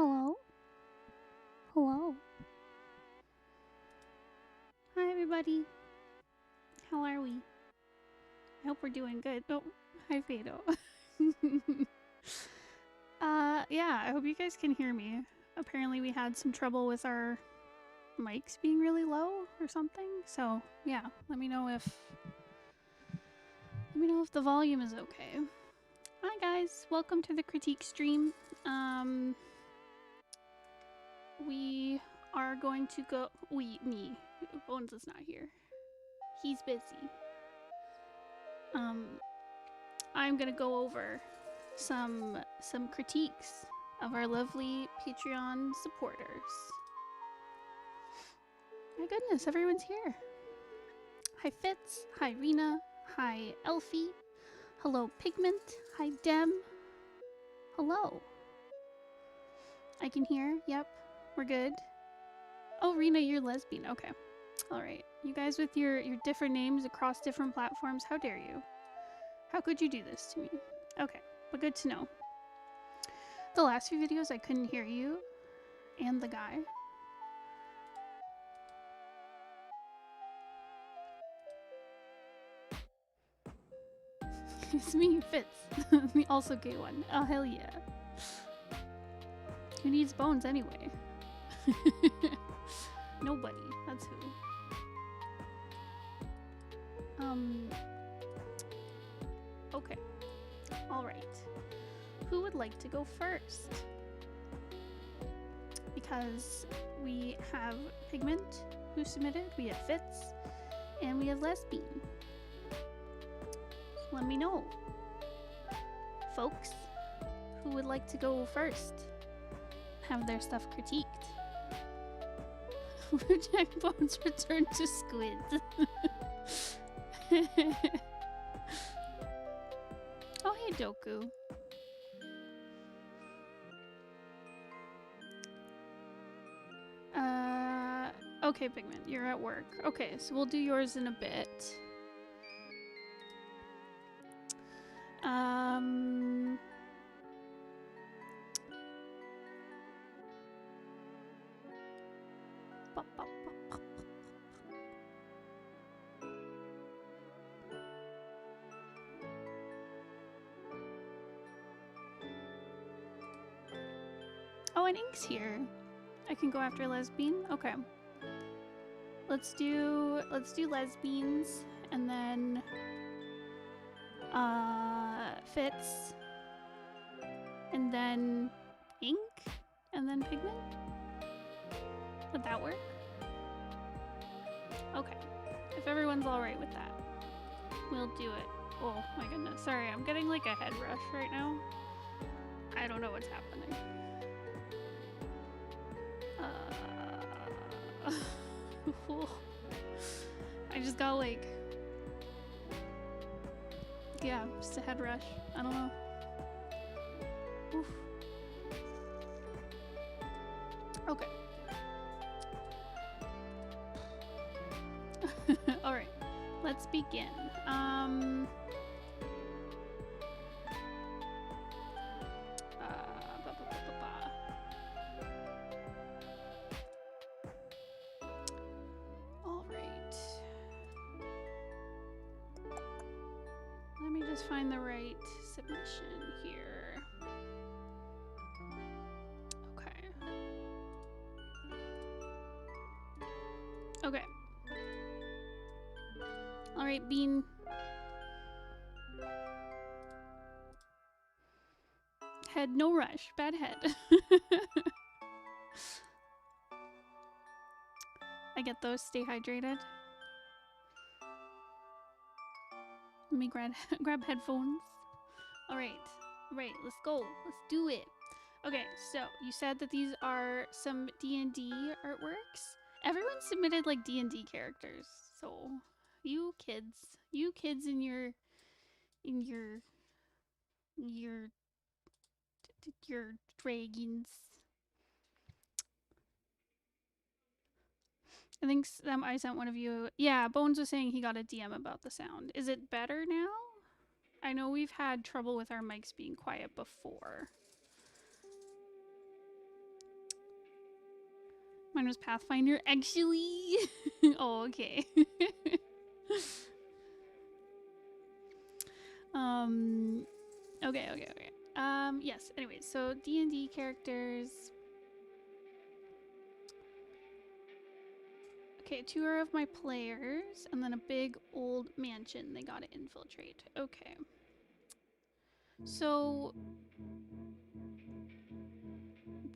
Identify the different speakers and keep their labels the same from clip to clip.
Speaker 1: Hello? Hello? Hi, everybody. How are we? I hope we're doing good. Oh, hi, Fado. Yeah, I hope you guys can hear me. Apparently we had some trouble with our mics being really low or something. So, yeah, let me know if the volume is okay. Hi guys, welcome to the critique stream. We are going to go me. Bones is not here. He's busy. I'm gonna go over some critiques of our lovely Patreon supporters. My goodness, everyone's here. Hi Fitz, hi Rena, hi Elfie, hello Pigment, hi Dem, hello. I can hear, yep, we're good. Oh, Rena, you're lesbian, okay. Alright, you guys with your different names across different platforms, how dare you? How could you do this to me? Okay, but good to know. The last few videos I couldn't hear you and the guy. It's me, Fitz. The also gay one. Oh, hell yeah. Who needs bones anyway? Nobody. That's who. Okay. Alright. Who would like to go first? Because we have Pigment, who submitted, we have Fitz, and we have LesBean. Let me know, folks, who would like to go first, have their stuff critiqued. Reject Bones return to squid. Oh, hey, Doku. Okay, Pigment, you're at work. Okay, so we'll do yours in a bit. Oh, and Ink's here. I can go after LesBean. Okay. Let's do LesBeans and then Fitz and then Ink and then Pigment. Would that work? Okay. If everyone's all right with that, we'll do it. Oh my goodness. Sorry, I'm getting like a head rush right now. I don't know what's happening. I just got like, yeah, just a head rush. I don't know. Oof. Okay. All right, let's begin. All right. Let me just find the right submission here. Okay. Okay. All right, Bean. Head, no rush. Bad head. I get those. Stay hydrated. Let me grab headphones. All right. Let's go. Let's do it. Okay, so you said that these are some D&D artworks. Everyone submitted like D&D characters. So you kids in your dragons. I think I sent one of you. Yeah, Bones was saying he got a DM about the sound. Is it better now? I know we've had trouble with our mics being quiet before. Mine was Pathfinder, actually. Oh, okay. Okay. Yes, anyways, so D&D characters. Okay, 2 are of my players, and then a big old mansion they gotta infiltrate. Okay. So,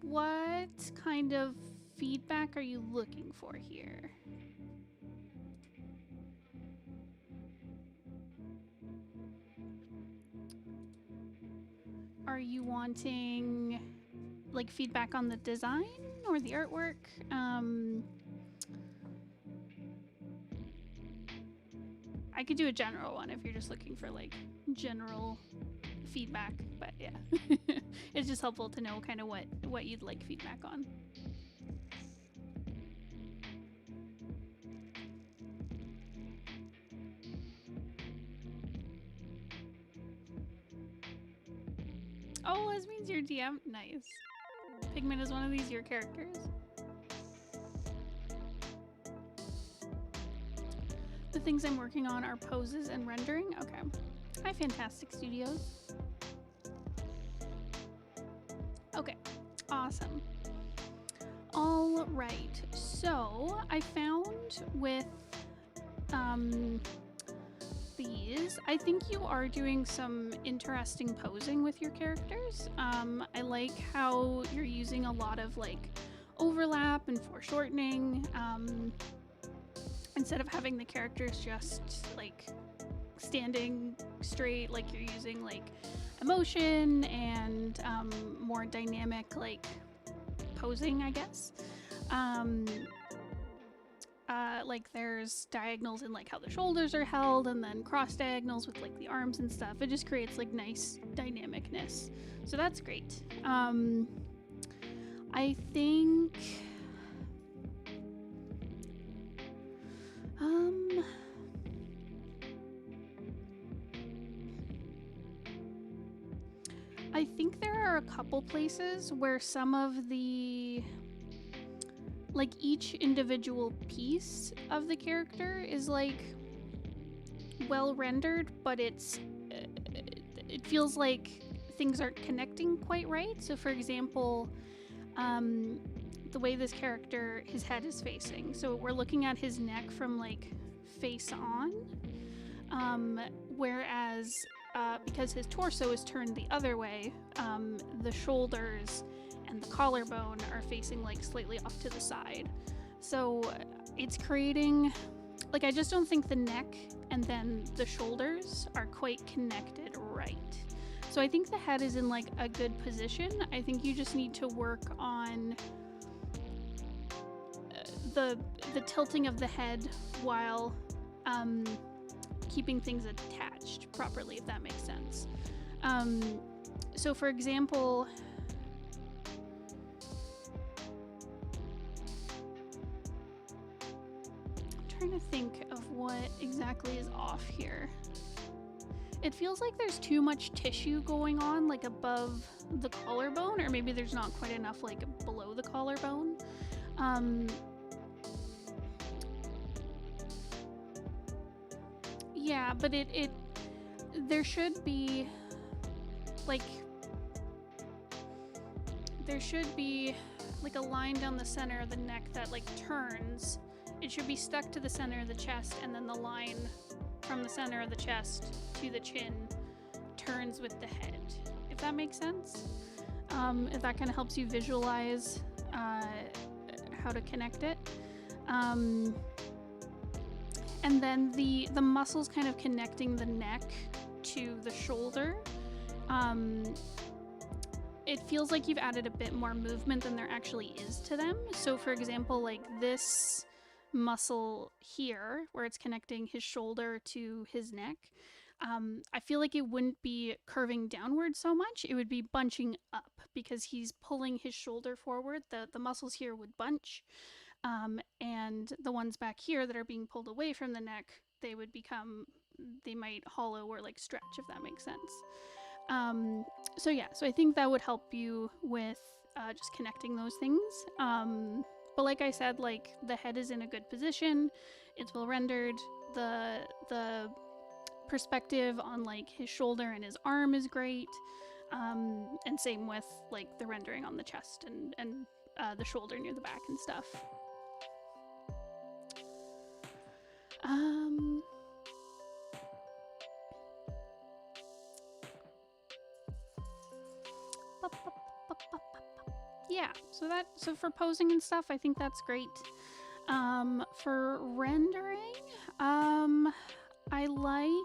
Speaker 1: what kind of feedback are you looking for here? Are you wanting, like, feedback on the design or the artwork? I could do a general one if you're just looking for, like, general feedback, but yeah. It's just helpful to know kind of what you'd like feedback on. Oh, LesBean's your DM? Nice. Pigment is one of these your characters? The things I'm working on are poses and rendering? Okay. Hi, Fantastic Studios. Okay, awesome. All right, so I found with these, I think you are doing some interesting posing with your characters. I like how you're using a lot of like overlap and foreshortening. Instead of having the characters just like standing straight, like you're using like emotion and more dynamic like posing, I guess. Like there's diagonals in like how the shoulders are held, and then cross diagonals with like the arms and stuff. It just creates like nice dynamicness. So that's great. I think I think there are a couple places where some of the, like each individual piece of the character is like well rendered, but it feels like things aren't connecting quite right. So for example, the way this character, his head is facing. So we're looking at his neck from like face on, whereas because his torso is turned the other way, the shoulders and the collarbone are facing like slightly off to the side. So it's creating, like, I just don't think the neck and then the shoulders are quite connected right. So I think the head is in like a good position. I think you just need to work on the tilting of the head while keeping things attached properly, if that makes sense. So for example, I'm trying to think of what exactly is off here. It feels like there's too much tissue going on, like above the collarbone, or maybe there's not quite enough like below the collarbone. Yeah, but there should be like, there should be like a line down the center of the neck that like turns. It should be stuck to the center of the chest, and then the line from the center of the chest to the chin turns with the head, if that makes sense. If that kind of helps you visualize how to connect it. And then the muscles kind of connecting the neck to the shoulder. It feels like you've added a bit more movement than there actually is to them. So for example, like this muscle here, where it's connecting his shoulder to his neck, I feel like it wouldn't be curving downward so much. It would be bunching up because he's pulling his shoulder forward. The muscles here would bunch. And the ones back here that are being pulled away from the neck, they might hollow or like stretch, if that makes sense. So yeah, so I think that would help you with just connecting those things. But like I said, like the head is in a good position. It's well rendered. The perspective on like his shoulder and his arm is great. And same with like the rendering on the chest and the shoulder near the back and stuff. Yeah, so for posing and stuff, I think that's great. For rendering, I like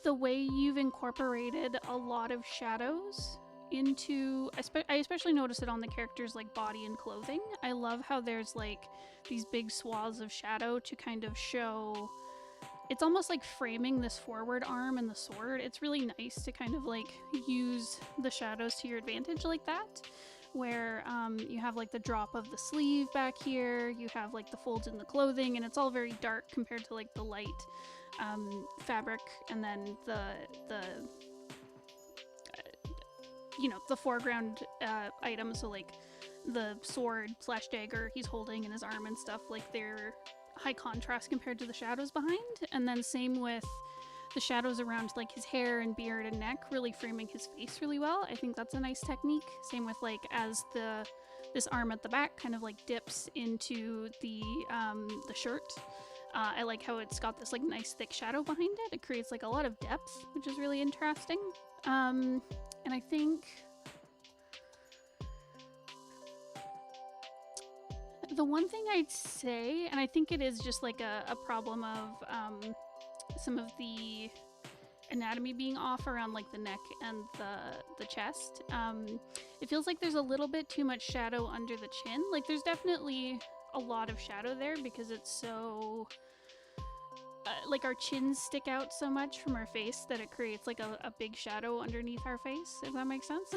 Speaker 1: the way you've incorporated a lot of shadows into, I especially notice it on the characters' like body and clothing. I love how there's like these big swaths of shadow to kind of show, it's almost like framing this forward arm and the sword. It's really nice to kind of like use the shadows to your advantage like that, where you have like the drop of the sleeve back here, you have like the folds in the clothing, and it's all very dark compared to like the light fabric, and then the foreground items, so like the sword / dagger he's holding in his arm and stuff, like they're high contrast compared to the shadows behind. And then same with the shadows around like his hair and beard and neck, really framing his face really well. I think that's a nice technique. Same with like as this arm at the back kind of like dips into the shirt. I like how it's got this like nice thick shadow behind it. It creates like a lot of depth, which is really interesting. And I think the one thing I'd say, and I think it is just like a problem of some of the anatomy being off around like the neck and the chest. It feels like there's a little bit too much shadow under the chin. Like there's definitely a lot of shadow there because it's so like our chins stick out so much from our face that it creates like a big shadow underneath our face, if that makes sense.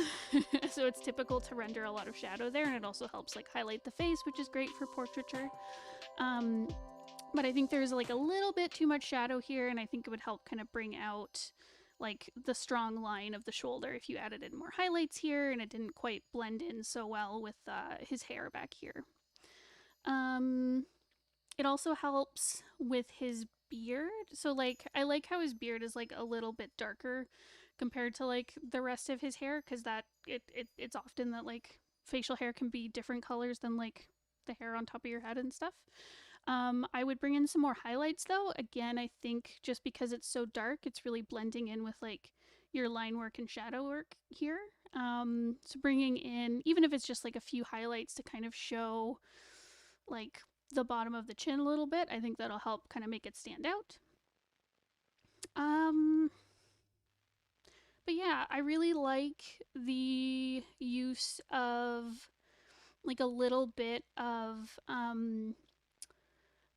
Speaker 1: So it's typical to render a lot of shadow there, and it also helps like highlight the face, which is great for portraiture. But I think there's like a little bit too much shadow here, and I think it would help kind of bring out like the strong line of the shoulder if you added in more highlights here, and it didn't quite blend in so well with his hair back here. It also helps with his beard. So like I like how his beard is like a little bit darker compared to like the rest of his hair, because that it's often that like facial hair can be different colors than like the hair on top of your head and stuff. I would bring in some more highlights though. Again, I think just because it's so dark, it's really blending in with like your line work and shadow work here. So bringing in, even if it's just like a few highlights to kind of show like the bottom of the chin a little bit, I think that'll help kind of make it stand out. But yeah, I really like the use of like a little bit of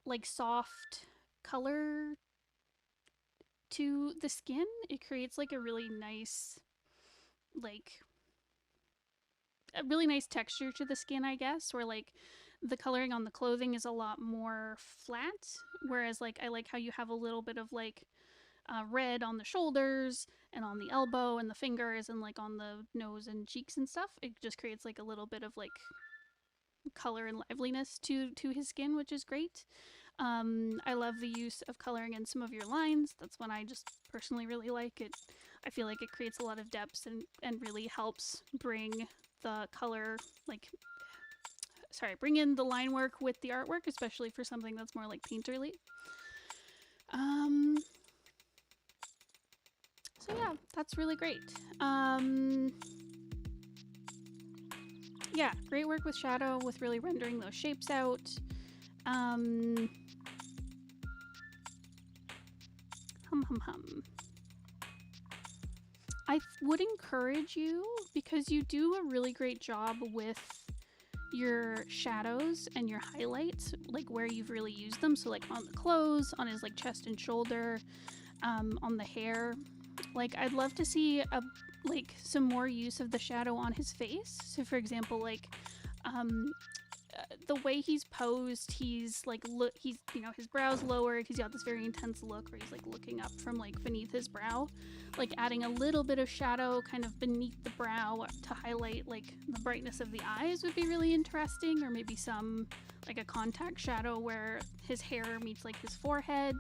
Speaker 1: like soft color to the skin. It creates like a really nice texture to the skin, I guess, where like the coloring on the clothing is a lot more flat, whereas like I like how you have a little bit of like red on the shoulders and on the elbow and the fingers and like on the nose and cheeks and stuff. It just creates like a little bit of like color and liveliness to his skin, which is great. I love the use of coloring in some of your lines. That's one I just personally really like. I feel like it creates a lot of depth and really helps bring the color, bring in the line work with the artwork, especially for something that's more like painterly. So yeah, that's really great. Yeah, great work with shadow, with really rendering those shapes out. I would encourage you, because you do a really great job with your shadows and your highlights, like where you've really used them. So like on the clothes, on his like chest and shoulder, on the hair. Like I'd love to see some more use of the shadow on his face. So for example, like the way he's posed, he's like he's, you know, his brow's lowered, he's got this very intense look where he's like looking up from like beneath his brow, like adding a little bit of shadow kind of beneath the brow to highlight like the brightness of the eyes would be really interesting, or maybe some like a contact shadow where his hair meets like his forehead.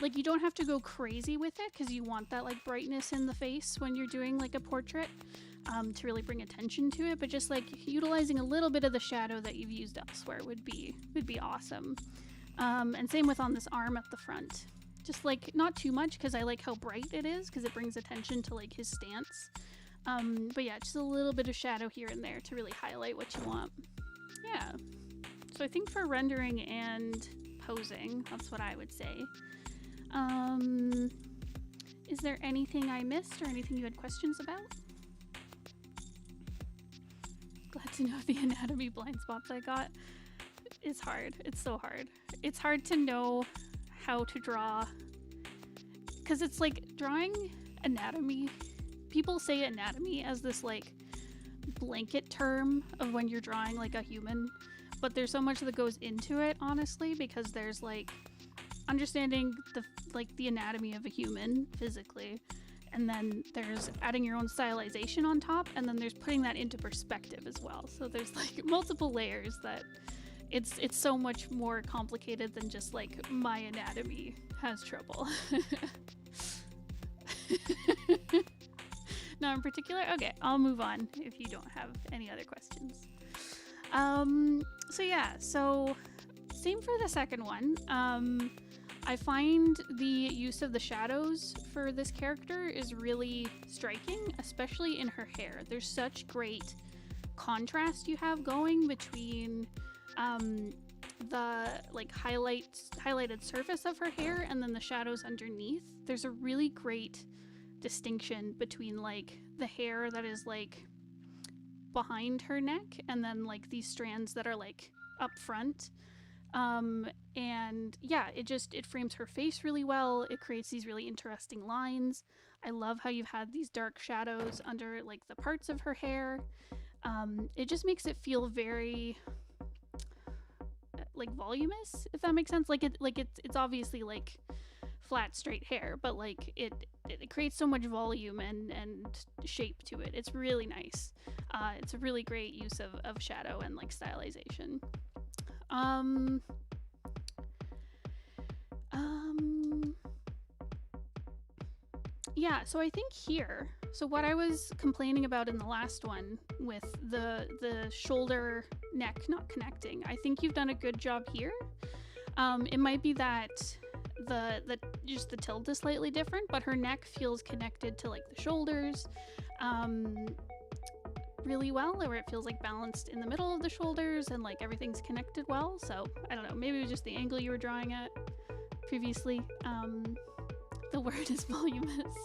Speaker 1: Like you don't have to go crazy with it because you want that like brightness in the face when you're doing like a portrait. To really bring attention to it, but just like utilizing a little bit of the shadow that you've used elsewhere would be awesome. And same with on this arm at the front, just like not too much because I like how bright it is because it brings attention to like his stance. But yeah, just a little bit of shadow here and there to really highlight what you want. Yeah, so I think for rendering and posing, that's what I would say. Is there anything I missed or anything you had questions about? Glad to know the anatomy blind spots I got. It's hard. It's so hard. It's hard to know how to draw, because it's like drawing anatomy. People say anatomy as this like blanket term of when you're drawing like a human, but there's so much that goes into it, honestly, because there's like understanding the anatomy of a human physically, and then there's adding your own stylization on top, and then there's putting that into perspective as well. So there's like multiple layers that it's so much more complicated than just like my anatomy has trouble. Not in particular? Okay, I'll move on if you don't have any other questions. So yeah, so same for the second one. I find the use of the shadows for this character is really striking, especially in her hair. There's such great contrast you have going between the like highlighted surface of her hair and then the shadows underneath. There's a really great distinction between like the hair that is like behind her neck and then like these strands that are like up front. And yeah, it frames her face really well. It creates these really interesting lines. I love how you've had these dark shadows under like the parts of her hair. It just makes it feel very like voluminous, if that makes sense. It's obviously like flat straight hair, but like it creates so much volume and shape to it. It's really nice. It's a really great use of shadow and like stylization. Yeah, so I think here, so what I was complaining about in the last one with the shoulder neck not connecting, I think you've done a good job here. It might be that just the tilt is slightly different, but her neck feels connected to like the shoulders really well, where it feels like balanced in the middle of the shoulders and like everything's connected well. So I don't know, maybe it was just the angle you were drawing at previously. The word is voluminous.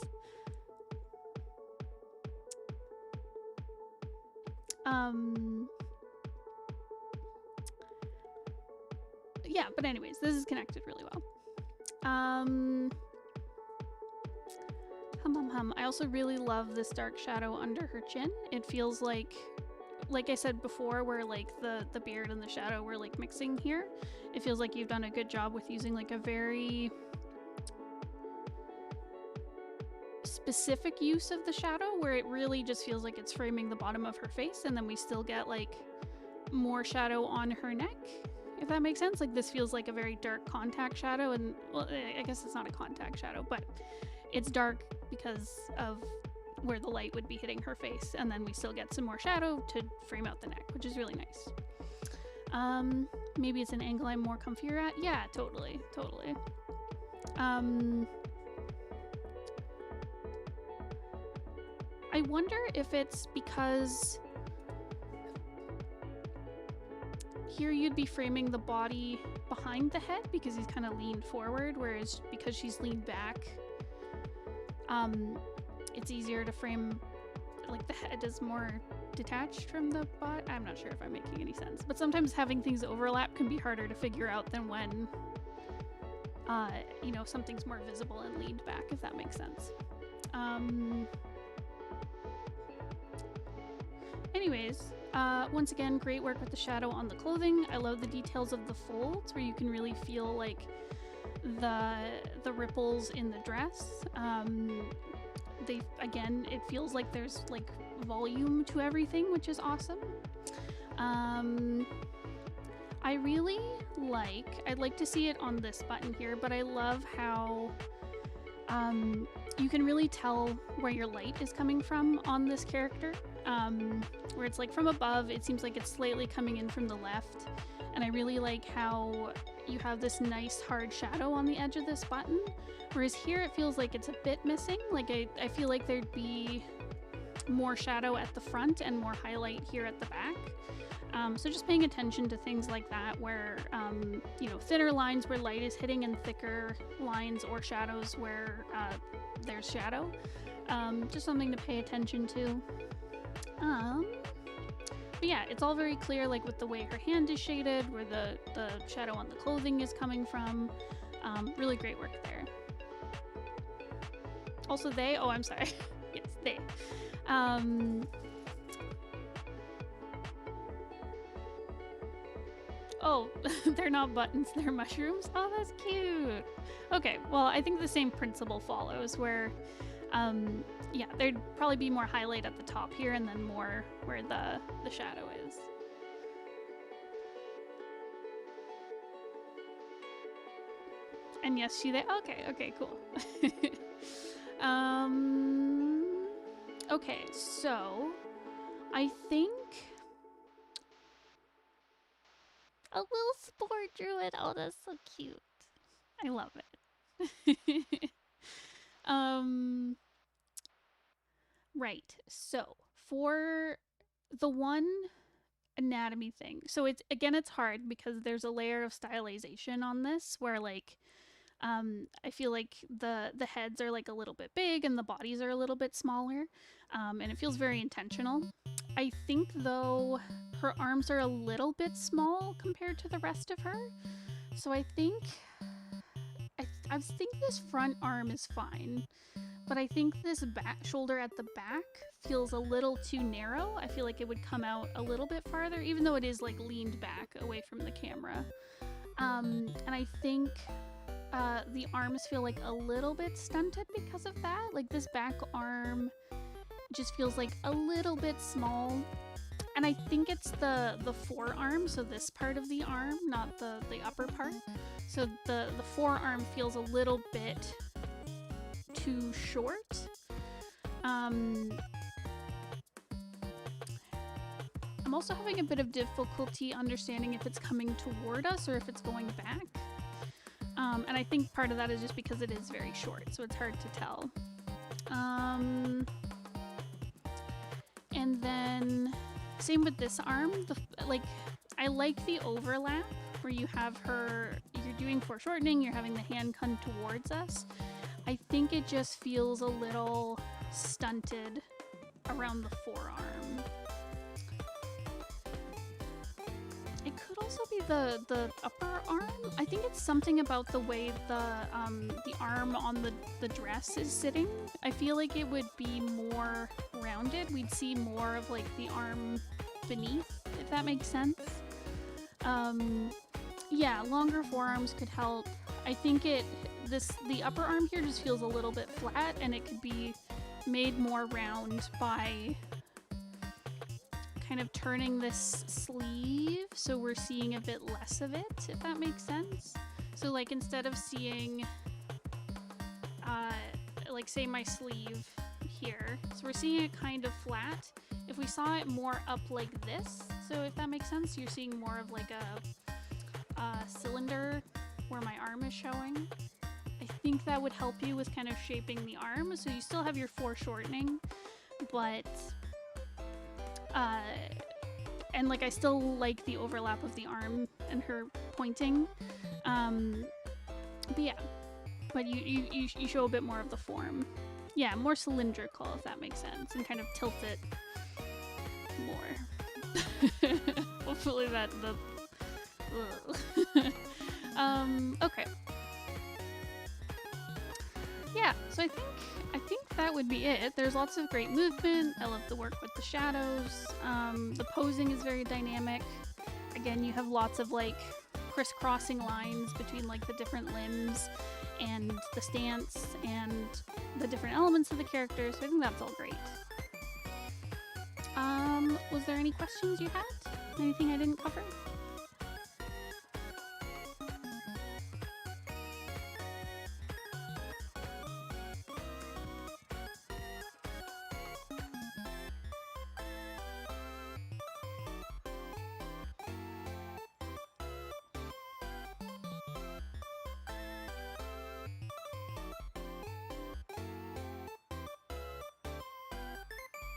Speaker 1: Yeah, but anyways, this is connected really well. I also really love this dark shadow under her chin. It feels like I said before, where like the beard and the shadow were like mixing here. It feels like you've done a good job with using like a very specific use of the shadow, where it really just feels like it's framing the bottom of her face, and then we still get like more shadow on her neck, if that makes sense. Like this feels like a very dark contact shadow, and well, I guess it's not a contact shadow, but it's dark because of where the light would be hitting her face, and then we still get some more shadow to frame out the neck, which is really nice. Maybe it's an angle I'm more comfier at. Yeah, totally. I wonder if it's because here you'd be framing the body behind the head because he's kind of leaned forward, whereas because she's leaned back, it's easier to frame, like the head is more detached from the body. I'm not sure if I'm making any sense, but sometimes having things overlap can be harder to figure out than when, you know, something's more visible and leaned back, if that makes sense. Anyways, Once again, great work with the shadow on the clothing. I love the details of the folds where you can really feel like the ripples in the dress. Again, it feels like there's like volume to everything, which is awesome. I really like, I'd like to see it on this button here, but I love how you can really tell where your light is coming from on this character. Where it's like from above, it seems like it's slightly coming in from the left. And I really like how you have this nice hard shadow on the edge of this button. Whereas here it feels like it's a bit missing. Like I feel like there'd be more shadow at the front and more highlight here at the back. So just paying attention to things like that where, you know, thinner lines where light is hitting and thicker lines or shadows where there's shadow. Just something to pay attention to. But yeah, it's all very clear, like with the way her hand is shaded, where the shadow on the clothing is coming from. Really great work there. Also they, oh, I'm sorry. Yes, they. Oh, they're not buttons, they're mushrooms. Oh, that's cute. Okay, well, I think the same principle follows where, yeah, there'd probably be more highlight at the top here and then more where the shadow is. And yes, she they. Okay, cool. Okay, so I think a little spore druid. Oh, that's so cute. I love it. Right. So for the one anatomy thing, so it's hard because there's a layer of stylization on this where like I feel like the heads are like a little bit big and the bodies are a little bit smaller, and it feels very intentional. I think though her arms are a little bit small compared to the rest of her, so I think this front arm is fine, but I think this back shoulder at the back feels a little too narrow. I feel like it would come out a little bit farther, even though it is like leaned back away from the camera. And I think the arms feel like a little bit stunted because of that. Like this back arm just feels like a little bit small. And I think it's the forearm, so this part of the arm, not the upper part. So the forearm feels a little bit too short. I'm also having a bit of difficulty understanding if it's coming toward us or if it's going back. And I think part of that is just because it is very short, so it's hard to tell. And then same with this arm. I like the overlap where you have her, you're doing foreshortening, you're having the hand come towards us. I think it just feels a little stunted around the forearm. It could also be the upper arm. I think it's something about the way the arm on the dress is sitting. I feel like it would be more rounded. We'd see more of like the arm beneath, if that makes sense. Yeah, longer forearms could help. I think the upper arm here just feels a little bit flat, and it could be made more round by kind of turning this sleeve so we're seeing a bit less of it, if that makes sense. So like instead of seeing like say my sleeve here, so we're seeing it kind of flat. If we saw it more up like this, so if that makes sense, you're seeing more of like a cylinder where my arm is showing. I think that would help you with kind of shaping the arm, so you still have your foreshortening, but and like I still like the overlap of the arm and her pointing, but yeah, but you show a bit more of the form. Yeah, more cylindrical, if that makes sense, and kind of tilt it more. Hopefully that okay. yeah, so I think that would be it. There's lots of great movement. I love the work with the shadows. The posing is very dynamic. Again, you have lots of like crisscrossing lines between like the different limbs and the stance and the different elements of the characters. So I think that's all great. Was there any questions you had? Anything I didn't cover?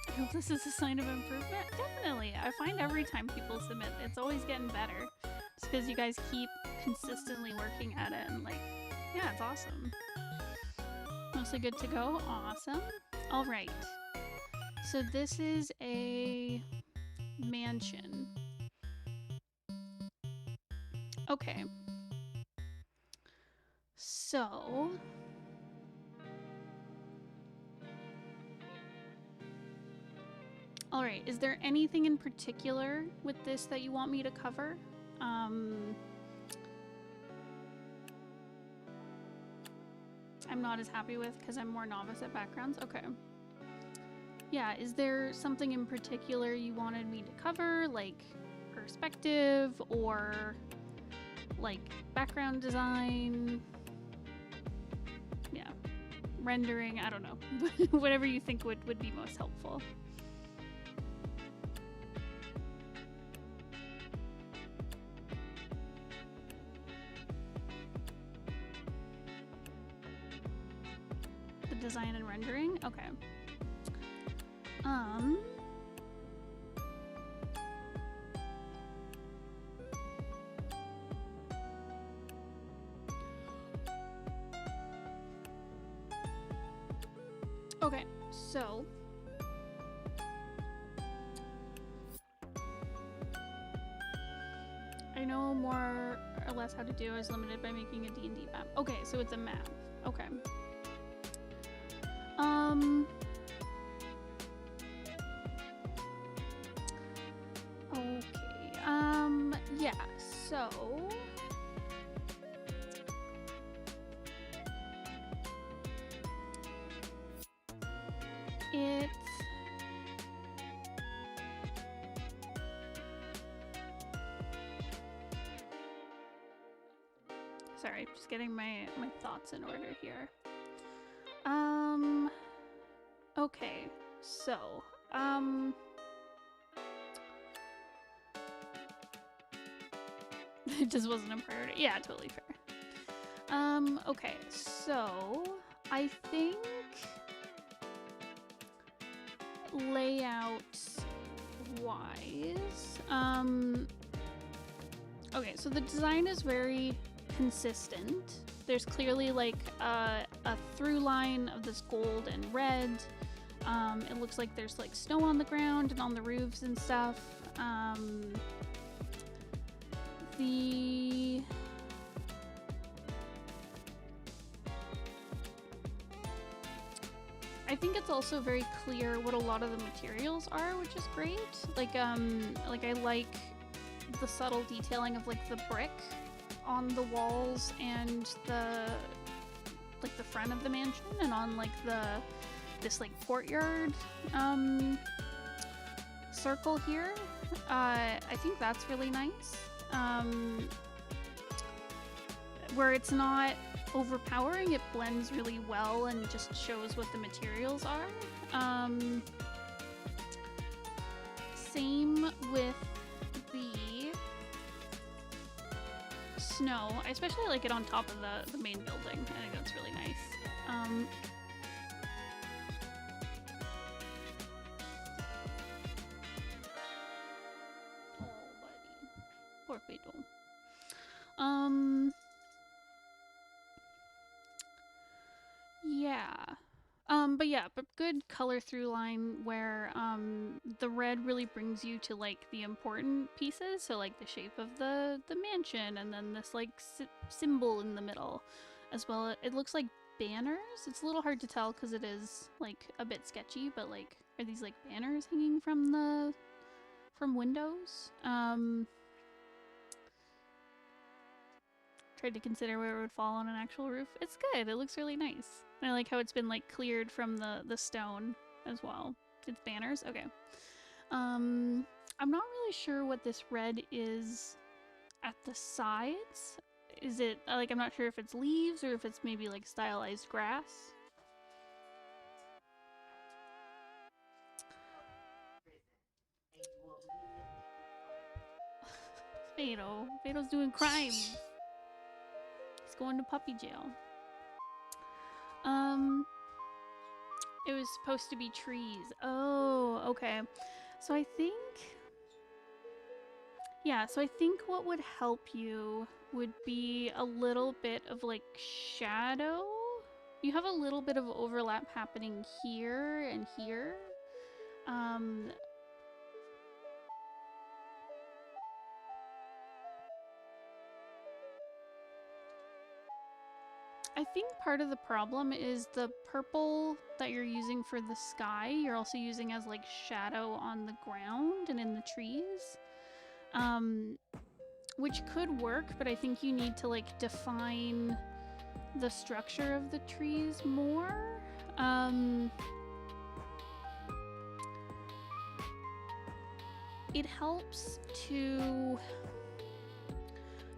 Speaker 1: I hope this is a sign of improvement. Definitely. I find every time people submit, it's always getting better. Just because you guys keep consistently working at it and like, yeah, it's awesome. Mostly good to go. Awesome. All right. So this is a mansion. Okay. So... Alright, is there anything in particular with this that you want me to cover? I'm not as happy with because I'm more novice at backgrounds. Okay. Yeah, is there something in particular you wanted me to cover? Like perspective or like background design? Yeah. Rendering, I don't know. Whatever you think would be most helpful. Design and rendering? Okay. Okay, so I know more or less how to do. I was limited by making a D&D map. Okay, so it's a map. Okay. Okay, yeah, so... It's... Sorry, just getting my thoughts in order here. Okay, so, it just wasn't a priority. Yeah, totally fair. Okay, so, I think layout wise, okay, so the design is very consistent. There's clearly like a through line of this gold and red. It looks like there's like snow on the ground and on the roofs and stuff. I think it's also very clear what a lot of the materials are, which is great. Like I like the subtle detailing of like the brick on the walls and the front of the mansion, and on like this like courtyard circle here. I think that's really nice. Where it's not overpowering, it blends really well and just shows what the materials are. Same with the snow. I especially like it on top of the main building. I think that's really nice. Oh, buddy. Poor Beetle. Yeah. But good color through line where the red really brings you to like the important pieces. So like the shape of the mansion, and then this like symbol in the middle as well. It looks like banners. It's a little hard to tell because it is like a bit sketchy, but like, are these like banners hanging from windows? Tried to consider where it would fall on an actual roof. It's good. It looks really nice. I like how it's been like cleared from the stone as well. It's banners. Okay. I'm not really sure what this red is at the sides. Is it like, I'm not sure if it's leaves or if it's maybe like stylized grass. Fado's doing crimes. He's going to puppy jail. It was supposed to be trees. Oh, okay. So I think what would help you would be a little bit of like shadow. You have a little bit of overlap happening here and here. I think part of the problem is the purple that you're using for the sky, you're also using as like shadow on the ground and in the trees. Which could work, but I think you need to like define the structure of the trees more. It helps to...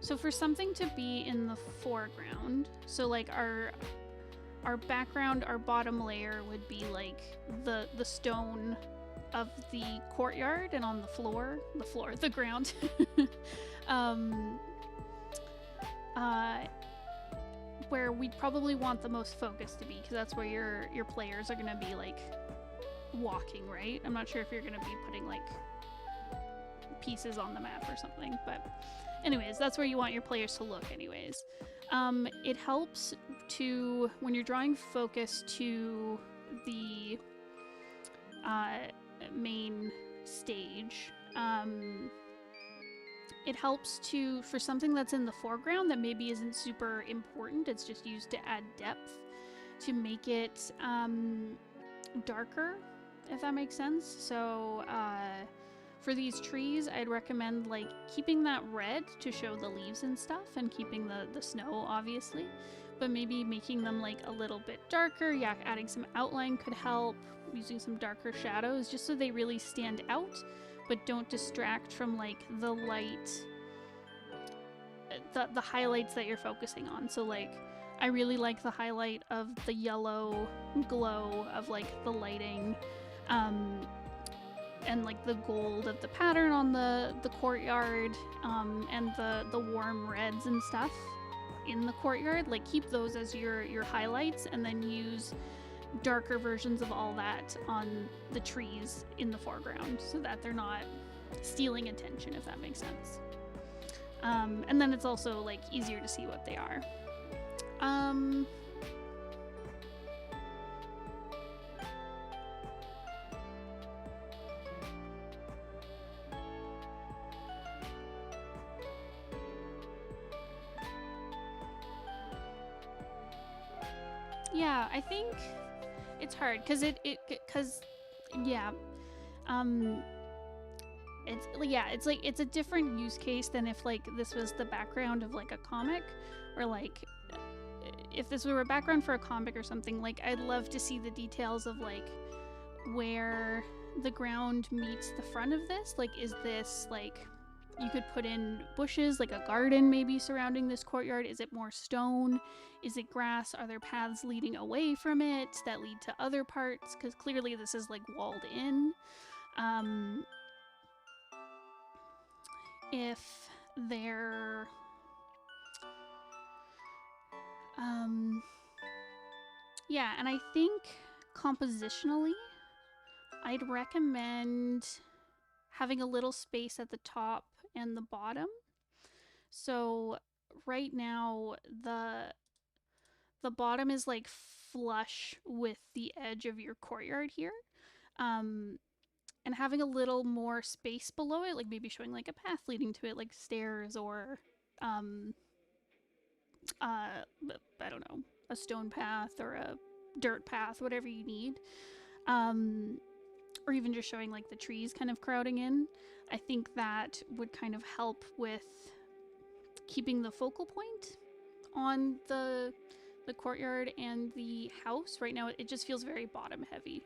Speaker 1: So for something to be in the foreground, so like our background, our bottom layer would be like the stone of the courtyard, and on the ground, where we'd probably want the most focus to be, because that's where your players are going to be like walking, right? I'm not sure if you're going to be putting like pieces on the map or something, but anyways, that's where you want your players to look anyways. It helps to, when you're drawing focus to the main stage, it helps to, for something that's in the foreground that maybe isn't super important, it's just used to add depth, to make it darker, if that makes sense. So for these trees, I'd recommend like keeping that red to show the leaves and stuff, and keeping the snow obviously, but maybe making them like a little bit darker. Yeah, adding some outline could help, using some darker shadows just so they really stand out but don't distract from like the light, the highlights that you're focusing on. So like, I really like the highlight of the yellow glow of like the lighting, and like the gold of the pattern on the courtyard, and the warm reds and stuff in the courtyard. Like, keep those as your highlights, and then use darker versions of all that on the trees in the foreground, so that they're not stealing attention, if that makes sense. And then it's also like easier to see what they are. Yeah, I think it's hard because it's like, it's a different use case than if like this was the background of like a comic, or like if this were a background for a comic or something. Like, I'd love to see the details of like where the ground meets the front of this. Like, is this like, you could put in bushes, like a garden maybe surrounding this courtyard. Is it more stone? Is it grass? Are there paths leading away from it that lead to other parts? Because clearly this is like walled in. If they're yeah, and I think compositionally I'd recommend having a little space at the top and the bottom. So right now the bottom is like flush with the edge of your courtyard here. And having a little more space below it, like maybe showing like a path leading to it, like stairs, or I don't know, a stone path or a dirt path, whatever you need. Or even just showing like the trees kind of crowding in. I think that would kind of help with keeping the focal point on the courtyard and the house. Right now it just feels very bottom heavy.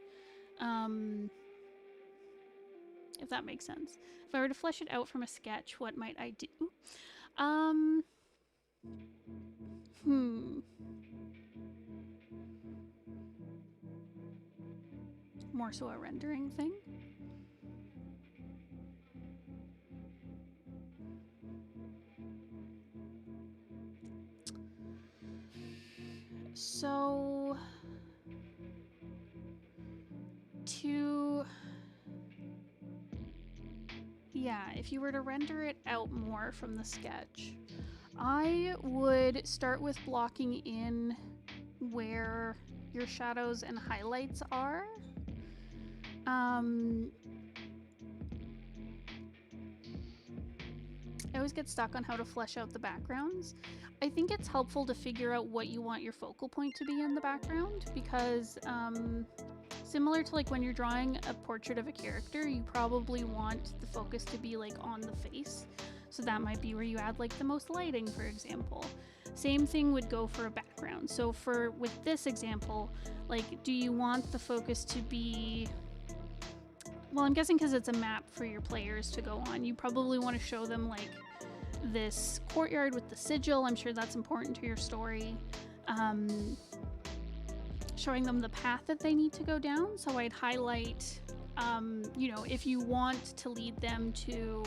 Speaker 1: If that makes sense. If I were to flesh it out from a sketch, what might I do? More so a rendering thing. So yeah, if you were to render it out more from the sketch, I would start with blocking in where your shadows and highlights are. I always get stuck on how to flesh out the backgrounds. I think it's helpful to figure out what you want your focal point to be in the background, because similar to like when you're drawing a portrait of a character, you probably want the focus to be like on the face. So that might be where you add like the most lighting, for example. Same thing would go for a background. So with this example, like, do you want the focus to be, well, I'm guessing because it's a map for your players to go on, you probably want to show them like this courtyard with the sigil. I'm sure that's important to your story. Showing them the path that they need to go down. So I'd highlight, you know, if you want to lead them to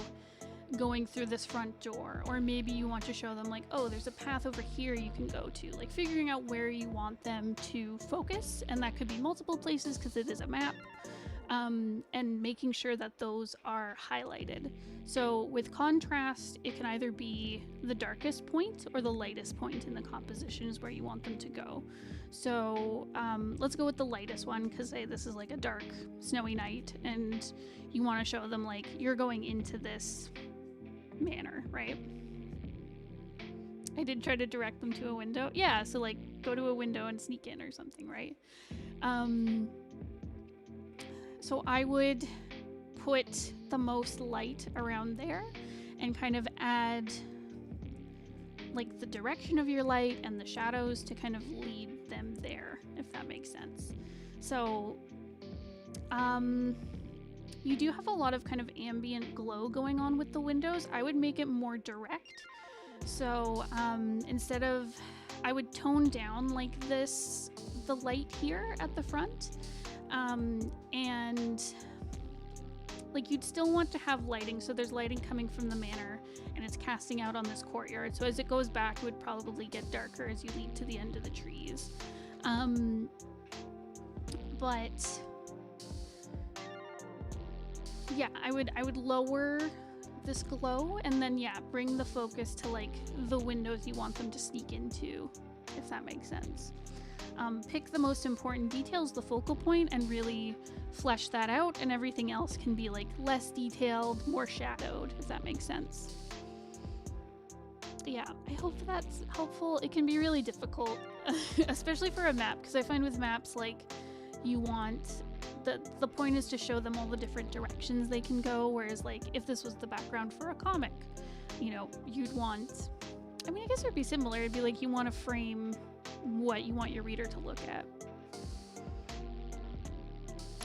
Speaker 1: going through this front door, or maybe you want to show them like, oh, there's a path over here you can go to, like figuring out where you want them to focus. And that could be multiple places because it is a map. And making sure that those are highlighted. So with contrast, it can either be the darkest point or the lightest point in the composition is where you want them to go. So let's go with the lightest one, because say this is like a dark, snowy night, and you want to show them like you're going into this manor, right? I did try to direct them to a window. Yeah, so like go to a window and sneak in or something, right? So I would put the most light around there and kind of add like the direction of your light and the shadows to kind of lead them there, if that makes sense. So you do have a lot of kind of ambient glow going on with the windows. I would make it more direct. So instead of, I would tone down like this, the light here at the front. And like you'd still want to have lighting, so there's lighting coming from the manor and it's casting out on this courtyard. So as it goes back, it would probably get darker as you lead to the end of the trees. But yeah, I would lower this glow and then bring the focus to like the windows you want them to sneak into, if that makes sense. Pick the most important details, the focal point, and really flesh that out, and everything else can be like less detailed, more shadowed, if that makes sense. Yeah, I hope that's helpful. It can be really difficult, especially for a map, because I find with maps, like, you want, the point is to show them all the different directions they can go, whereas like if this was the background for a comic, you know, you'd want, I mean, I guess it would be similar. It'd be like you want to frame what you want your reader to look at.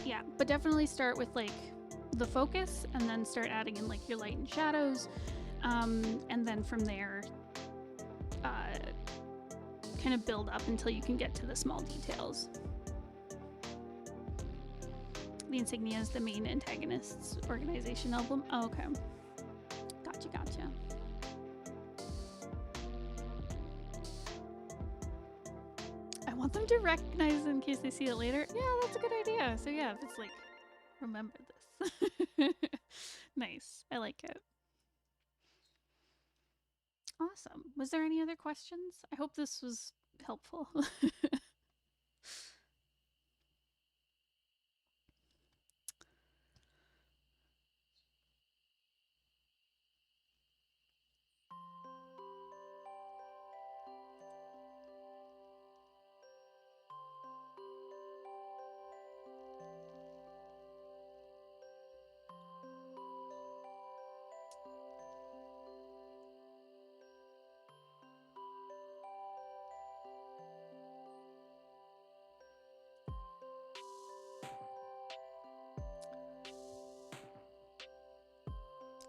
Speaker 1: Yeah, but definitely start with like the focus and then start adding in like your light and shadows, and then from there kind of build up until you can get to the small details. The insignia is the main antagonist's organization album. Oh, okay. Gotcha. I want them to recognize it in case they see it later. Yeah, that's a good idea. So yeah, it's like, remember this. Nice. I like it. Awesome. Was there any other questions? I hope this was helpful.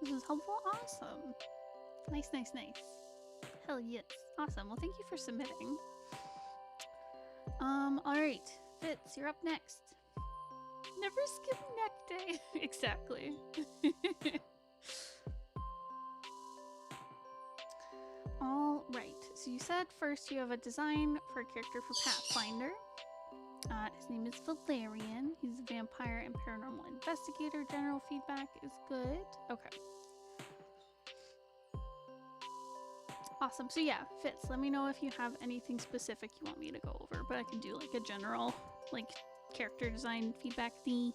Speaker 1: This is helpful. Awesome. Nice, nice, nice. Hell yes. Awesome. Well, thank you for submitting. Alright. Fitz, you're up next. Never skip neck day. Exactly. Alright. So you said first you have a design for a character for Pathfinder. His name is Valerian. He's a vampire and paranormal investigator. General feedback is good. Okay. Awesome. So yeah, Fitz, let me know if you have anything specific you want me to go over, but I can do like a general like character design feedback thingy.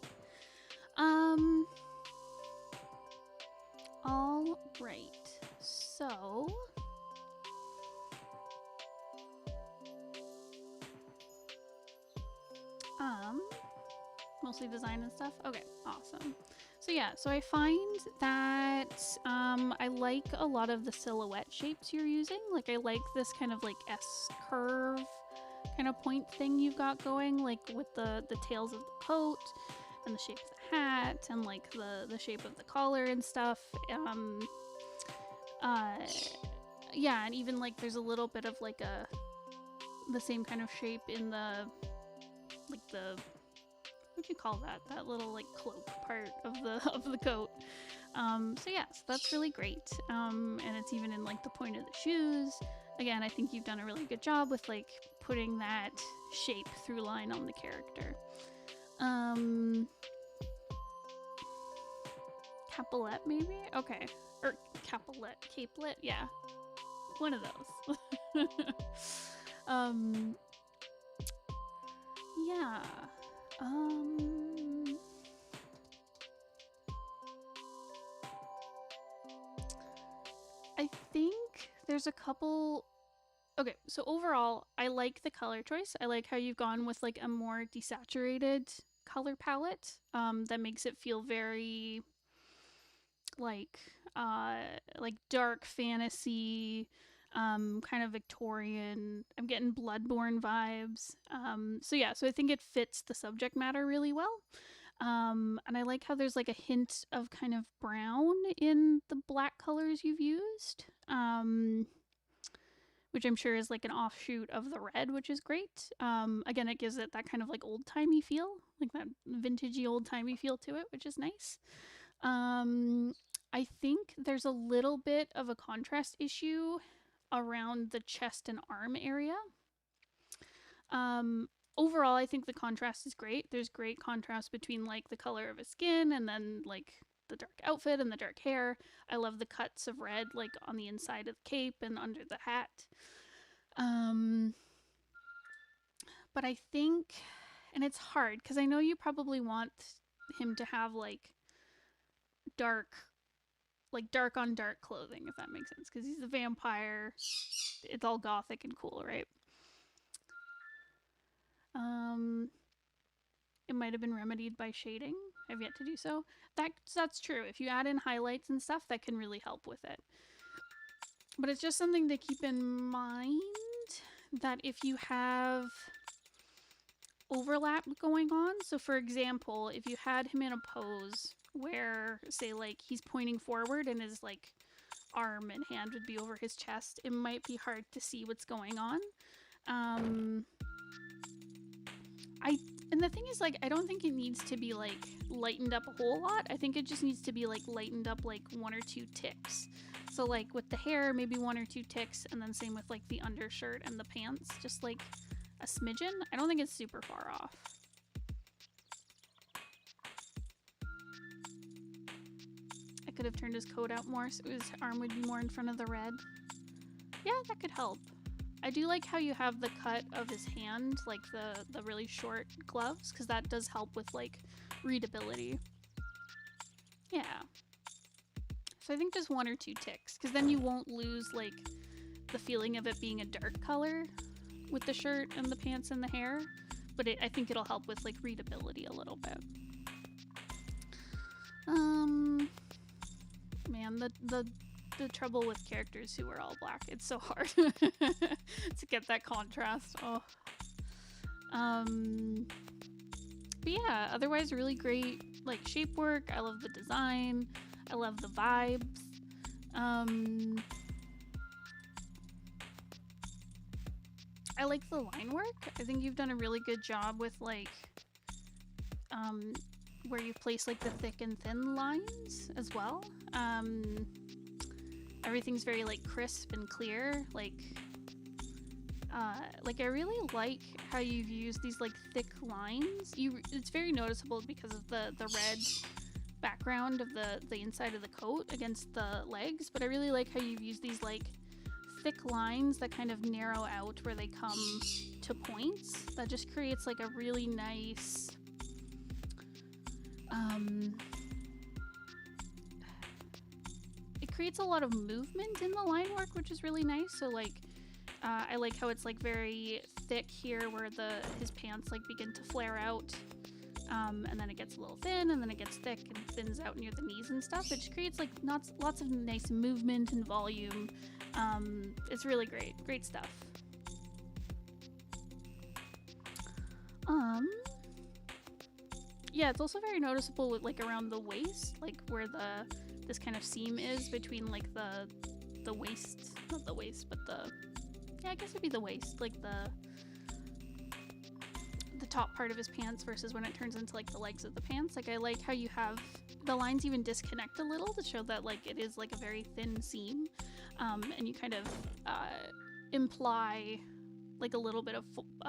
Speaker 1: All right. So mostly design and stuff. Okay, awesome. So yeah, so I find that I like a lot of the silhouette shapes you're using. Like I like this kind of like S curve kind of point thing you've got going, like with the tails of the coat and the shape of the hat and like the shape of the collar and stuff. Yeah, and even like there's a little bit of like the same kind of shape in the what do you call that? That little like cloak part of the coat. So yeah, so that's really great. And it's even in like the point of the shoes. Again, I think you've done a really good job with like putting that shape through line on the character. Capelet maybe? Okay. Or capelet, yeah. One of those. Yeah. I think there's a couple. Okay, so overall, I like the color choice. I like how you've gone with like a more desaturated color palette. That makes it feel very like dark fantasy, kind of Victorian. I'm getting Bloodborne vibes. So yeah, so I think it fits the subject matter really well. And I like how there's like a hint of kind of brown in the black colors you've used, which I'm sure is like an offshoot of the red, which is great. Again, it gives it that kind of like old-timey feel, like that vintagey old-timey feel to it, which is nice. I think there's a little bit of a contrast issue around the chest and arm area. Overall, I think the contrast is great. There's great contrast between like the color of his skin and then like the dark outfit and the dark hair. I love the cuts of red like on the inside of the cape and under the hat. But I think, and it's hard because I know you probably want him to have like dark on dark clothing, if that makes sense, because he's a vampire. It's all gothic and cool, right? It might have been remedied by shading. I've yet to do so. That's true. If you add in highlights and stuff, that can really help with it. But it's just something to keep in mind that if you have overlap going on, so for example, if you had him in a pose where, say, like he's pointing forward and his like arm and hand would be over his chest, it might be hard to see what's going on. And the thing is, like, I don't think it needs to be like lightened up a whole lot. I think it just needs to be like lightened up like 1 or 2 ticks. So like with the hair, maybe 1 or 2 ticks, and then same with like the undershirt and the pants, just like a smidgen. I don't think it's super far off. I could have turned his coat out more so his arm would be more in front of the red. Yeah, that could help. I do like how you have the cut of his hand, like the really short gloves, because that does help with like readability. Yeah. So I think just 1 or 2 ticks, because then you won't lose like the feeling of it being a dark color with the shirt and the pants and the hair, but I think it'll help with like readability a little bit. Man, the trouble with characters who are all black, it's so hard to get that contrast. Oh. But yeah, otherwise really great like shape work. I love the design. I love the vibes. I like the line work. I think you've done a really good job with like where you place like the thick and thin lines as well. Everything's very like crisp and clear. Like I really like how you've used these like thick lines. It's very noticeable because of the red background of the inside of the coat against the legs, but I really like how you've used these like thick lines that kind of narrow out where they come to points. That just creates like a really nice it creates a lot of movement in the line work, which is really nice. So like I like how it's like very thick here where his pants like begin to flare out, and then it gets a little thin, and then it gets thick and thins out near the knees and stuff. It just creates like lots of nice movement and volume. It's really great stuff. Yeah, it's also very noticeable with like around the waist, like where this kind of seam is between like the waist, not the waist, but I guess it'd be the waist, like the top part of his pants versus when it turns into like the legs of the pants. Like I like how you have the lines even disconnect a little to show that like it is like a very thin seam, and you kind of imply like a little bit of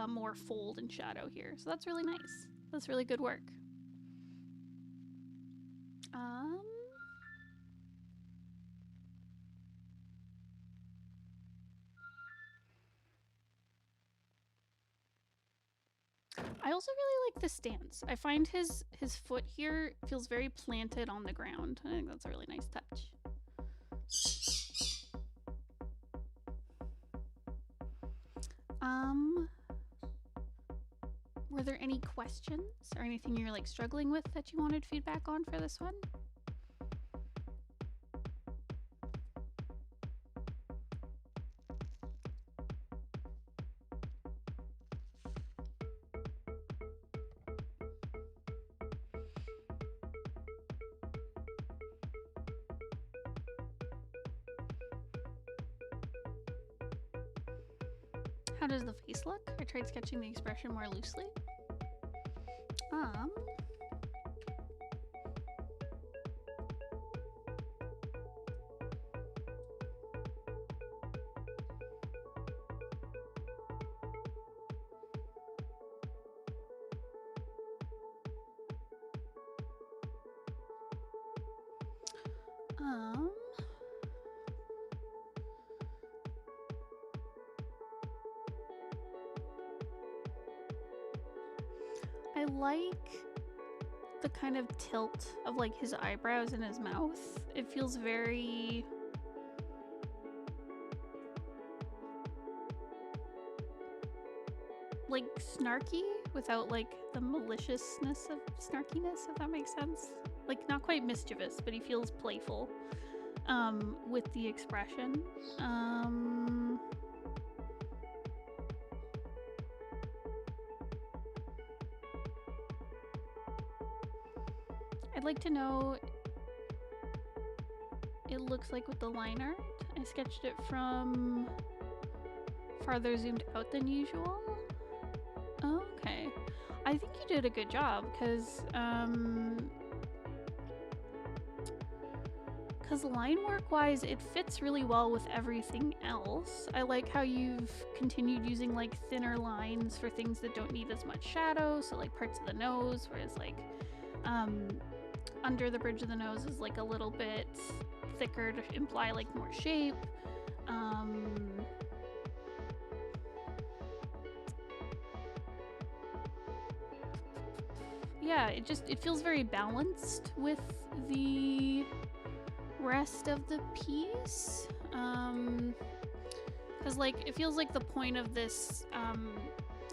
Speaker 1: more fold and shadow here. So that's really nice. That's really good work. I also really like the stance. I find his foot here feels very planted on the ground. I think that's a really nice touch. Were there any questions or anything you're like struggling with that you wanted feedback on for this one? How does the face look? I tried sketching the expression more loosely. I like the kind of tilt of like his eyebrows and his mouth. It feels very like snarky without like the maliciousness of snarkiness, if that makes sense. Like not quite mischievous, but he feels playful with the expression. I'd like to know, it looks like with the line art. I sketched it from farther zoomed out than usual. Okay. I think you did a good job because line work wise it fits really well with everything else. I like how you've continued using like thinner lines for things that don't need as much shadow, so like parts of the nose, whereas like under the bridge of the nose is like a little bit thicker to imply like more shape. Yeah, it feels very balanced with the rest of the piece. Because like it feels like the point of this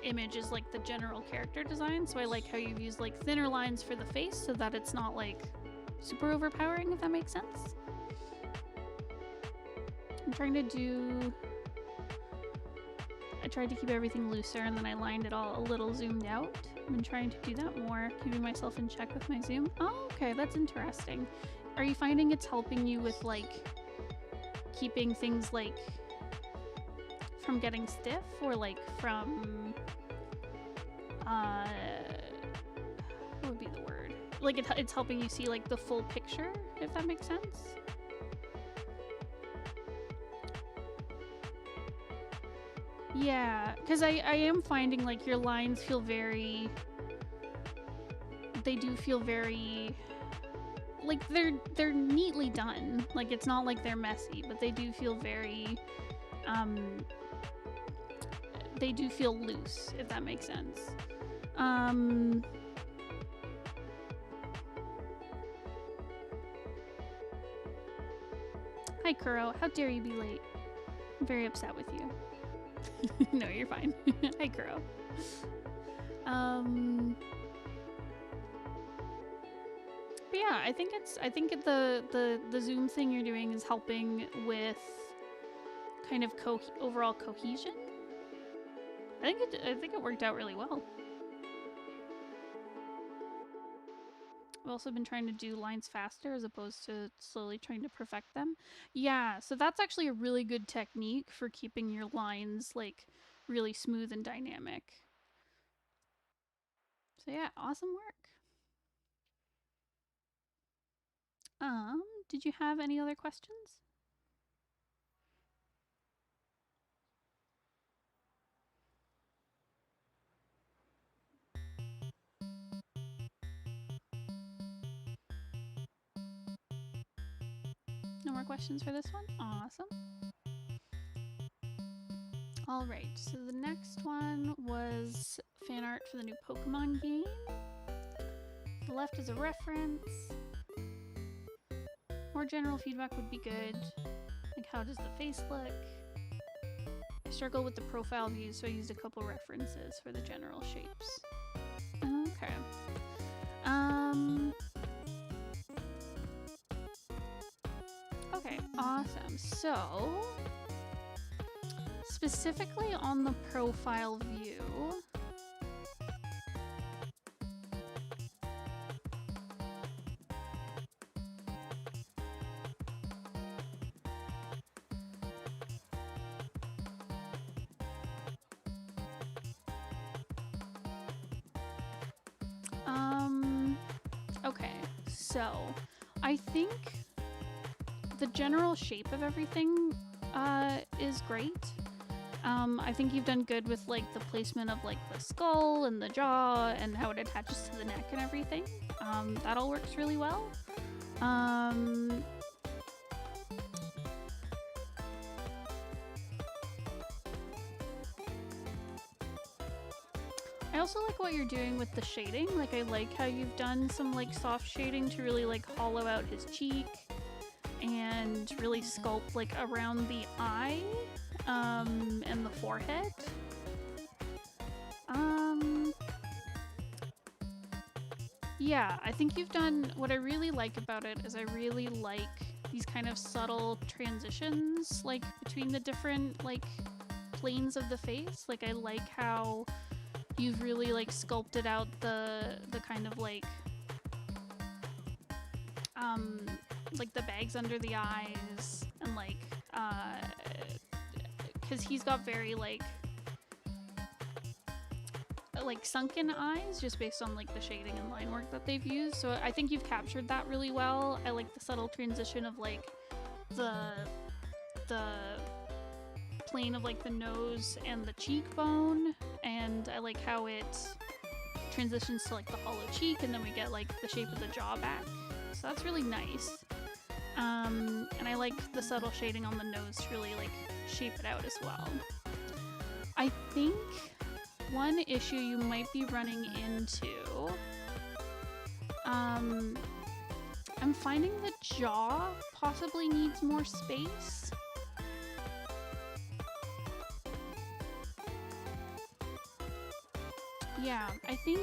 Speaker 1: image is like the general character design, so I like how you've used like thinner lines for the face so that it's not like super overpowering, if that makes sense. I tried to keep everything looser and then I lined it all a little zoomed out. I've been trying to do that more, keeping myself in check with my zoom. Oh, okay, that's interesting. Are you finding it's helping you with like keeping things like from getting stiff, or like from what would be the word? Like it's helping you see like the full picture, if that makes sense? Yeah, because I am finding like your lines feel very, they do feel very, like they're neatly done. Like it's not like they're messy, but they do feel very, they do feel loose, if that makes sense. Hi Kuroe, how dare you be late? I'm very upset with you. No, you're fine. Hi Kuroe. But yeah, I think the zoom thing you're doing is helping with kind of overall cohesion. I think it worked out really well. I've also been trying to do lines faster as opposed to slowly trying to perfect them. Yeah, so that's actually a really good technique for keeping your lines like really smooth and dynamic. So yeah, awesome work. Did you have any other questions? No more questions for this one? Awesome. Alright, so the next one was fan art for the new Pokemon game. The left is a reference. More general feedback would be good. Like, how does the face look? I struggle with the profile views, so I used a couple references for the general shapes. Okay. Okay, awesome. So, specifically on the profile view, okay, so I think the general shape of everything is great. I think you've done good with like the placement of like the skull and the jaw and how it attaches to the neck and everything. That all works really well. I also like what you're doing with the shading. Like I like how you've done some like soft shading to really like hollow out his cheek and really sculpt like around the eye and the forehead. Yeah, I think you've done, what I really like about it is I really like these kind of subtle transitions like between the different like planes of the face. Like I like how you've really like sculpted out the kind of like the bags under the eyes and like because he's got very like sunken eyes just based on like the shading and line work that they've used. So I think you've captured that really well. I like the subtle transition of like the plane of like the nose and the cheekbone, and I like how it transitions to like the hollow cheek, and then we get like the shape of the jaw back. So that's really nice. And I like the subtle shading on the nose to really like shape it out as well. I think one issue you might be running into, I'm finding the jaw possibly needs more space. Yeah, I think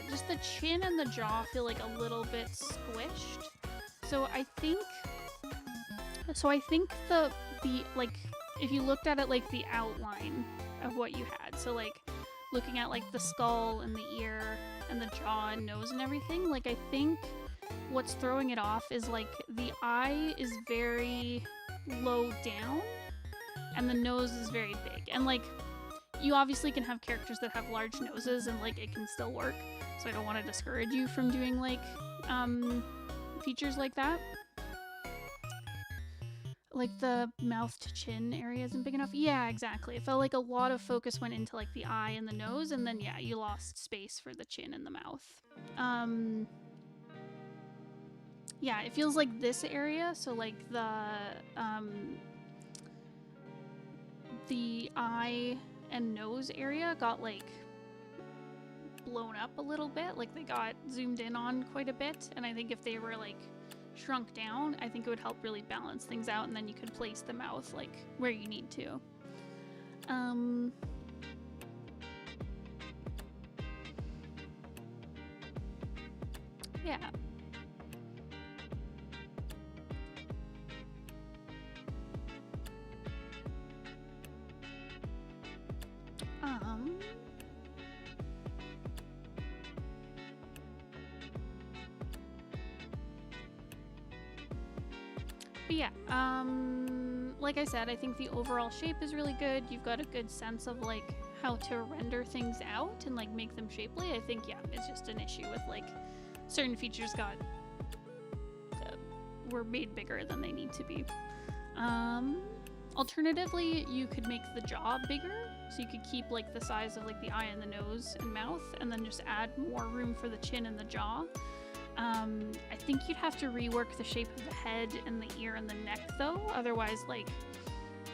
Speaker 1: just the chin and the jaw feel like a little bit squished. So I think the like, if you looked at it like the outline, of what you had. So like looking at like the skull and the ear and the jaw and nose and everything, like I think what's throwing it off is like the eye is very low down and the nose is very big. And like you obviously can have characters that have large noses and like it can still work. So I don't want to discourage you from doing like features like that. Like the mouth to chin area isn't big enough. Yeah, exactly. It felt like a lot of focus went into like the eye and the nose, and then yeah, you lost space for the chin and the mouth. Yeah, it feels like this area, so like the eye and nose area got like blown up a little bit, like they got zoomed in on quite a bit, and I think if they were like shrunk down, I think it would help really balance things out, and then you could place the mouth like where you need to. Yeah. But yeah, like I said, I think the overall shape is really good. You've got a good sense of like how to render things out and like make them shapely. I think, yeah, it's just an issue with like certain features were made bigger than they need to be. Alternatively, you could make the jaw bigger, so you could keep like the size of like the eye and the nose and mouth, and then just add more room for the chin and the jaw. I think you'd have to rework the shape of the head and the ear and the neck though, otherwise like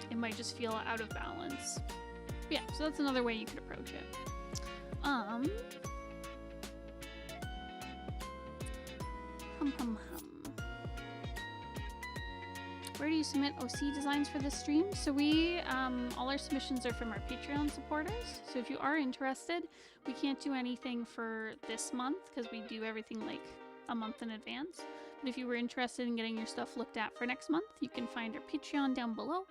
Speaker 1: it might just feel out of balance. But yeah, so that's another way you could approach it. Where do you submit OC designs for this stream? So we, all our submissions are from our Patreon supporters. So if you are interested, we can't do anything for this month because we do everything like a month in advance. But if you were interested in getting your stuff looked at for next month, you can find our Patreon down below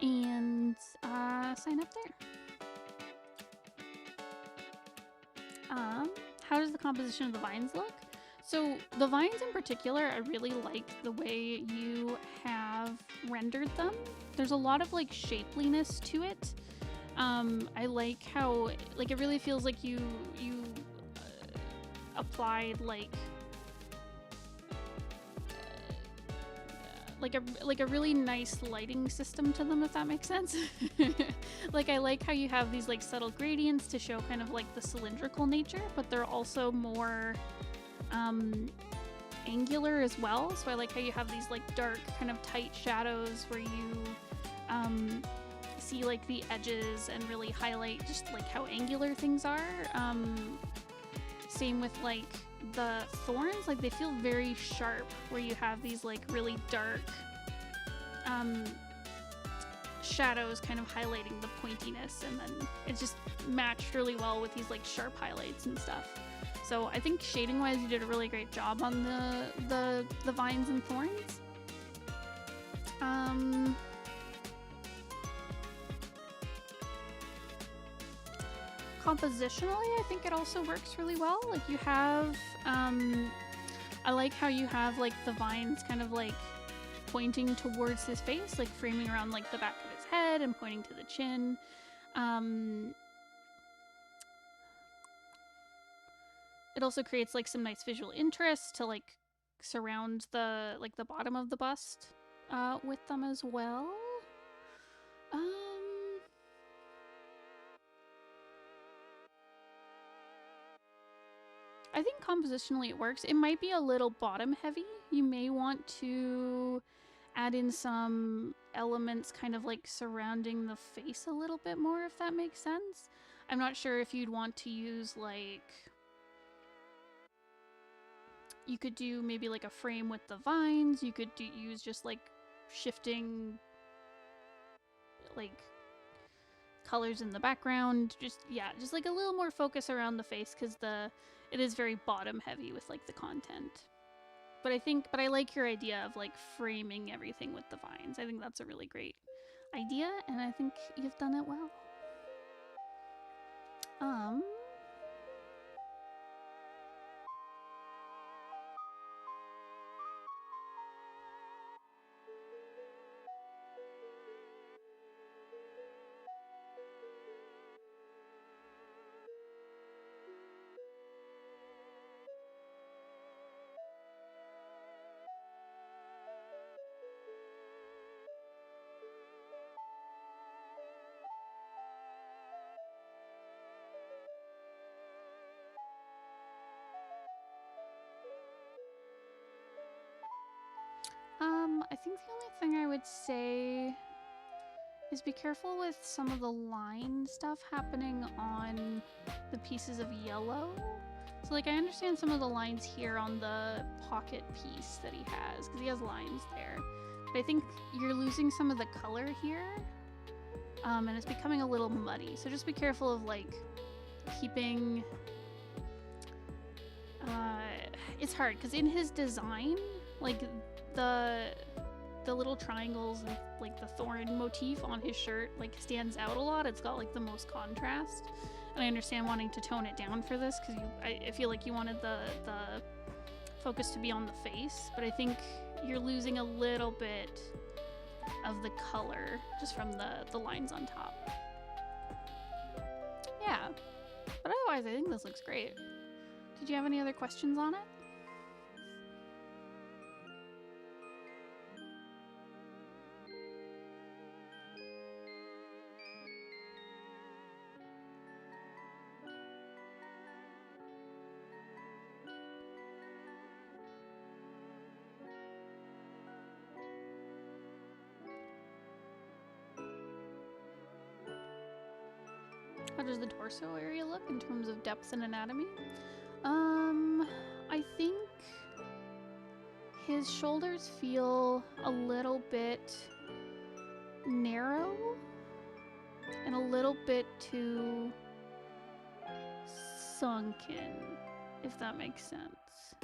Speaker 1: and sign up there. How does the composition of the vines look? So the vines in particular, I really like the way you have rendered them. There's a lot of like shapeliness to it. I like how like it really feels like you applied like a really nice lighting system to them, if that makes sense. Like I like how you have these like subtle gradients to show kind of like the cylindrical nature, but they're also more angular as well. So I like how you have these like dark kind of tight shadows where you see like the edges and really highlight just like how angular things are. Same with like the thorns, like they feel very sharp where you have these like really dark shadows kind of highlighting the pointiness, and then it's just matched really well with these like sharp highlights and stuff. So I think shading wise you did a really great job on the vines and thorns. Compositionally, I think it also works really well. Like you have, I like how you have like the vines kind of like pointing towards his face, like framing around like the back of his head and pointing to the chin. It also creates like some nice visual interest to like surround the bottom of the bust with them as well. I think compositionally it works. It might be a little bottom heavy. You may want to add in some elements kind of like surrounding the face a little bit more, if that makes sense. I'm not sure if you'd want to use like... You could do maybe like a frame with the vines. You could use just like shifting like colors in the background. Just like a little more focus around the face, because it is very bottom heavy with like the content. But I like your idea of like framing everything with the vines. I think that's a really great idea, and I think you've done it well. Um, I think the only thing I would say is be careful with some of the line stuff happening on the pieces of yellow. So like I understand some of the lines here on the pocket piece that he has, because he has lines there. But I think you're losing some of the color here. And it's becoming a little muddy. So just be careful of like keeping... it's hard, because in his design, like the little triangles and like the thorn motif on his shirt like stands out a lot. It's got like the most contrast, and I understand wanting to tone it down for this because I feel like you wanted the focus to be on the face, but I think you're losing a little bit of the color just from the lines on top. Yeah, but otherwise I think this looks great. Did you have any other questions on it? How does the torso area look in terms of depth and anatomy? I think his shoulders feel a little bit narrow and a little bit too sunken, if that makes sense.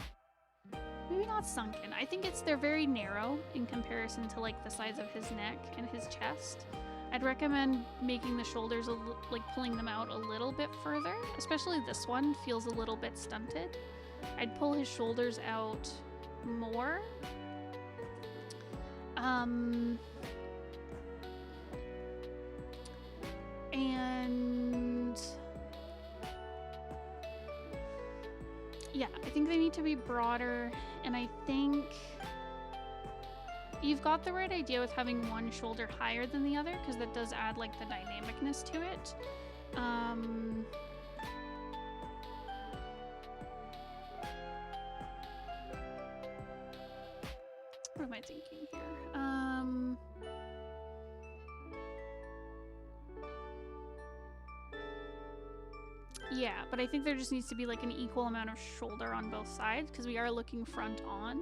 Speaker 1: Maybe not sunken. I think they're very narrow in comparison to like the size of his neck and his chest. I'd recommend making the shoulders, like pulling them out a little bit further, especially this one feels a little bit stunted. I'd pull his shoulders out more. And yeah, I think they need to be broader, and I think you've got the right idea with having one shoulder higher than the other, because that does add like the dynamicness to it. What am I thinking here? Yeah, but I think there just needs to be like an equal amount of shoulder on both sides, because we are looking front on.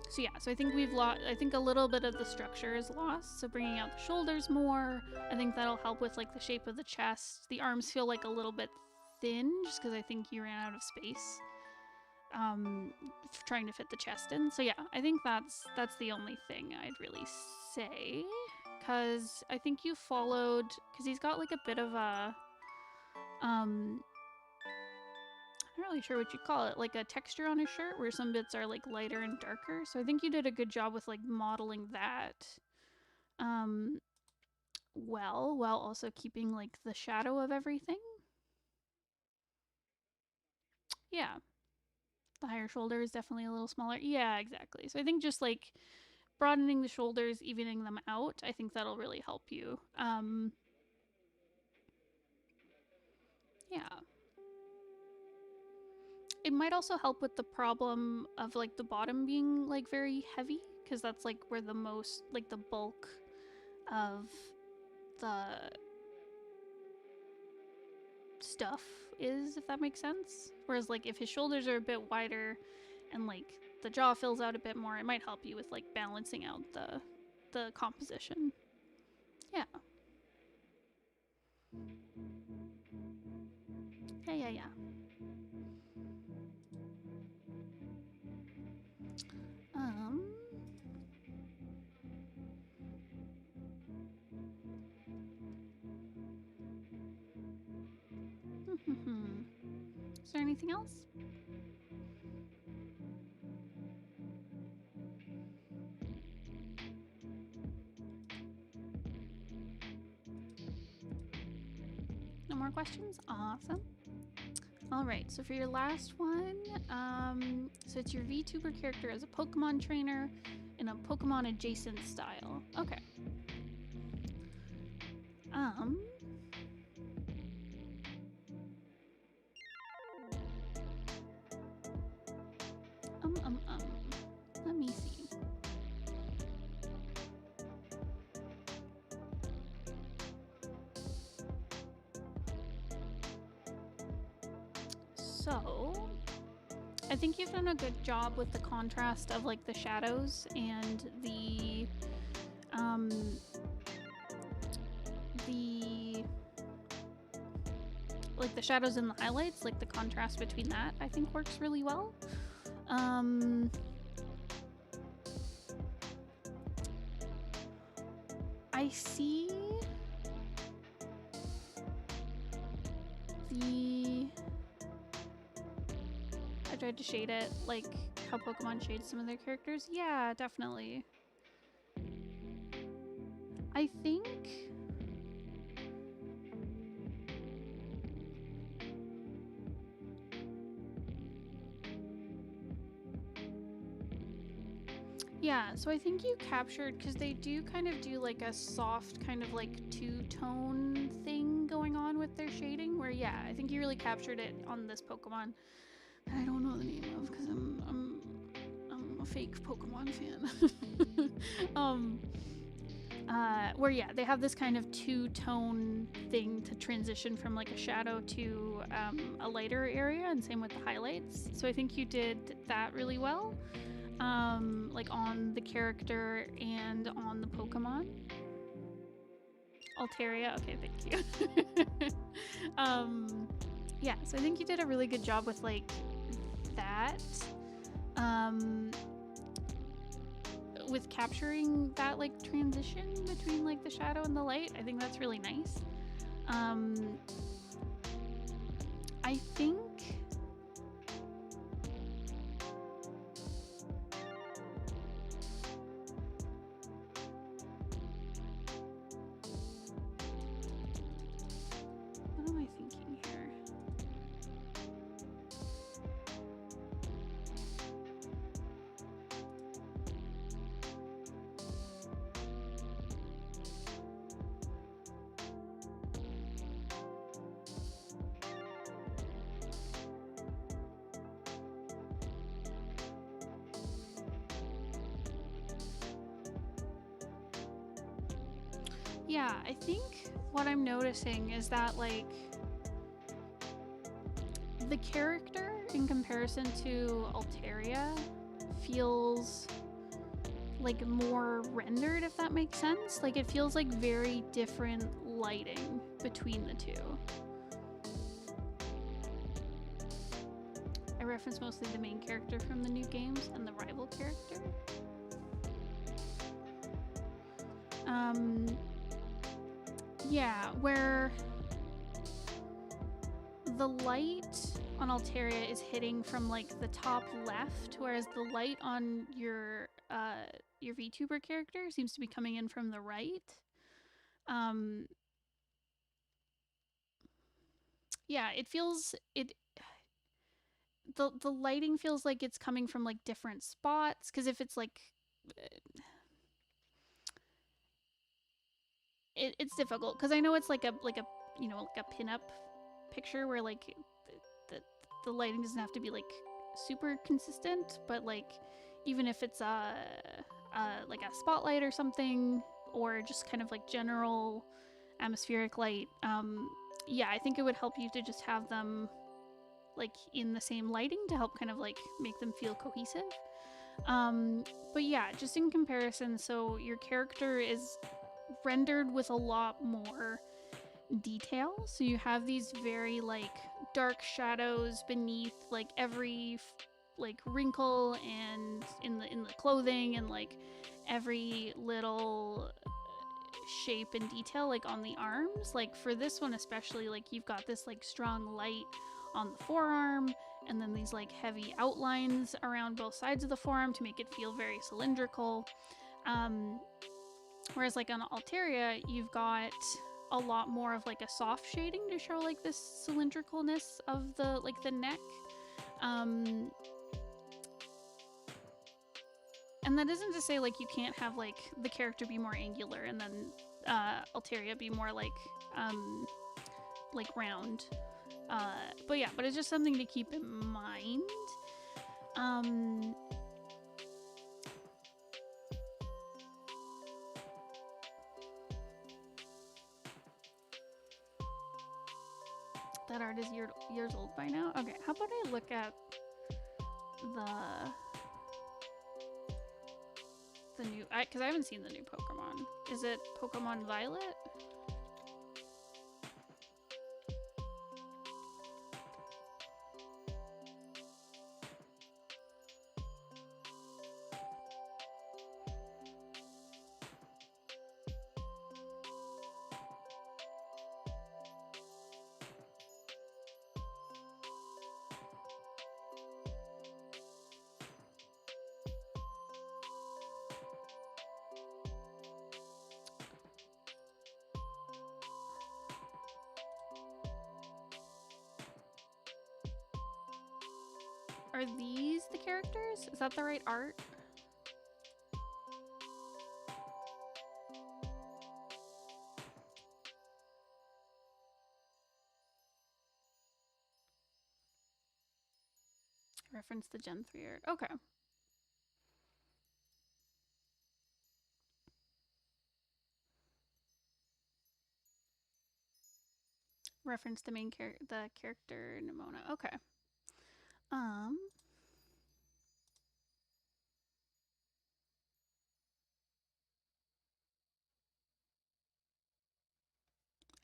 Speaker 1: So yeah, so I think we've lost, I think a little bit of the structure is lost, so bringing out the shoulders more, I think that'll help with like the shape of the chest. The arms feel like a little bit thin, just because I think you ran out of space trying to fit the chest in. So yeah, I think that's the only thing I'd really say, because I think you followed, because he's got like a bit of a I'm not really sure what you call it, like a texture on his shirt where some bits are like lighter and darker. So I think you did a good job with like modeling that well, while also keeping like the shadow of everything. Yeah. The higher shoulder is definitely a little smaller. Yeah, exactly. So I think just like broadening the shoulders, evening them out, I think that'll really help you. Yeah. It might also help with the problem of like the bottom being like very heavy, because that's like where the most, like the bulk of the stuff is, if that makes sense. Whereas like if his shoulders are a bit wider and like the jaw fills out a bit more, it might help you with like balancing out the composition. Yeah. Yeah. Is there anything else? No more questions? Awesome. All right, so for your last one, so it's your VTuber character as a Pokemon trainer in a Pokemon adjacent style. Okay. Let me see. So, I think you've done a good job with the contrast of like the shadows and the like the shadows and the highlights, like the contrast between that, I think works really well. I see I tried to shade it like how Pokemon shades some of their characters. Yeah, definitely. I think yeah, so I think you captured, because they do kind of do like a soft kind of like two-tone thing going on with their shading, where yeah, I think you really captured it on this Pokemon that I don't know the name of because I'm a fake Pokemon fan. Where yeah, they have this kind of two-tone thing to transition from like a shadow to a lighter area, and same with the highlights. So I think you did that really well. Like on the character and on the Pokemon. Altaria, okay, thank you. Yeah, so I think you did a really good job with like that. With capturing that like transition between like the shadow and the light. I think that's really nice. I think what am I thinking here? Yeah, I think what I'm noticing is that like the character in comparison to Altaria feels like more rendered, if that makes sense. Like it feels like very different lighting between the two. I reference mostly the main character from the new games and the rival character. Yeah, where the light on Altaria is hitting from like the top left, whereas the light on your VTuber character seems to be coming in from the right. Yeah, it feels the lighting feels like it's coming from like different spots, because if it's like it's difficult because I know it's like a you know, like a pinup picture where like the lighting doesn't have to be like super consistent, but like even if it's like a spotlight or something, or just kind of like general atmospheric light, yeah, I think it would help you to just have them like in the same lighting to help kind of like make them feel cohesive. But yeah, just in comparison, so your character is rendered with a lot more detail. So you have these very like dark shadows beneath like every like wrinkle and in the clothing, and like every little shape and detail like on the arms. Like for this one especially, like you've got this like strong light on the forearm, and then these like heavy outlines around both sides of the forearm to make it feel very cylindrical. Whereas like on Alteria, you've got a lot more of like a soft shading to show like this cylindricalness of the like the neck. And that isn't to say like you can't have like the character be more angular and then Alteria be more like round. But yeah, but it's just something to keep in mind. That art is years old by now. Okay, how about I look at the new, because I haven't seen the new Pokemon. Is it Pokemon Violet? Are these the characters? Is that the right art? Reference the Gen 3 art. Okay. Reference the main character Nimona. Okay.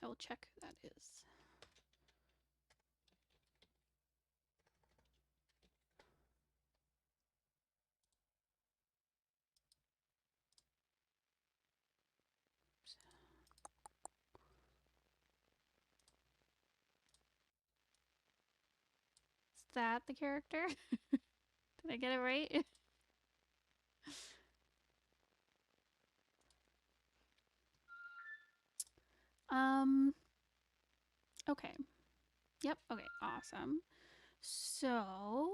Speaker 1: I will check who that is. Is that the character? Did I get it right? Okay. Yep, okay, awesome. So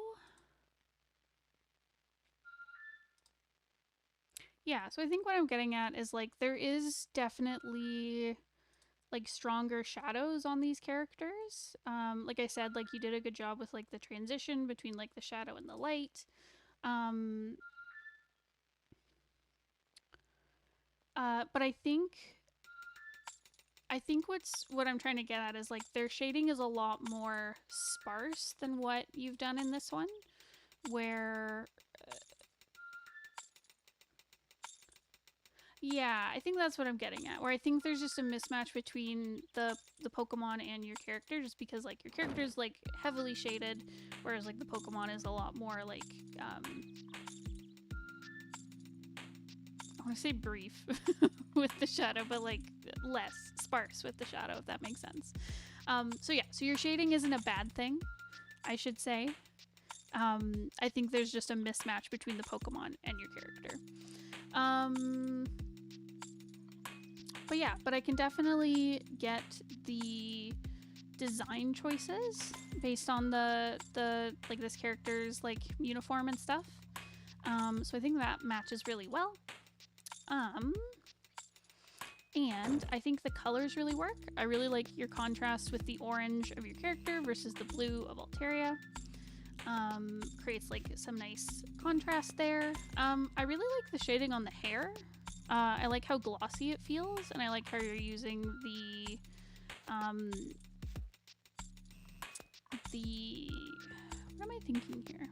Speaker 1: yeah, so I think what I'm getting at is like there is definitely like stronger shadows on these characters. Like I said, like you did a good job with like the transition between like the shadow and the light. But I think what I'm trying to get at is like their shading is a lot more sparse than what you've done in this one, where yeah, I think that's what I'm getting at, where I think there's just a mismatch between the Pokemon and your character, just because like your character is like heavily shaded, whereas like the Pokemon is a lot more like I want to say brief with the shadow, but like less sparse with the shadow, if that makes sense. So yeah, so your shading isn't a bad thing, I should say. I think there's just a mismatch between the Pokemon and your character. But yeah, but I can definitely get the design choices based on the like this character's like uniform and stuff. So I think that matches really well. And I think the colors really work. I really like your contrast with the orange of your character versus the blue of Alteria. Creates like some nice contrast there. I really like the shading on the hair. I like how glossy it feels, and I like how you're using the what am I thinking here?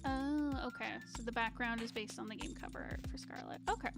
Speaker 1: Oh, okay. So the background is based on the game cover art for Scarlet. Okay.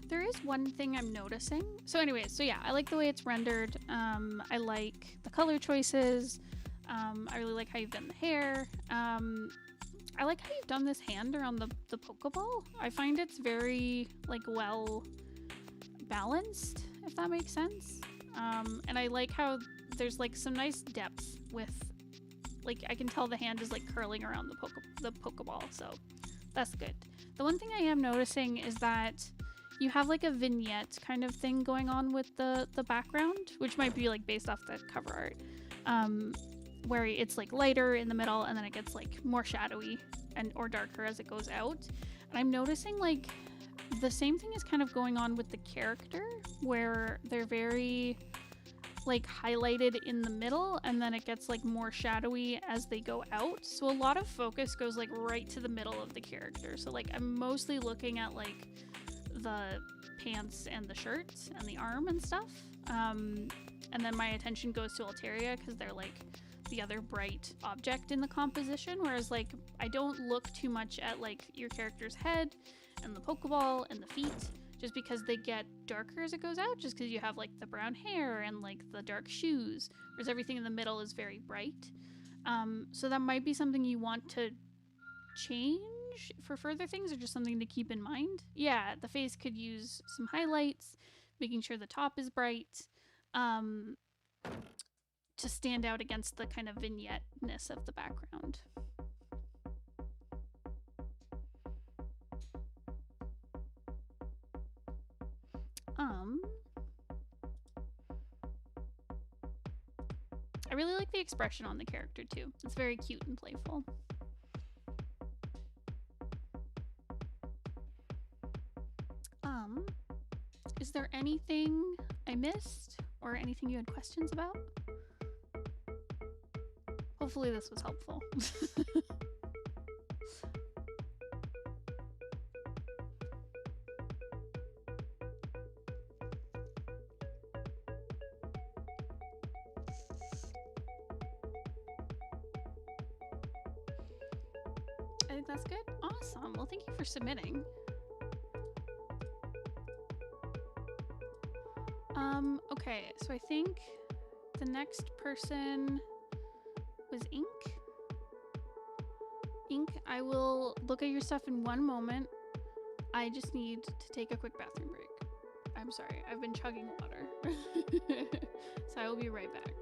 Speaker 1: There is one thing I'm noticing. So anyways, so yeah, I like the way it's rendered. I like the color choices. I really like how you've done the hair. I like how you've done this hand around the Pokeball. I find it's very, like, well balanced, if that makes sense. And I like how there's, like, some nice depth with, like, I can tell the hand is, like, curling around the Pokeball, so that's good. The one thing I am noticing is that you have, like, a vignette kind of thing going on with the background, which might be, like, based off the cover art, where it's, like, lighter in the middle and then it gets, like, more shadowy or darker as it goes out. And I'm noticing, like, the same thing is kind of going on with the character, where they're very, like, highlighted in the middle and then it gets, like, more shadowy as they go out. So a lot of focus goes, like, right to the middle of the character. So, like, I'm mostly looking at, like, the pants and the shirt and the arm and stuff. And then my attention goes to Altaria because they're, like, the other bright object in the composition, whereas, like, I don't look too much at, like, your character's head and the Pokeball and the feet, just because they get darker as it goes out, just because you have, like, the brown hair and, like, the dark shoes, whereas everything in the middle is very bright. So that might be something you want to change for further things, or just something to keep in mind. Yeah, the face could use some highlights, making sure the top is bright, to stand out against the kind of vignette-ness of the background. I really like the expression on the character too. It's very cute and playful. Is there anything I missed or anything you had questions about? Hopefully this was helpful. I think that's good. Awesome. Well, thank you for submitting. Okay, so I think the next person was Ink. Ink, I will look at your stuff in one moment. I just need to take a quick bathroom break. I'm sorry, I've been chugging water. So I will be right back.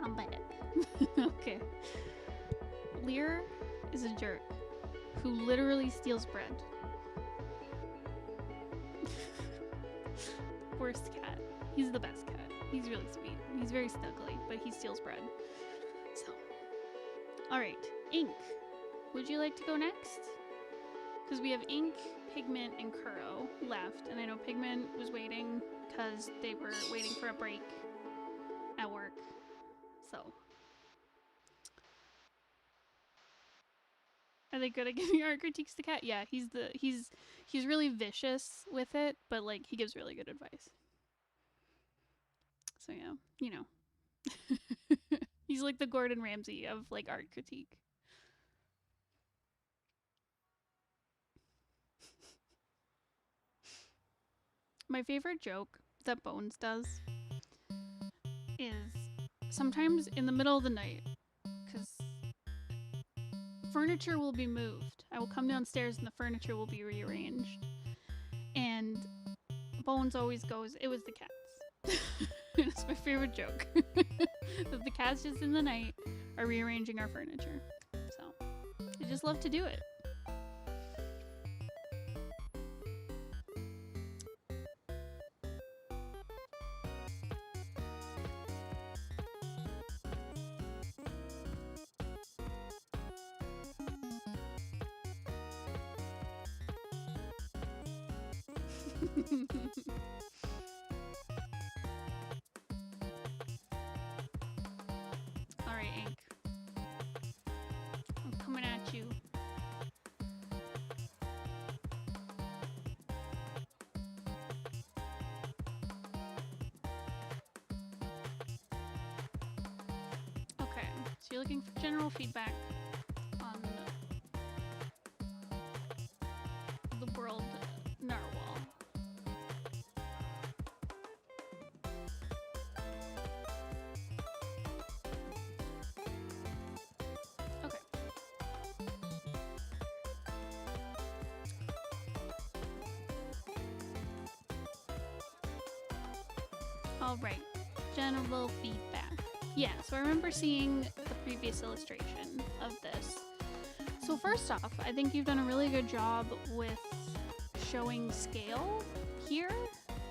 Speaker 1: I'm bad. Okay. Lear is a jerk who literally steals bread. Worst cat. He's the best cat. He's really sweet. He's very snuggly, but he steals bread. So, alright. Ink. Would you like to go next? Because we have Ink, Pigment, and Kuroe left, and I know Pigment was waiting because they were waiting for a break at work. So, are they good at giving art critiques to cat? Yeah, he's really vicious with it, but like he gives really good advice. So yeah, you know, he's like the Gordon Ramsay of like art critique. My favorite joke that Bones does is sometimes in the middle of the night, because furniture will be moved. I will come downstairs and the furniture will be rearranged. And Bones always goes, "It was the cats." It's my favorite joke. That the cats just in the night are rearranging our furniture. So, they just love to do it. Alright, Ink. I'm coming at you. Okay, so you're looking for general feedback on the world narwhal. Okay. Alright, general feedback. Yeah, so I remember seeing the previous illustration of this. So first off, I think you've done a really good job with showing scale here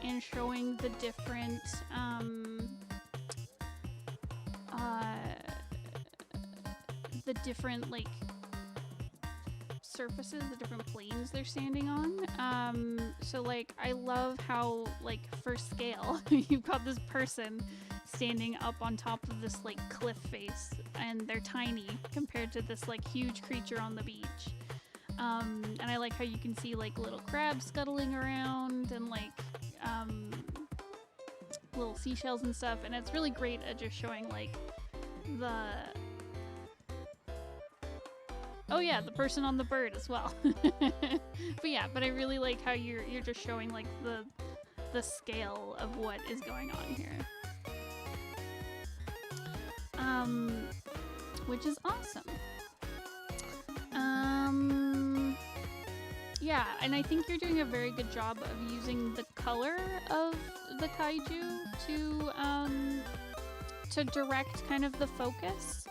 Speaker 1: and showing the different like surfaces, the different planes they're standing on. So like I love how like for scale you've got this person standing up on top of this like cliff face and they're tiny compared to this like huge creature on the beach. And I like how you can see like little crabs scuttling around and like little seashells and stuff, and it's really great at just showing like the the person on the bird as well. But I really like how you're just showing like the scale of what is going on here. Which is awesome. Yeah, and I think you're doing a very good job of using the color of the kaiju to direct kind of the focus.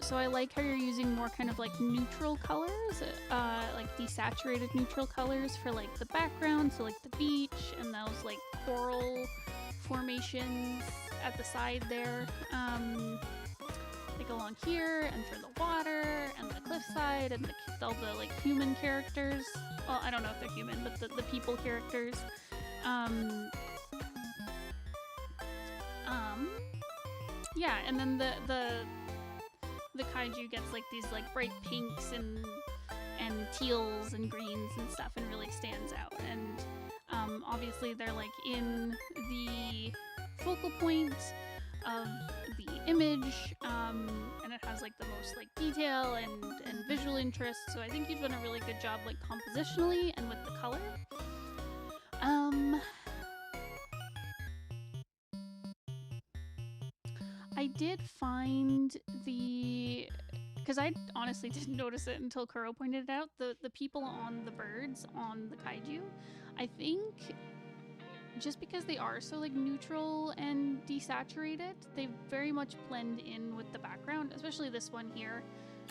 Speaker 1: So I like how you're using more kind of like neutral colors, like desaturated neutral colors for like the background, so like the beach and those like coral formations at the side there, like along here, and for the water and the cliffside and all the like human characters. Well, I don't know if they're human, but the people characters. Yeah, and then the kaiju gets like these like bright pinks and teals and greens and stuff, and really stands out. And obviously they're like in the focal point of the image, and it has like the most like detail and visual interest. So I think you've done a really good job like compositionally and with the color. I did find because I honestly didn't notice it until Kuroe pointed it out, the people on the birds on the kaiju, I think just because they are so like neutral and desaturated, they very much blend in with the background, especially this one here,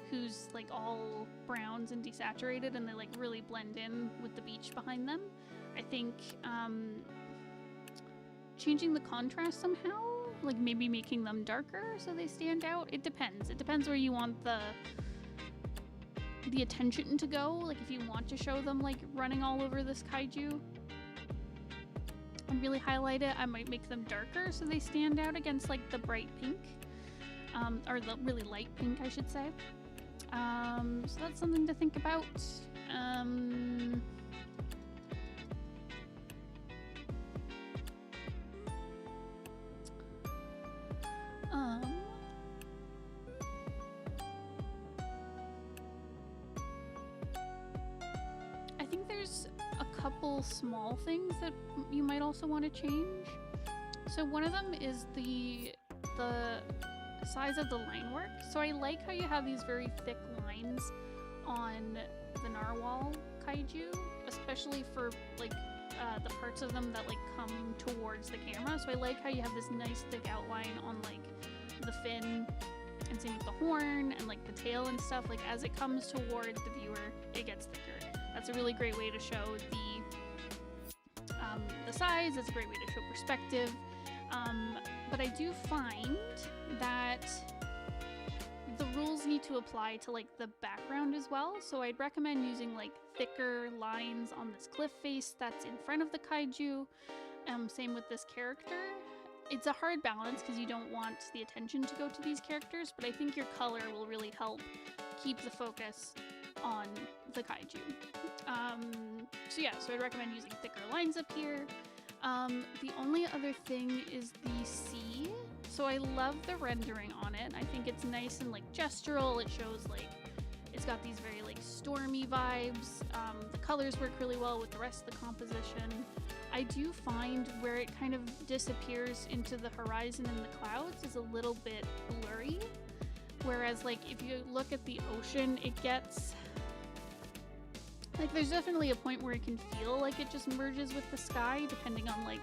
Speaker 1: who's like all browns and desaturated, and they like really blend in with the beach behind them. I think changing the contrast somehow, like maybe making them darker so they stand out. It depends. It depends where you want the attention to go. Like if you want to show them like running all over this kaiju and really highlight it, I might make them darker so they stand out against like the bright pink, or the really light pink, I should say. So that's something to think about. I think there's a couple small things that you might also want to change. So one of them is the size of the line work. So I like how you have these very thick lines on the narwhal kaiju, especially for like the parts of them that like come towards the camera. So I like how you have this nice thick outline on like the fin, and same with the horn and like the tail and stuff. Like as it comes toward the viewer, it gets thicker. That's a really great way to show the size. It's a great way to show perspective. But I do find that the rules need to apply to like the background as well. So I'd recommend using like thicker lines on this cliff face that's in front of the kaiju. Same with this character. It's a hard balance because you don't want the attention to go to these characters, but I think your color will really help keep the focus on the kaiju. So yeah, so I'd recommend using thicker lines up here. The only other thing is the sea. So I love the rendering on it. I think it's nice and like gestural. It shows like it's got these very like stormy vibes. The colors work really well with the rest of the composition. I do find where it kind of disappears into the horizon and the clouds is a little bit blurry. Whereas like if you look at the ocean, it gets like there's definitely a point where it can feel like it just merges with the sky depending on like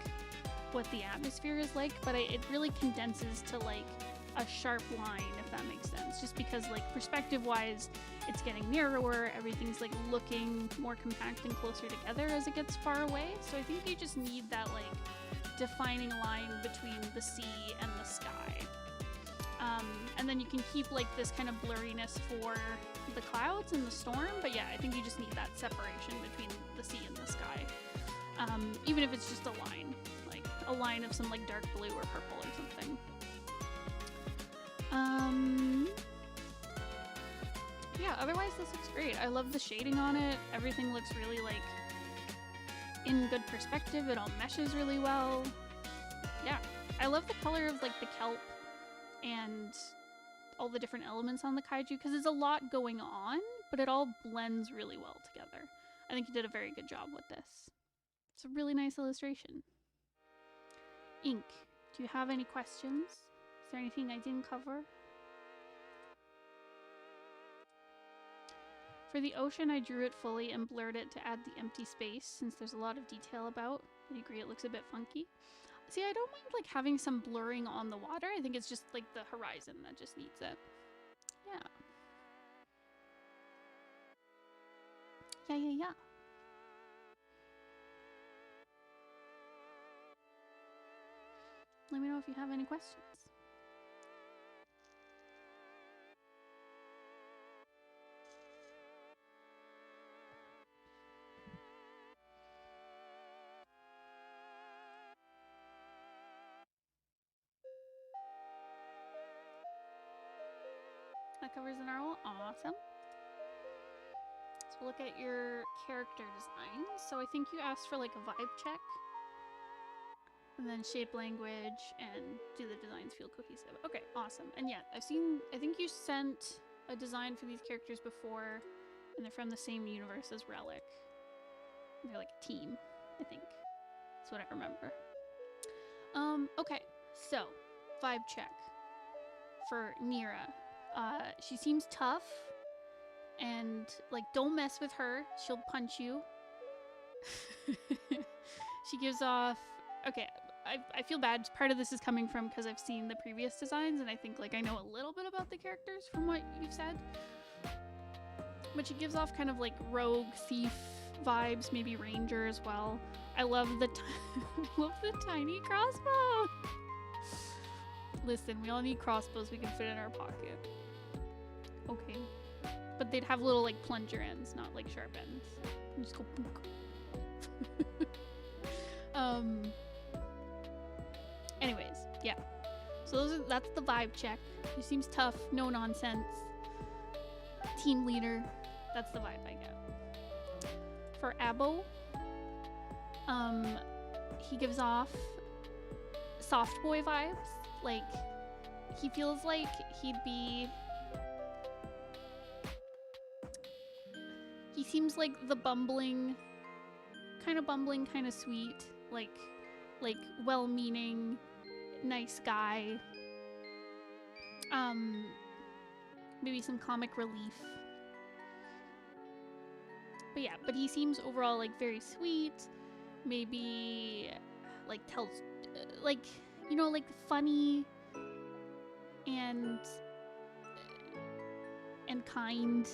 Speaker 1: what the atmosphere is like, but it really condenses to like a sharp line, if that makes sense, just because like perspective wise it's getting narrower, everything's like looking more compact and closer together as it gets far away. So I think you just need that like defining line between the sea and the sky. And then you can keep like this kind of blurriness for the clouds and the storm, but yeah, I think you just need that separation between the sea and the sky. Even if it's just a line, like a line of some like dark blue or purple or something. Yeah, otherwise this looks great. I love the shading on it. Everything looks really like in good perspective. It all meshes really well. Yeah, I love the color of like the kelp and all the different elements on the kaiju because there's a lot going on, but it all blends really well together. I think you did a very good job with this. It's a really nice illustration. Ink, do you have any questions? Is there anything I didn't cover? For the ocean, I drew it fully and blurred it to add the empty space since there's a lot of detail about. I agree it looks a bit funky. See, I don't mind like having some blurring on the water. I think it's just like the horizon that just needs it. Yeah. Yeah. Let me know if you have any questions. That covers the narwhal. Awesome. So we'll look at your character designs. So I think you asked for like a vibe check. And then shape language and do the designs feel cohesive. Okay, awesome. And yeah, I think you sent a design for these characters before, and they're from the same universe as Relic. They're like a team, I think. That's what I remember. Okay, so vibe check for Nira. She seems tough, and like don't mess with her. She'll punch you. She gives off okay, I feel bad. Part of this is coming from because I've seen the previous designs and I think like I know a little bit about the characters from what you've said. But she gives off kind of like rogue thief vibes, maybe ranger as well. I love the love the tiny crossbow. Listen, we all need crossbows we can fit in our pocket. Okay. But they'd have little like plunger ends, not like sharp ends. You just go boonk. Anyways, yeah. So that's the vibe check. He seems tough, no nonsense. Team leader. That's the vibe I get. For Abo, he gives off soft boy vibes. Like, he feels like he'd be... He seems like the bumbling, kind of sweet, like well-meaning, nice guy. Maybe some comic relief. But yeah, but he seems overall like very sweet. Maybe like tells, like, you know, like funny and kind.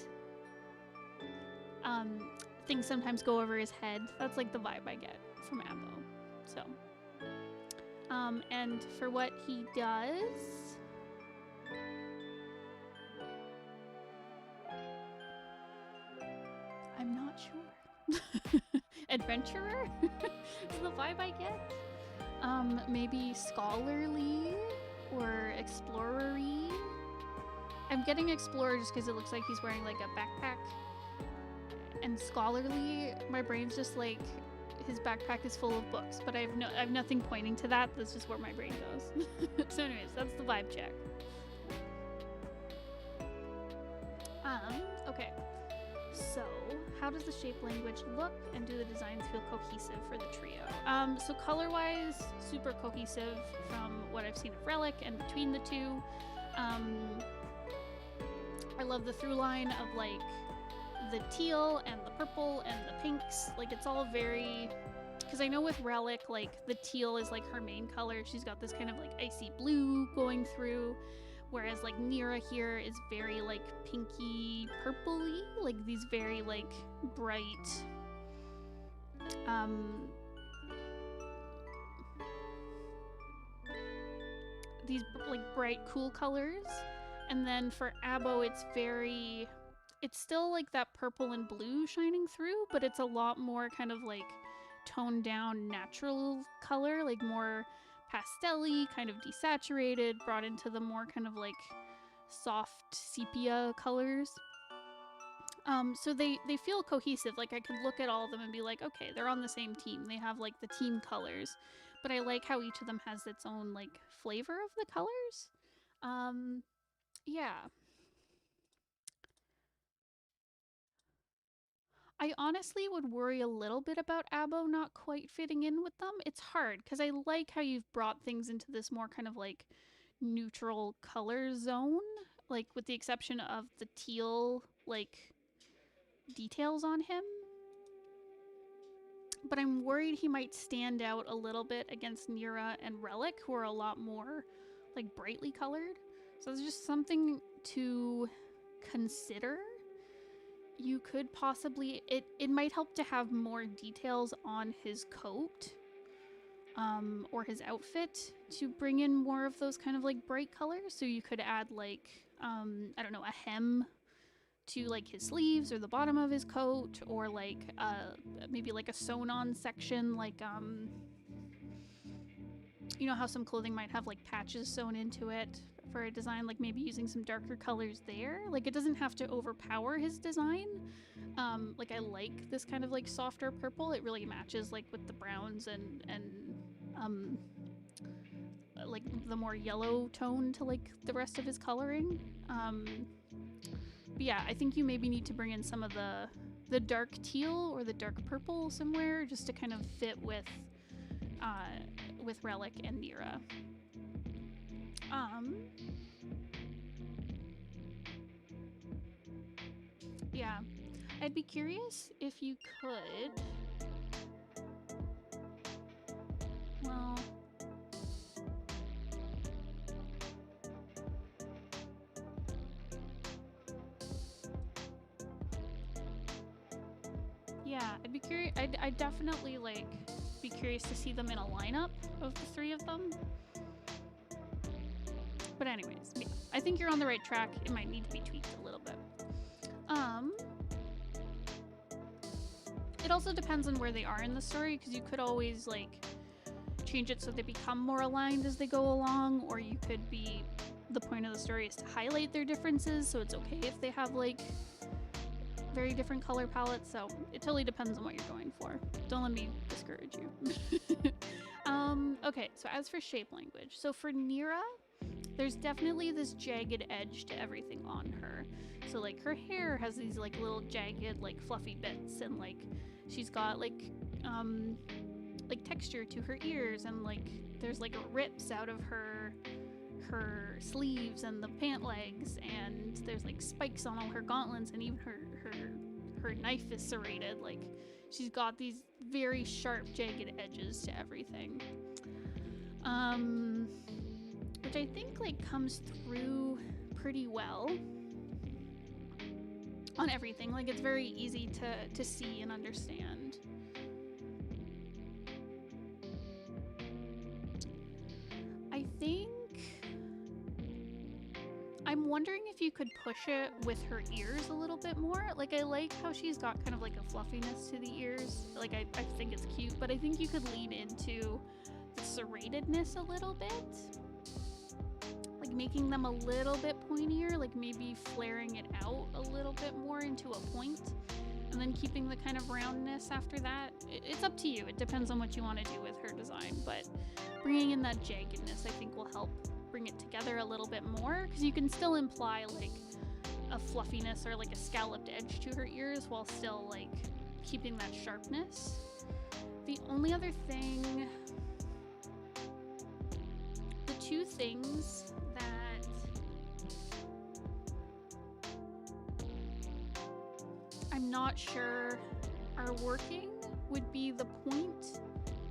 Speaker 1: Things sometimes go over his head. That's like the vibe I get from Abo. So, and for what he does, I'm not sure. Adventurer is the vibe I get. Maybe scholarly or explorer-y. I'm getting explorer just because it looks like he's wearing like a backpack. And scholarly, my brain's just like his backpack is full of books, but I have nothing pointing to that. That's just where my brain goes. So anyways, that's the vibe check. Okay. So, how does the shape language look, and do the designs feel cohesive for the trio? So color-wise, super cohesive from what I've seen of Relic and between the two. I love the through line of like the teal and the purple and the pinks. Like, it's all very... Because I know with Relic, like, the teal is like her main color. She's got this kind of like icy blue going through. Whereas like Nira here is very like pinky purpley, like these very like bright these like bright cool colors. And then for Abo, it's still like that purple and blue shining through, but it's a lot more kind of like toned down natural color, like more pastel-y, kind of desaturated, brought into the more kind of like soft sepia colors. So they feel cohesive. Like, I could look at all of them and be like, okay, they're on the same team. They have like the team colors, but I like how each of them has its own like flavor of the colors. Yeah. I honestly would worry a little bit about Abo not quite fitting in with them. It's hard because I like how you've brought things into this more kind of like neutral color zone, like with the exception of the teal like details on him. But I'm worried he might stand out a little bit against Nira and Relic, who are a lot more like brightly colored. So it's just something to consider. You could possibly, it might help to have more details on his coat or his outfit to bring in more of those kind of like bright colors. So you could add like, I don't know, a hem to like his sleeves or the bottom of his coat, or like maybe like a sewn on section, like you know how some clothing might have like patches sewn into it for a design, like maybe using some darker colors there. Like, it doesn't have to overpower his design. Like, I like this kind of like softer purple. It really matches like with the browns and like the more yellow tone to like the rest of his coloring. But yeah, I think you maybe need to bring in some of the dark teal or the dark purple somewhere just to kind of fit with Relic and Nira. Yeah, I'd be curious if you could. know. Yeah, I'd be curious. I'd definitely like be curious to see them in a lineup of the three of them. But anyways, yeah, I think you're on the right track. It might need to be tweaked a little bit. It also depends on where they are in the story, because you could always like change it so they become more aligned as they go along, or you could be, the point of the story is to highlight their differences, so it's okay if they have like very different color palettes. So it totally depends on what you're going for. Don't let me discourage you. Okay, so as for shape language, so for Nira, there's definitely this jagged edge to everything on her. So like her hair has these like little jagged like fluffy bits, and like she's got like texture to her ears, and like there's like rips out of her sleeves and the pant legs, and there's like spikes on all her gauntlets, and even her knife is serrated. Like she's got these very sharp jagged edges to everything, which I think like comes through pretty well on everything. Like it's very easy to see and understand. I think I'm wondering if you could push it with her ears a little bit more. Like I like how she's got kind of like a fluffiness to the ears. Like I think it's cute, but I think you could lean into the serratedness a little bit. Like making them a little bit pointier, like maybe flaring it out a little bit more into a point, and then keeping the kind of roundness after that. It's up to you. It depends on what you want to do with her design, but bringing in that jaggedness I think will help bring it together a little bit more, because you can still imply like a fluffiness or like a scalloped edge to her ears while still like keeping that sharpness. The only other thing, the two things that I'm not sure are working would be the point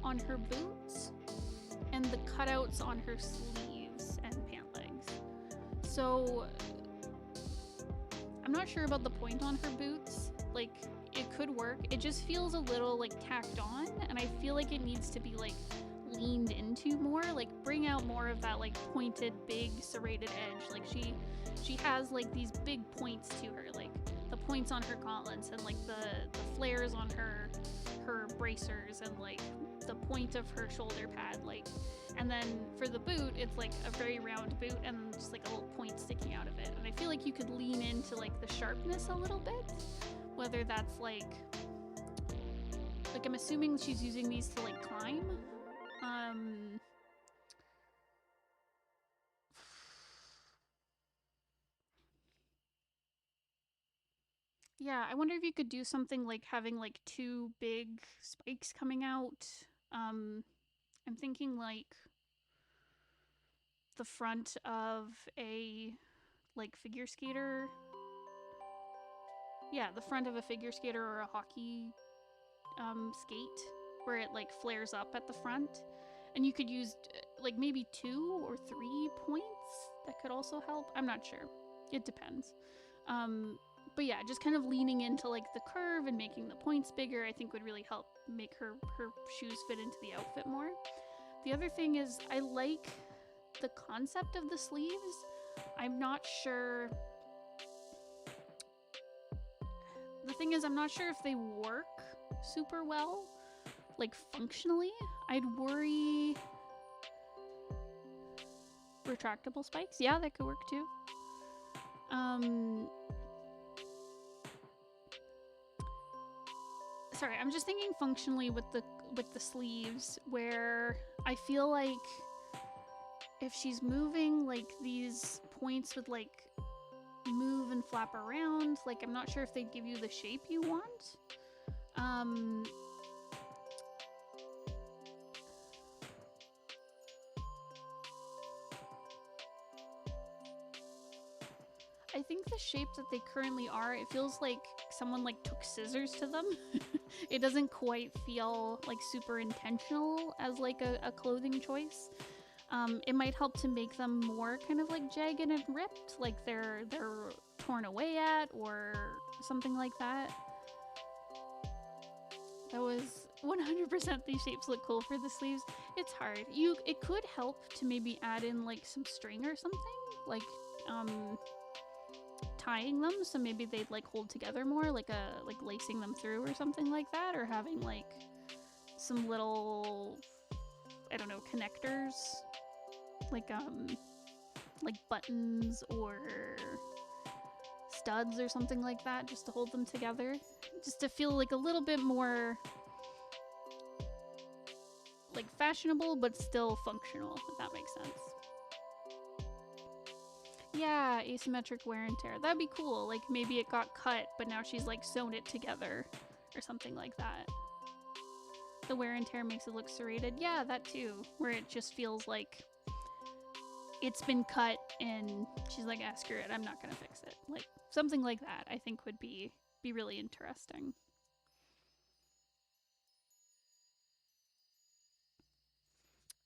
Speaker 1: on her boots and the cutouts on her sleeves and pant legs. So I'm not sure about the point on her boots. Like it could work. It just feels a little like tacked on, and I feel like it needs to be like leaned into more, like bring out more of that like pointed, big serrated edge. Like she has like these big points to her, like the points on her gauntlets, and like the flares on her bracers, and like the point of her shoulder pad, like, and then for the boot it's like a very round boot and just like a little point sticking out of it. And I feel like you could lean into like the sharpness a little bit, whether that's like I'm assuming she's using these to like climb. Yeah, I wonder if you could do something like having like two big spikes coming out. I'm thinking like the front of a like figure skater. Yeah, the front of a figure skater or a hockey skate, where it like flares up at the front. And you could use like maybe 2 or 3 points. That could also help. I'm not sure. It depends. But yeah, just kind of leaning into like the curve and making the points bigger, I think would really help make her shoes fit into the outfit more. The other thing is I like the concept of the sleeves. I'm not sure. The thing is, I'm not sure if they work super well, like functionally. I'd worry. Retractable spikes? Yeah, that could work too. Sorry, I'm just thinking functionally with the sleeves, where I feel like if she's moving, like these points would like move and flap around. Like I'm not sure if they'd give you the shape you want. I think the shape that they currently are, it feels like someone like took scissors to them. It doesn't quite feel like super intentional as like a clothing choice. It might help to make them more kind of like jagged and ripped, like they're torn away at or something like that. That was 100% these shapes look cool for the sleeves. It's hard. It could help to maybe add in like some string or something, like tying them so maybe they'd like hold together more, like lacing them through or something like that, or having like some little, I don't know, connectors, like buttons or studs or something like that, just to hold them together, just to feel like a little bit more like fashionable but still functional, if that makes sense. Yeah, asymmetric wear and tear. That'd be cool. Like maybe it got cut, but now she's like sewn it together or something like that. The wear and tear makes it look serrated. Yeah, that too. Where it just feels like it's been cut and she's like, ah, screw it, I'm not gonna fix it. Like something like that I think would be really interesting.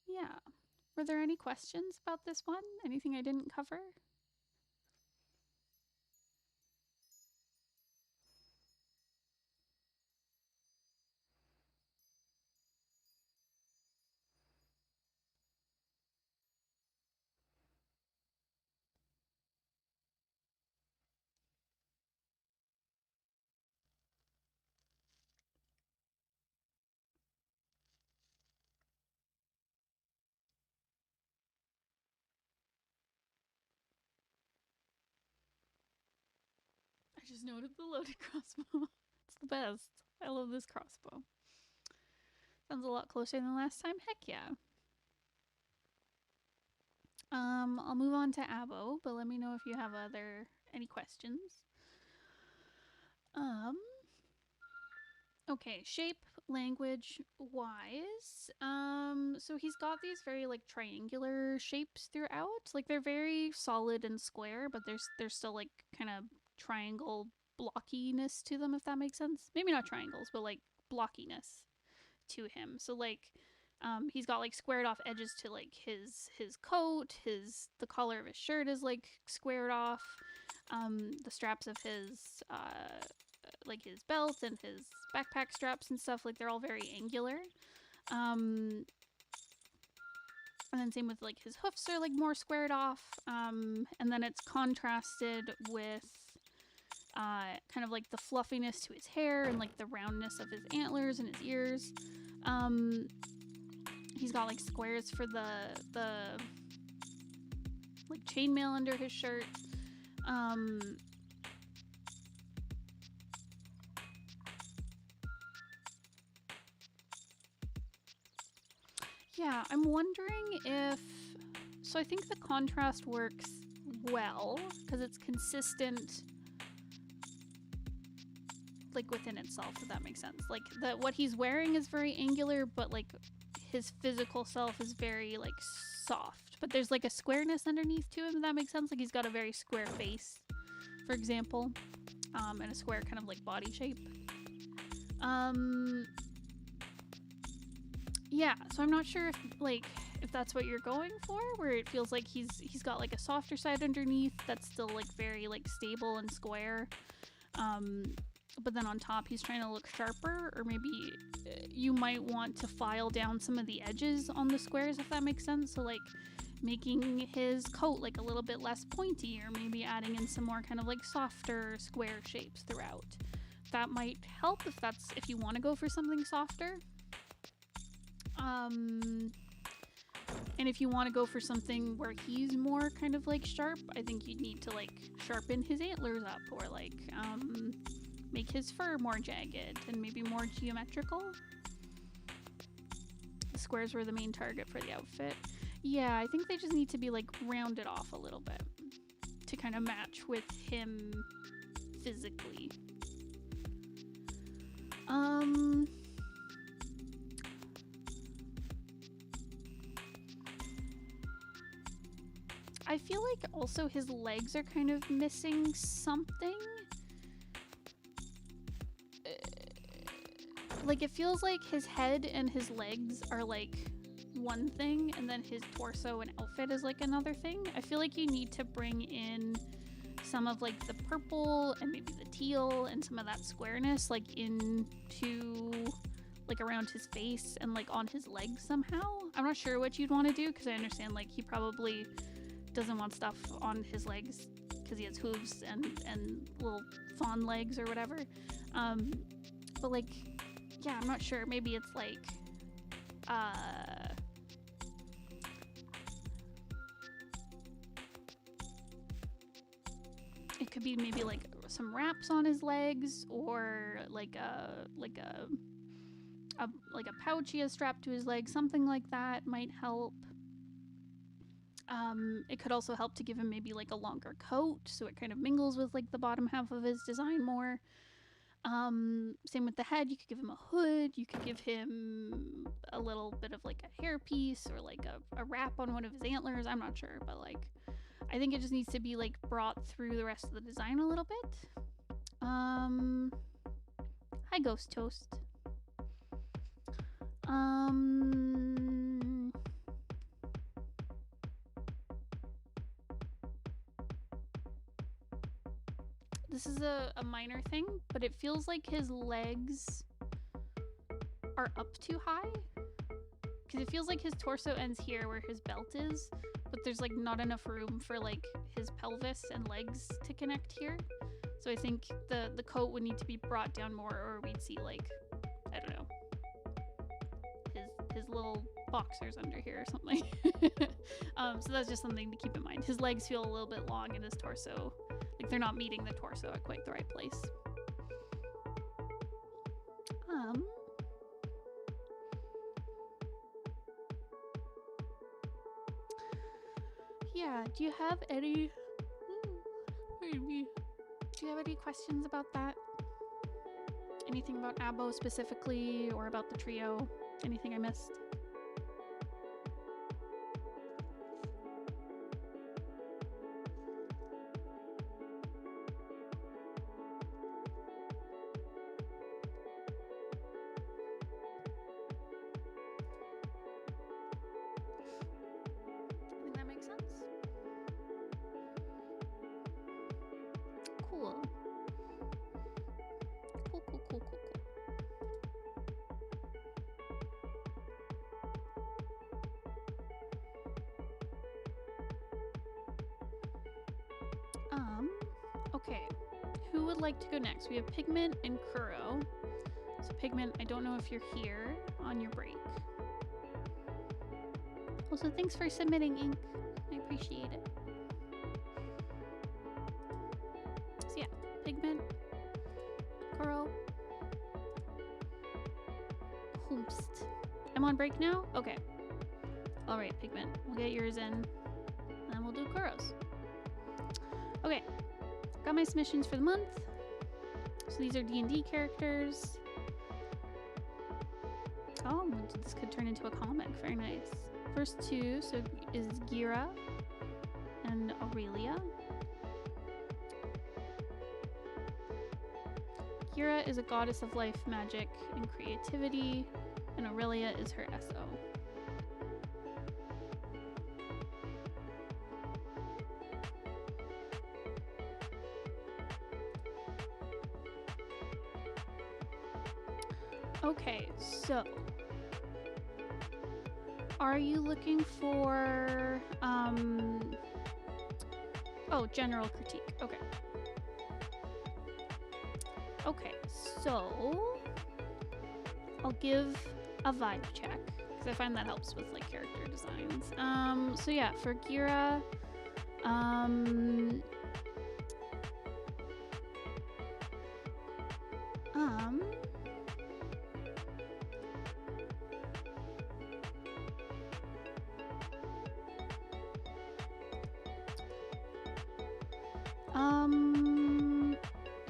Speaker 1: Yeah. Were there any questions about this one? Anything I didn't cover? I just noted the loaded crossbow. It's the best. I love this crossbow. Sounds a lot closer than last time. Heck yeah. I'll move on to Abo, but let me know if you have any questions. Okay, shape, language wise. So he's got these very like triangular shapes throughout. Like they're very solid and square, but there's still like kind of triangle blockiness to them, if that makes sense. Maybe not triangles, but like blockiness to him. So like he's got like squared off edges to like his coat, the collar of his shirt is like squared off. The straps of his like his belt and his backpack straps and stuff, like they're all very angular. And then same with like his hoofs are like more squared off. And then it's contrasted with kind of like the fluffiness to his hair and like the roundness of his antlers and his ears. He's got like squares for the like chainmail under his shirt. Yeah, I'm wondering if... So I think the contrast works well, because it's consistent, like, within itself, if that makes sense. Like, what he's wearing is very angular, but, like, his physical self is very, like, soft. But there's, like, a squareness underneath to him, if that makes sense. Like, he's got a very square face, for example, and a square kind of, like, body shape. Yeah, so I'm not sure if that's what you're going for, where it feels like he's got like a softer side underneath that's still like very like stable and square, but then on top he's trying to look sharper, or maybe you might want to file down some of the edges on the squares, if that makes sense. So like making his coat like a little bit less pointy, or maybe adding in some more kind of like softer square shapes throughout. That might help if you want to go for something softer. And if you want to go for something where he's more kind of like sharp, I think you'd need to like sharpen his antlers up, or like make his fur more jagged and maybe more geometrical. The squares were the main target for the outfit. Yeah, I think they just need to be like rounded off a little bit to kind of match with him physically. I feel like also his legs are kind of missing something. like, it feels like his head and his legs are like one thing, and then his torso and outfit is like another thing. I feel like you need to bring in some of like the purple and maybe the teal and some of that squareness like into like around his face and like on his legs somehow. I'm not sure what you'd want to do, because I understand like he probably doesn't want stuff on his legs because he has hooves and little fawn legs or whatever. But like, yeah, I'm not sure. Maybe it's like it could be maybe like some wraps on his legs, or like a pouch he has strapped to his leg. Something like that might help. It could also help to give him maybe like a longer coat, so it kind of mingles with like the bottom half of his design more. Same with the head. You could give him a hood. You could give him a little bit of like a hairpiece, or like a wrap on one of his antlers. I'm not sure, but like, I think it just needs to be like brought through the rest of the design a little bit. Hi, Ghost Toast. This is a minor thing, but it feels like his legs are up too high. Because it feels like his torso ends here where his belt is, but there's like not enough room for like his pelvis and legs to connect here. So I think the coat would need to be brought down more, or we'd see like, I don't know, his little boxers under here or something. So that's just something to keep in mind. His legs feel a little bit long, and his torso, like they're not meeting the torso at quite the right place. Yeah, do you have any questions about that? Anything about Abo specifically, or about the trio? Anything I missed? Okay, who would like to go next? We have Pigment and Kuroe. So Pigment, I don't know if you're here on your break. Also, thanks for submitting, Ink. I appreciate it. So yeah, Pigment, Kuroe. Hoomst. I'm on break now? Okay. Alright, Pigment. We'll get yours in, and then we'll do Kuroe's. Okay. Got my submissions for the month. So these are D&D characters. Oh, this could turn into a comic. Very nice. First two, so is Inkghidorah and Aurelia. Inkghidorah is a goddess of life, magic, and creativity, and Aurelia is her SO. Okay, so are you looking for oh, general critique. Okay. Okay, so I'll give a vibe check, because I find that helps with like character designs. So yeah, for Inkghidorah,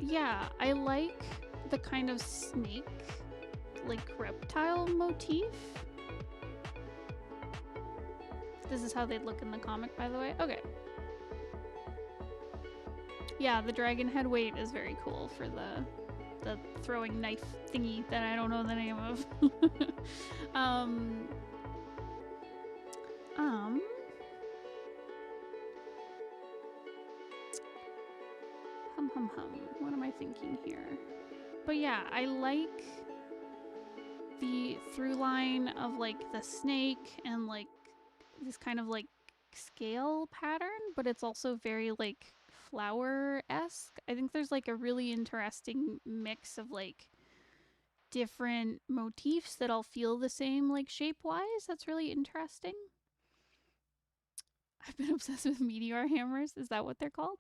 Speaker 1: yeah, I like the kind of snake, like reptile motif. This is how they'd look in the comic, by the way. Okay. Yeah, the dragon head weight is very cool for the the throwing knife thingy that I don't know the name of. What am I thinking here? But yeah, I like the through line of like the snake and like this kind of like scale pattern, but it's also very like flower-esque. I think there's like a really interesting mix of like different motifs that all feel the same like shape-wise. That's really interesting. I've been obsessed with meteor hammers. Is that what they're called?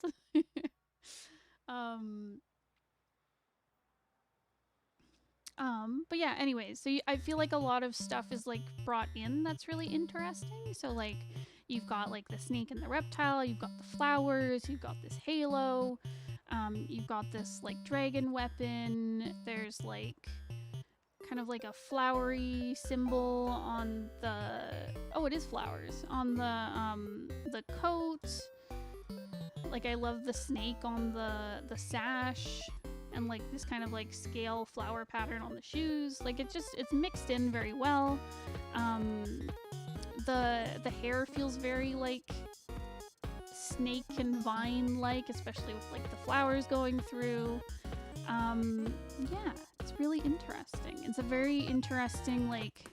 Speaker 1: But yeah, anyways, so I feel like a lot of stuff is like brought in that's really interesting. So like you've got like the snake and the reptile, you've got the flowers, you've got this halo, you've got this like dragon weapon, there's like kind of like a flowery symbol on the, oh, it is flowers, on the coat. Like I love the snake on the sash, and like this kind of like scale flower pattern on the shoes. Like it's mixed in very well. The hair feels very like snake and vine like, especially with like the flowers going through. Yeah, it's really interesting. It's a very interesting like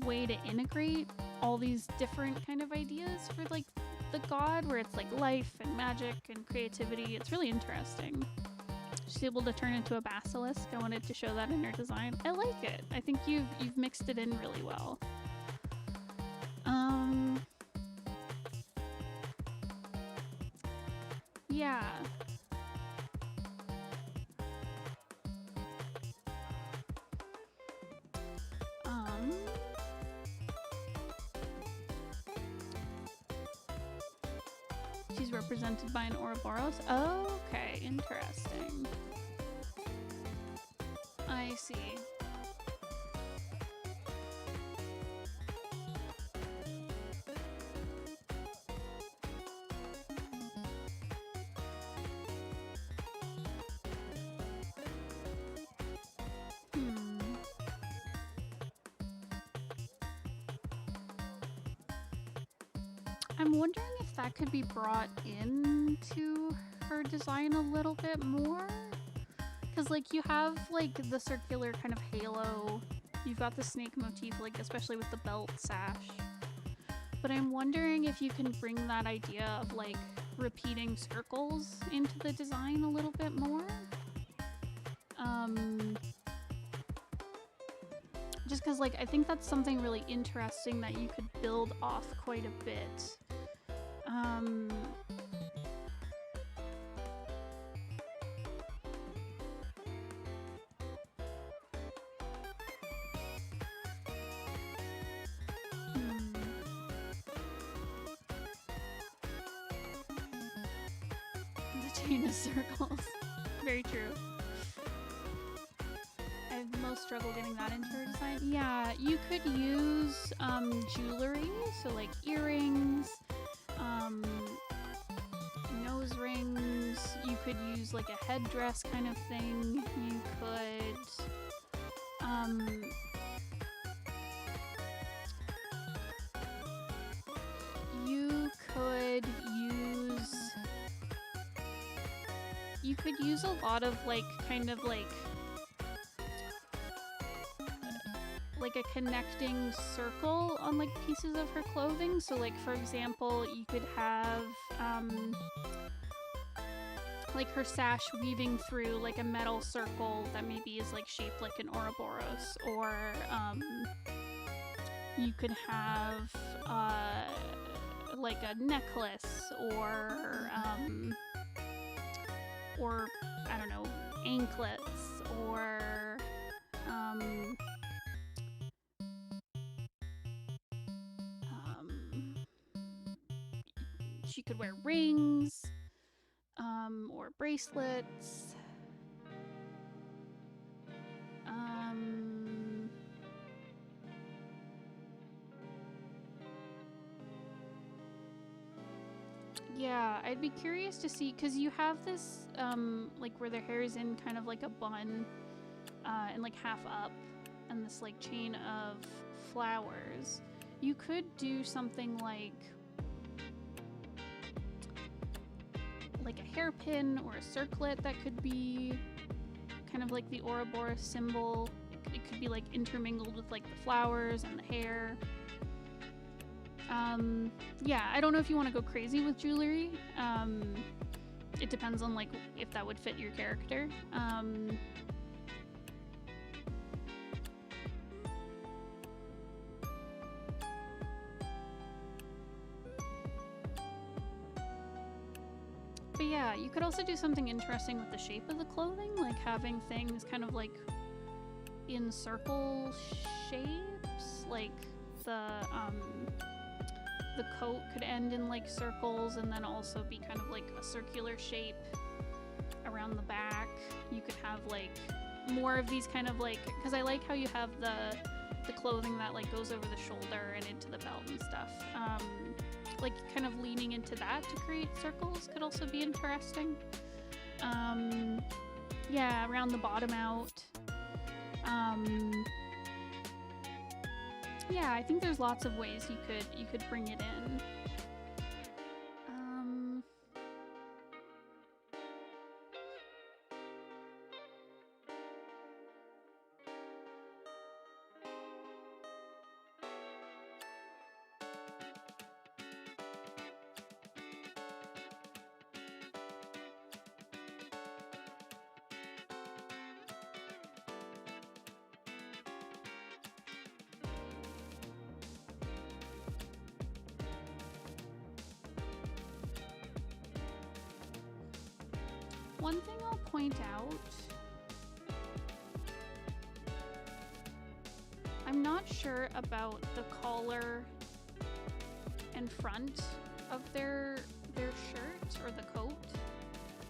Speaker 1: way to integrate all these different kind of ideas for like the god, where it's like life and magic and creativity. It's really interesting. She's able to turn into a basilisk. I wanted to show that in her design. I like it. I think you've mixed it in really well. Yeah. She's represented by an Ouroboros. Oh, okay, interesting. I see. I'm wondering if that could be brought into her design a little bit more. Because, like, you have, like, the circular kind of halo. You've got the snake motif, like, especially with the belt sash. But I'm wondering if you can bring that idea of, like, repeating circles into the design a little bit more. Just because, like, I think that's something really interesting that you could build off quite a bit. The chain of circles. Very true. I've most struggled getting that into her design. Yeah, you could use jewelry, so like earrings, nose rings. You could use like a headdress kind of thing. You could use a lot of like kind of like a connecting circle on like pieces of her clothing. So like for example, you could have like her sash weaving through like a metal circle that maybe is like shaped like an Ouroboros, or you could have like a necklace, or I don't know, anklets, or she could wear rings, or bracelets. Yeah, I'd be curious to see, because you have this, like, where their hair is in kind of like a bun, and like half up, and this like chain of flowers. You could do something like a hairpin or a circlet that could be kind of like the Ouroboros symbol. It could be like intermingled with like the flowers and the hair. Yeah, I don't know if you want to go crazy with jewelry. It depends on like if that would fit your character. But yeah, you could also do something interesting with the shape of the clothing, like having things kind of like in circle shapes, like the coat could end in like circles and then also be kind of like a circular shape around the back. You could have like more of these kind of like, because I like how you have the clothing that like goes over the shoulder and into the belt and stuff. Like kind of leaning into that to create circles could also be interesting. Yeah, around the bottom out. Yeah, I think there's lots of ways you could bring it in. One thing I'll point out, I'm not sure about the collar and front of their shirt or the coat.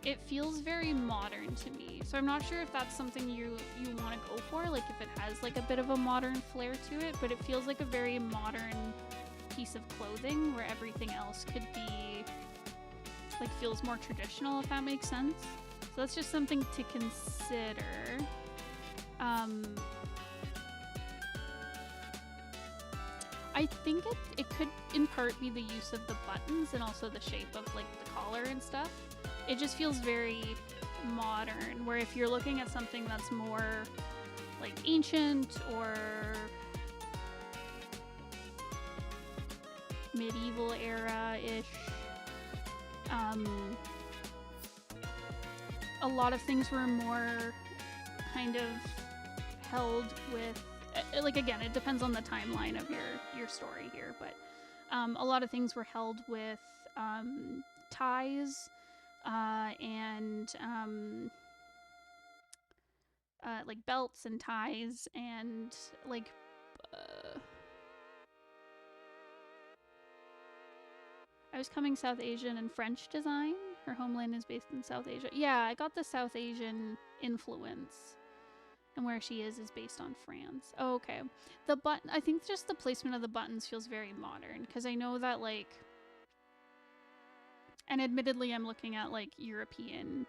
Speaker 1: It feels very modern to me, so I'm not sure if that's something you want to go for, like if it has like a bit of a modern flair to it, but it feels like a very modern piece of clothing where everything else could be like feels more traditional, if that makes sense. So that's just something to consider. I think it could in part be the use of the buttons and also the shape of like the collar and stuff. It just feels very modern, where if you're looking at something that's more like ancient or medieval era-ish, a lot of things were more kind of held with, like, again, it depends on the timeline of your story here, but a lot of things were held with ties and like belts and ties and like I was coming South Asian and French design. Her homeland is based in South Asia. Yeah, I got the South Asian influence. And where she is based on France. Oh, okay. The button, I think just the placement of the buttons feels very modern. Because I know that, like... And admittedly, I'm looking at, like, European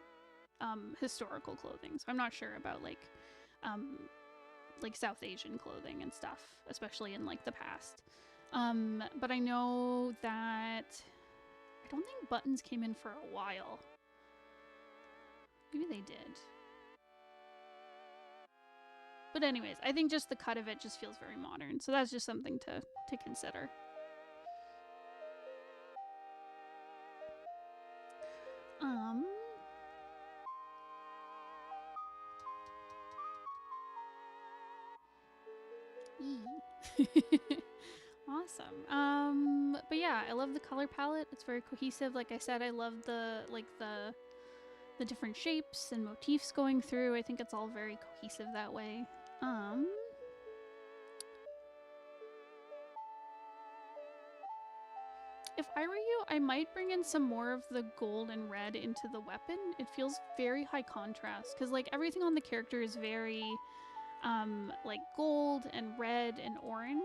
Speaker 1: historical clothing. So I'm not sure about, like South Asian clothing and stuff. Especially in, like, the past. But I know that... I don't think buttons came in for a while. Maybe they did. But anyways, I think just the cut of it just feels very modern. So that's just something to consider. Awesome. But yeah, I love the color palette. It's very cohesive. Like I said, I love the different shapes and motifs going through. I think it's all very cohesive that way. If I were you, I might bring in some more of the gold and red into the weapon. It feels very high contrast because like everything on the character is very like gold and red and orange.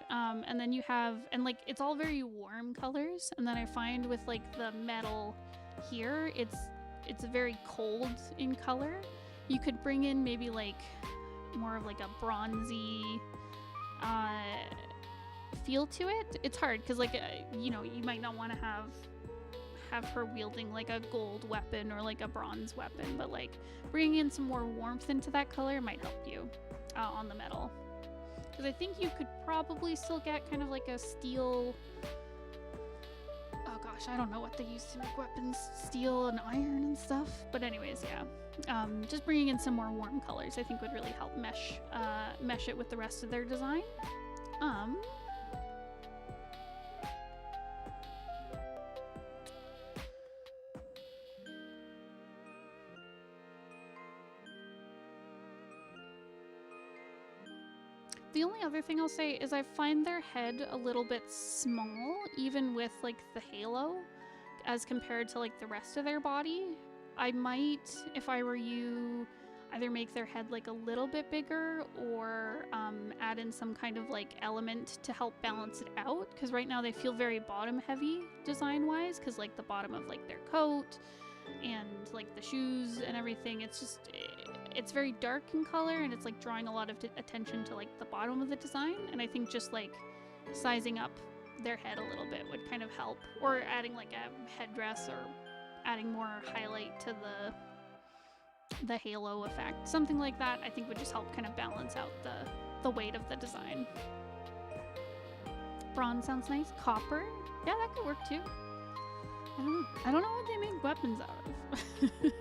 Speaker 1: And then you have, and like it's all very warm colors. And then I find with like the metal here, it's very cold in color. You could bring in maybe like more of like a bronzy feel to it. It's hard because like you know, you might not want to have her wielding like a gold weapon or like a bronze weapon, but like bringing in some more warmth into that color might help you on the metal. Because I think you could probably still get kind of like a steel, oh gosh, I don't know what they use to make weapons, steel and iron and stuff, but anyways, yeah, just bringing in some more warm colors I think would really help mesh it with the rest of their design. The only other thing I'll say is I find their head a little bit small, even with like the halo, as compared to like the rest of their body. I might, if I were you, either make their head like a little bit bigger or add in some kind of like element to help balance it out. Because right now they feel very bottom heavy design wise, because like the bottom of like their coat and like the shoes and everything, it's just, it's very dark in color and it's like drawing a lot of attention to like the bottom of the design. And I think just like sizing up their head a little bit would kind of help, or adding like a headdress or adding more highlight to the halo effect, something like that I think would just help kind of balance out the weight of the design. Bronze sounds nice. Copper, yeah, that could work too. I don't know what they make weapons out of.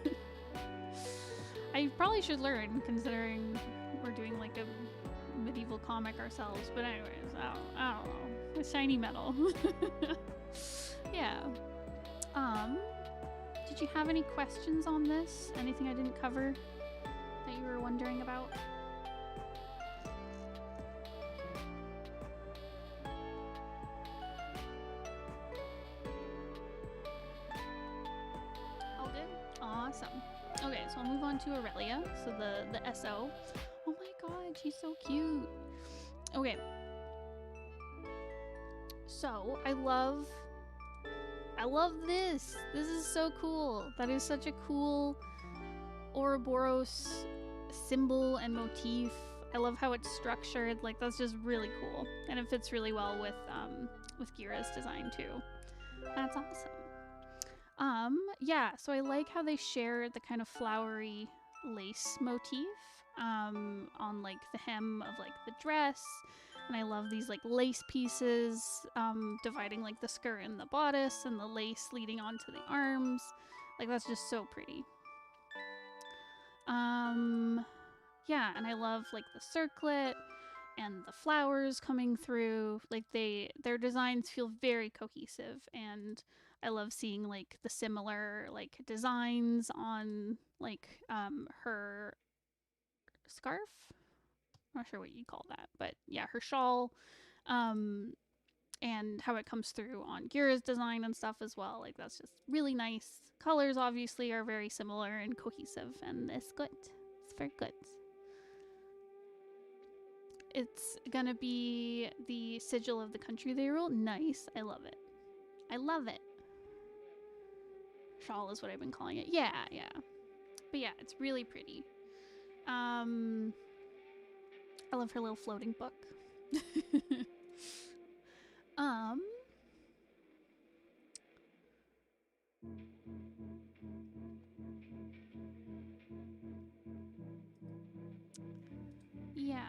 Speaker 1: I probably should learn, considering we're doing like a medieval comic ourselves, but anyways, I don't know. A shiny metal. Yeah. Did you have any questions on this? Anything I didn't cover that you were wondering about? All good? Awesome. Okay, so I'll move on to Aurelia, so the SO. Oh my god, she's so cute. Okay. So, I love this. This is so cool. That is such a cool Ouroboros symbol and motif. I love how it's structured. Like, that's just really cool. And it fits really well with Gyyyah's design too. That's awesome. Yeah, so I like how they share the kind of flowery lace motif on like the hem of like the dress. And I love these like lace pieces dividing like the skirt and the bodice, and the lace leading onto the arms. Like, that's just so pretty. Yeah, and I love like the circlet and the flowers coming through. Like, their designs feel very cohesive, and I love seeing like the similar like designs on like her scarf. I'm not sure what you call that, but yeah, her shawl, and how it comes through on Gyyyah's design and stuff as well. Like, that's just really nice. Colors obviously are very similar and cohesive, and it's good. It's very good. It's gonna be the sigil of the country they rule. Nice. I love it. I love it. Shawl is what I've been calling it. Yeah, yeah. But yeah, it's really pretty. I love her little floating book. Yeah,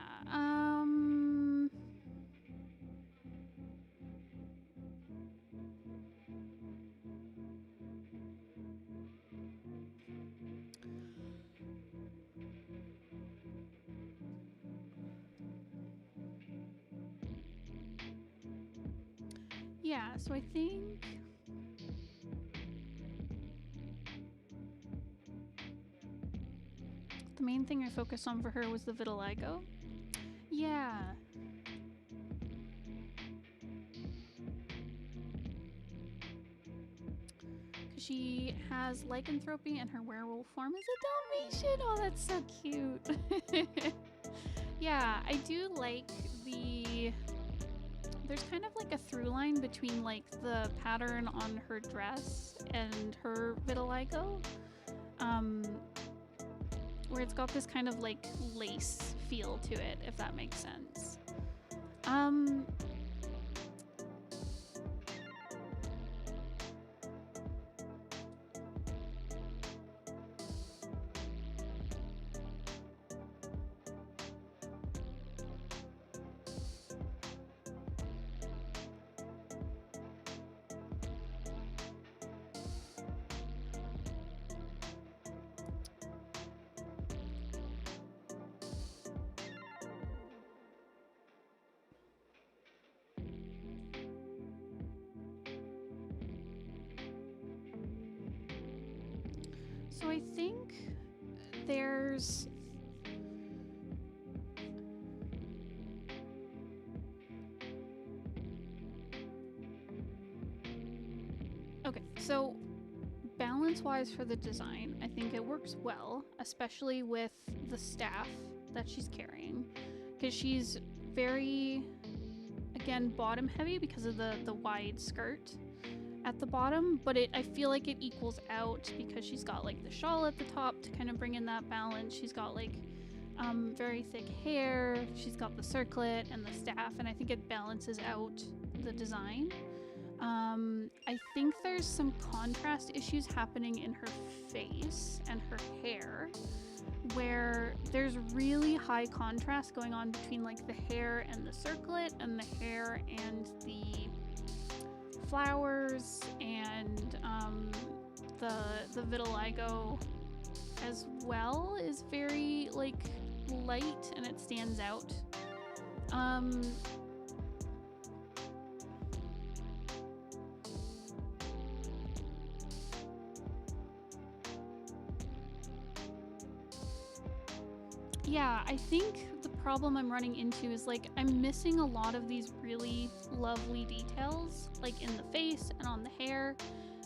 Speaker 1: yeah, so I think the main thing I focused on for her was the vitiligo. Yeah. Because she has lycanthropy and her werewolf form is a Dalmatian. Oh, that's so cute. Yeah, I do like there's kind of like a through line between like the pattern on her dress and her vitiligo, where it's got this kind of like lace feel to it, if that makes sense. So I think there's... Okay, so balance-wise for the design, I think it works well, especially with the staff that she's carrying, because she's very, again, bottom heavy because of the wide skirt at the bottom, but I feel like it equals out because she's got like the shawl at the top to kind of bring in that balance. She's got like very thick hair, she's got the circlet and the staff, and I think it balances out the design. I think there's some contrast issues happening in her face and her hair, where there's really high contrast going on between like the hair and the circlet and the hair and the flowers, and the vitiligo as well is very like light and it stands out. Yeah, I think the problem I'm running into is like I'm missing a lot of these really lovely details, like in the face and on the hair,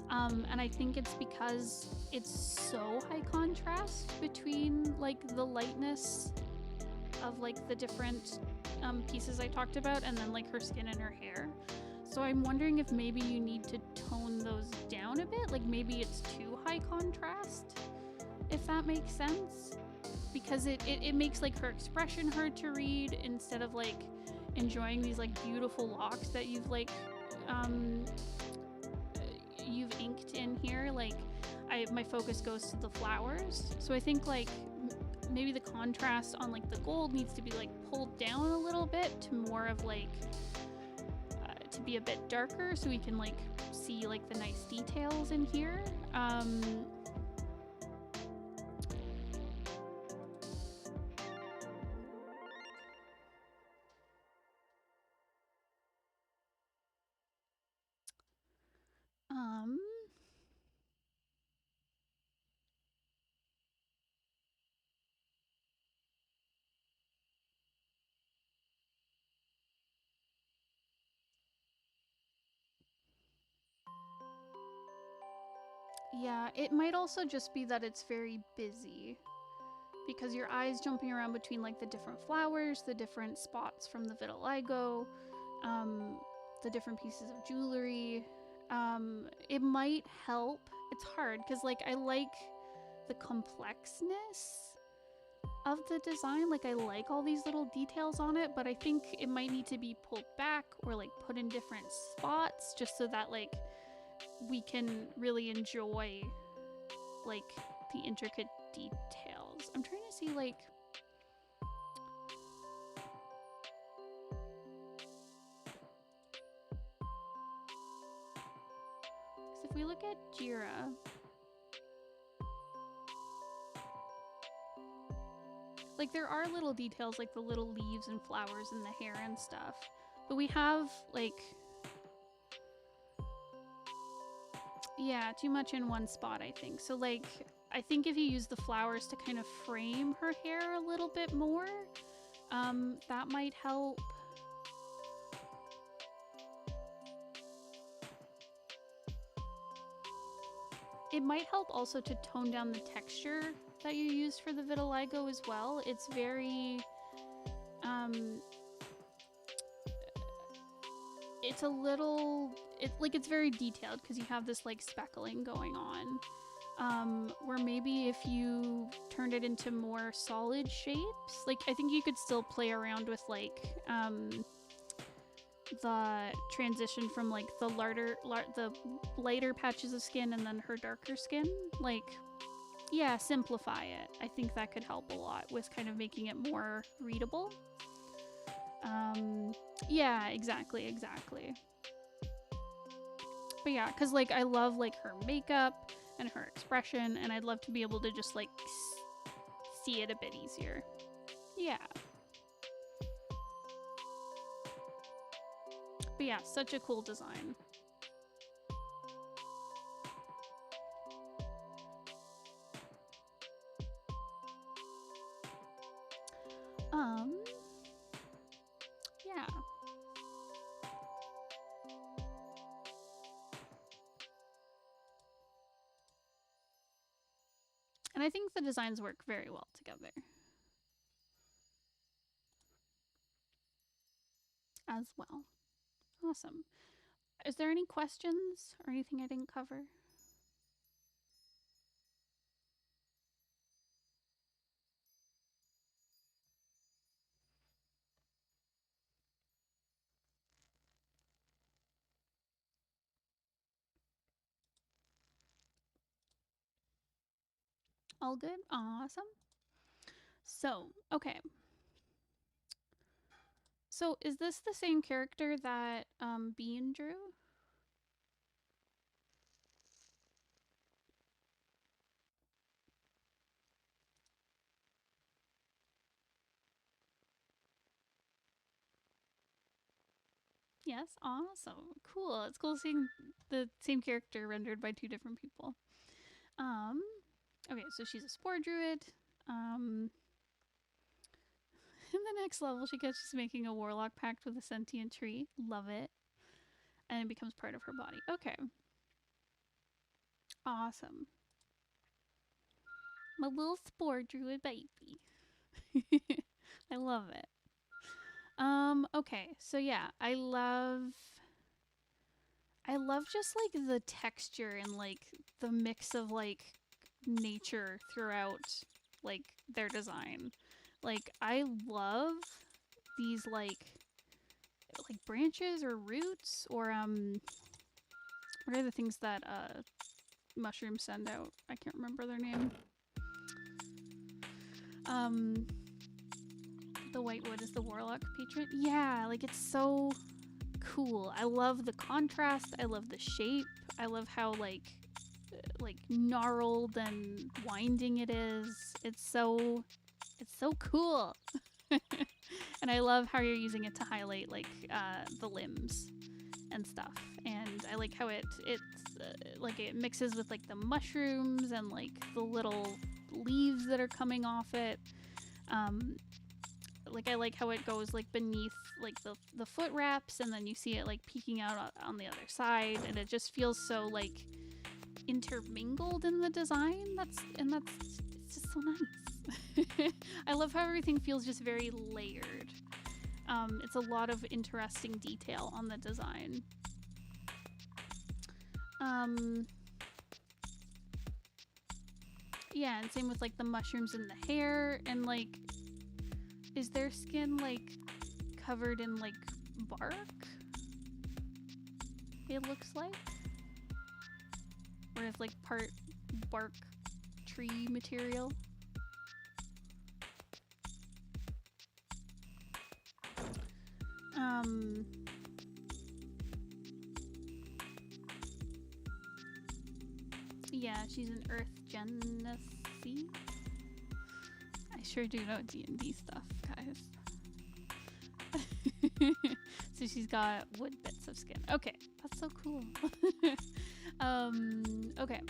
Speaker 1: and I think it's because it's so high contrast between like the lightness of like the different pieces I talked about and then like her skin and her hair. So I'm wondering if maybe you need to tone those down a bit, like maybe it's too high contrast, if that makes sense. Because it makes like her expression hard to read instead of like enjoying these like beautiful locks that you've like you've inked in here. Like my focus goes to the flowers, so I think like maybe the contrast on like the gold needs to be like pulled down a little bit to more of like to be a bit darker so we can like see like the nice details in here. Yeah, it might also just be that it's very busy because your eye's jumping around between like the different flowers, the different spots from the vitiligo, the different pieces of jewelry. It might help. It's hard because like I like the complexness of the design. Like I like all these little details on it, but I think it might need to be pulled back or like put in different spots just so that like we can really enjoy like the intricate details. I'm trying to see like if we look at Byyyye, like there are little details like the little leaves and flowers in the hair and stuff, but we have like, yeah, too much in one spot, I think. So like I think if you use the flowers to kind of frame her hair a little bit more, that might help. It might help also to tone down the texture that you use for the vitiligo as well. It's very it's a little, it's very detailed because you have this like speckling going on. Where maybe if you turned it into more solid shapes, like I think you could still play around with like the transition from like the lighter patches of skin and then her darker skin. Like, yeah, simplify it. I think that could help a lot with kind of making it more readable. Yeah, exactly. But yeah, because like I love like her makeup and her expression, and I'd love to be able to just like see it a bit easier. Yeah. But yeah, such a cool design. Yeah. And I think the designs work very well together. As well. Awesome. Is there any questions or anything I didn't cover? All good? Awesome. So, okay. So, is this the same character that Byyyye drew? Yes, awesome. Cool. It's cool seeing the same character rendered by two different people. Okay, so she's a spore druid. In the next level, she gets just making a warlock pact with a sentient tree. Love it. And it becomes part of her body. Okay. Awesome. My little spore druid baby. I love it. Okay, so yeah, I love just like the texture and like the mix of like nature throughout like their design. Like I love these like branches or roots or what are the things that mushrooms send out? I can't remember their name. The white wood is the warlock patron. Yeah, like it's so cool. I love the contrast. I love the shape. I love how like gnarled and winding it is. It's so cool. And I love how you're using it to highlight like the limbs and stuff. And I like how it's like it mixes with like the mushrooms and like the little leaves that are coming off it. Like I like how it goes like beneath like the foot wraps, and then you see it like peeking out on the other side, and it just feels so like intermingled in the design. It's just so nice. I love how everything feels just very layered. It's a lot of interesting detail on the design. Yeah, and same with like the mushrooms in the hair, and like is their skin like covered in like bark? It looks like, or it's like part bark tree material. Yeah, she's an Earth Genasi. I sure do know D&D stuff, guys. So she's got wood bits of skin. Okay, that's so cool. Okay.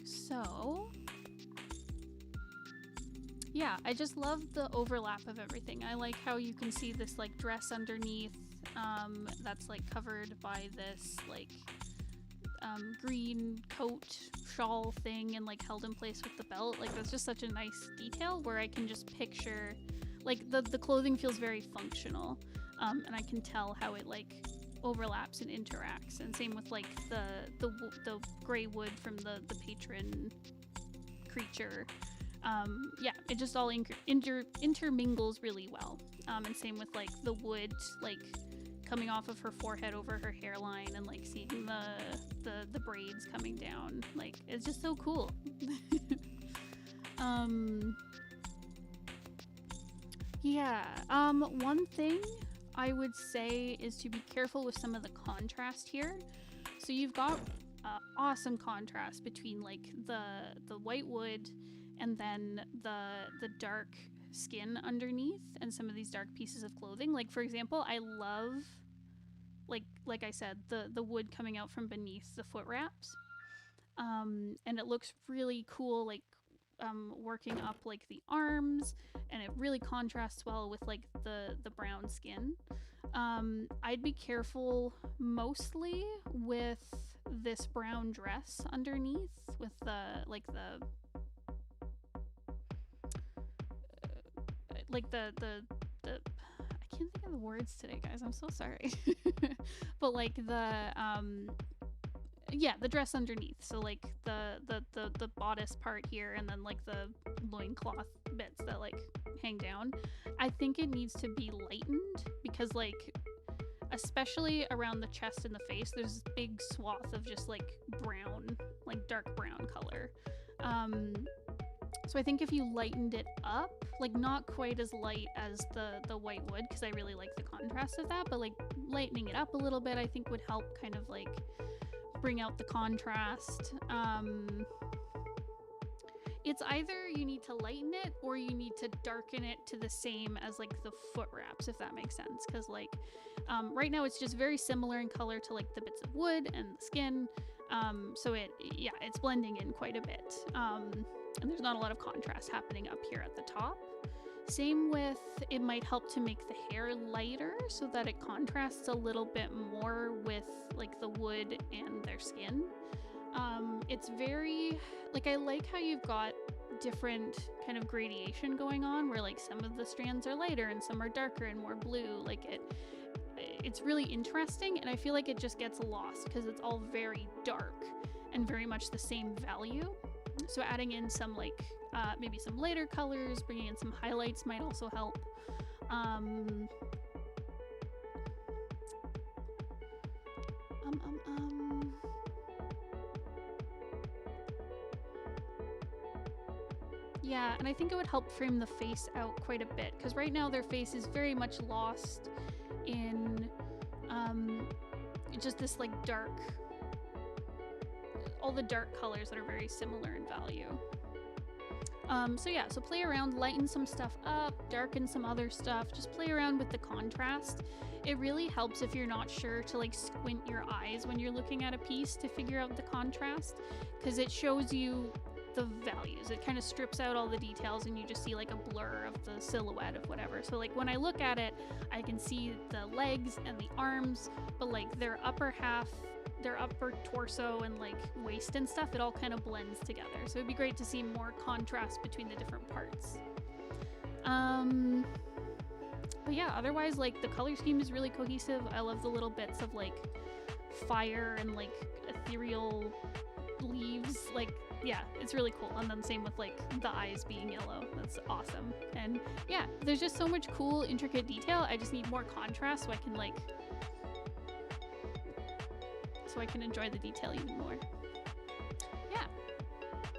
Speaker 1: So yeah, I just love the overlap of everything. I like how you can see this like dress underneath that's like covered by this like green coat shawl thing and like held in place with the belt. Like that's just such a nice detail where I can just picture like the clothing feels very functional, and I can tell how it like overlaps and interacts. And same with like the gray wood from the patron creature. Yeah, it just all intermingles really well. And same with like the wood like coming off of her forehead over her hairline, and like seeing the braids coming down. Like, it's just so cool. Yeah, one thing I would say is to be careful with some of the contrast here. So you've got awesome contrast between like the white wood and then the dark skin underneath, and some of these dark pieces of clothing. Like, for example, I love, like I said, the wood coming out from beneath the foot wraps, and it looks really cool, like working up like the arms, and it really contrasts well with like the brown skin. I'd be careful mostly with this brown dress underneath, with the I can't think of the words today, guys. I'm so sorry. But like yeah, the dress underneath. So like the bodice part here, and then like the loincloth bits that like hang down. I think it needs to be lightened, because like especially around the chest and the face, there's this big swath of just like brown, like dark brown color. So I think if you lightened it up, like not quite as light as the white wood, because I really like the contrast of that, but like lightening it up a little bit, I think would help kind of like bring out the contrast. It's either you need to lighten it or you need to darken it to the same as like the foot wraps, if that makes sense. Because like right now it's just very similar in color to like the bits of wood and the skin. So it's blending in quite a bit. And there's not a lot of contrast happening up here at the top. Same with, it might help to make the hair lighter so that it contrasts a little bit more with like the wood and their skin. It's very, like, I like how you've got different kind of gradation going on, where like some of the strands are lighter and some are darker and more blue. Like it's really interesting, and I feel like it just gets lost because it's all very dark and very much the same value. So adding in some like maybe some lighter colors, bringing in some highlights might also help. Yeah, and I think it would help frame the face out quite a bit, because right now their face is very much lost in just this like dark, all the dark colors that are very similar in value. So yeah, so play around, lighten some stuff up, darken some other stuff, just play around with the contrast. It really helps if you're not sure to like squint your eyes when you're looking at a piece to figure out the contrast, because it shows you the values. It kind of strips out all the details and you just see like a blur of the silhouette of whatever. So like when I look at it, I can see the legs and the arms, but like their upper half, their upper torso and like waist and stuff, it all kind of blends together. So it'd be great to see more contrast between the different parts. But yeah, otherwise like the color scheme is really cohesive. I love the little bits of like fire and like ethereal leaves. Like, yeah, it's really cool. And then same with like the eyes being yellow. That's awesome. And yeah, there's just so much cool intricate detail. I just need more contrast so I can like enjoy the detail even more. Yeah.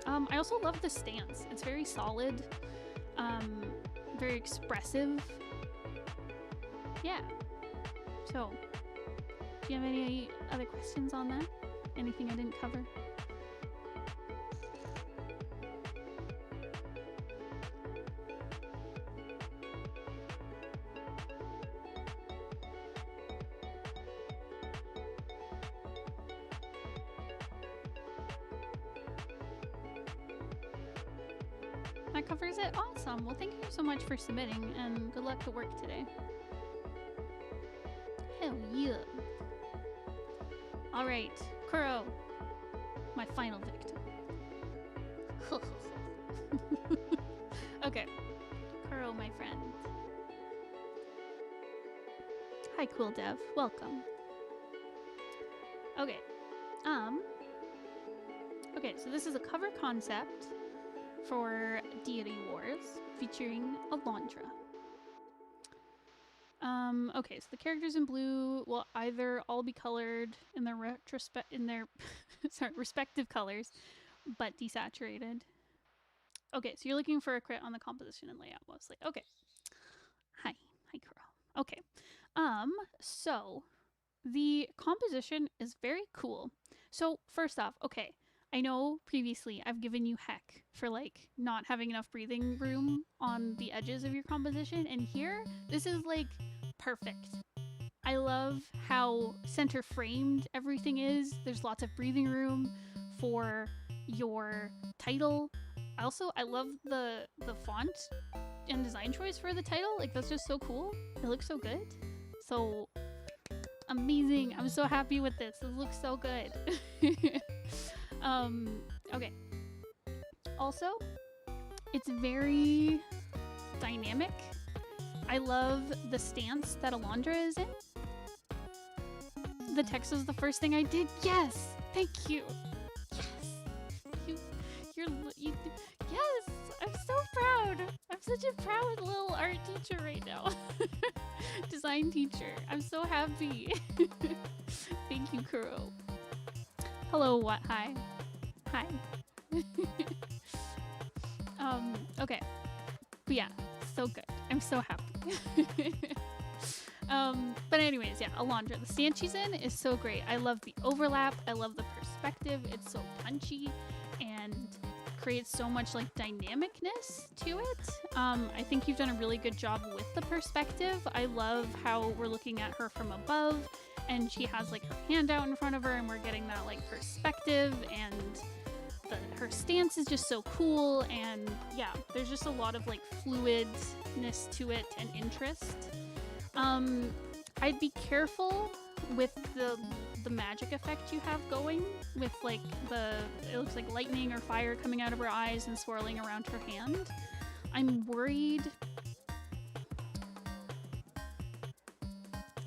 Speaker 1: I also love the stance. It's very solid, very expressive. Yeah. So, do you have any other questions on that? Anything I didn't cover? That covers it? Awesome. Well, thank you so much for submitting, and good luck at work today. Hell yeah. Alright, Kuroe, my final victim. Okay, Kuroe, my friend. Hi, Cool Dev. Welcome. Okay. Okay, so this is a cover concept for Deity Wars featuring Alondra. Okay, so the characters in blue will either all be colored in their respective colors, but desaturated. Okay, so you're looking for a crit on the composition and layout mostly. Okay. Hi, Kuroe. Okay. So the composition is very cool. So first off, okay, I know previously I've given you heck for like not having enough breathing room on the edges of your composition, and here this is like perfect. I love how center framed everything is. There's lots of breathing room for your title. Also, I love the font and design choice for the title. Like, that's just so cool. It looks so good. So amazing. I'm so happy with this. It looks so good. Okay. Also, it's very dynamic. I love the stance that Alondra is in. The text was the first thing I did. Yes! Thank you. Yes! Yes! I'm so proud! I'm such a proud little art teacher right now. Design teacher. I'm so happy. Thank you, Kuroe. Hello, what? Hi. Hi. Okay. But yeah, so good. I'm so happy. But anyways, yeah, Alondra, the stance she's in is so great. I love the overlap. I love the perspective. It's so punchy and creates so much like dynamicness to it. I think you've done a really good job with the perspective. I love how we're looking at her from above and she has like her hand out in front of her and we're getting that like perspective, and her stance is just so cool, and yeah, there's just a lot of like fluidness to it and interest. I'd be careful with the magic effect you have going with like it looks like lightning or fire coming out of her eyes and swirling around her hand. I'm worried.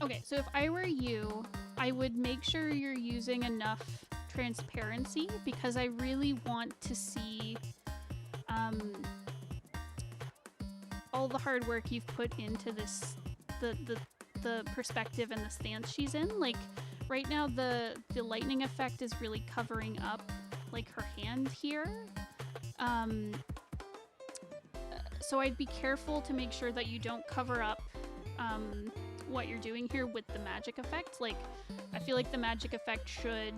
Speaker 1: Okay, so if I were you, I would make sure you're using enough transparency, because I really want to see all the hard work you've put into this, the perspective and the stance she's in. Like right now the lightning effect is really covering up like her hand here. So I'd be careful to make sure that you don't cover up what you're doing here with the magic effect. Like I feel like the magic effect should,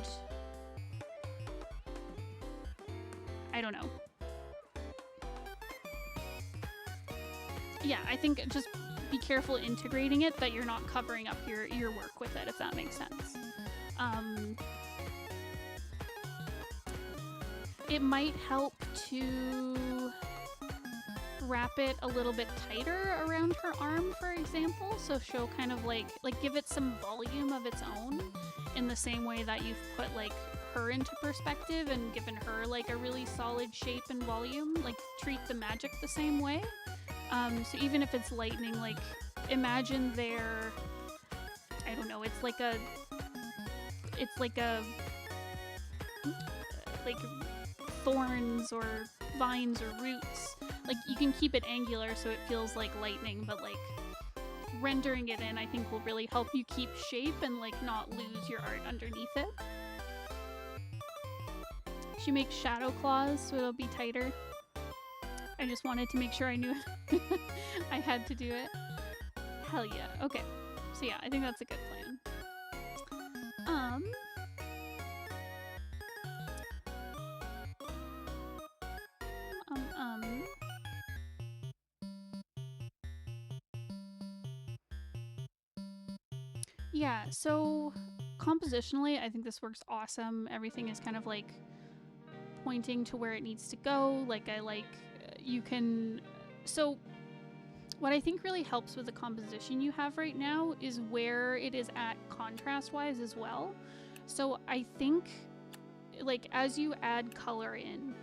Speaker 1: I don't know. Yeah, I think just be careful integrating it, that you're not covering up your work with it, if that makes sense. It might help to wrap it a little bit tighter around her arm, for example, so show kind of like give it some volume of its own, in the same way that you've put like her into perspective and given her like a really solid shape and volume. Like treat the magic the same way. So even if it's lightning, like imagine there, I don't know, it's like thorns or vines or roots. Like you can keep it angular so it feels like lightning, but like rendering it in, I think, will really help you keep shape and like not lose your art underneath it. She makes shadow claws, so it'll be tighter. I just wanted to make sure I knew I had to do it. Hell yeah. Okay. So yeah, I think that's a good plan. Yeah, so compositionally, I think this works awesome. Everything is kind of like pointing to where it needs to go. Like you can, so what I think really helps with the composition you have right now is where it is at contrast wise as well. So I think like as you add color in,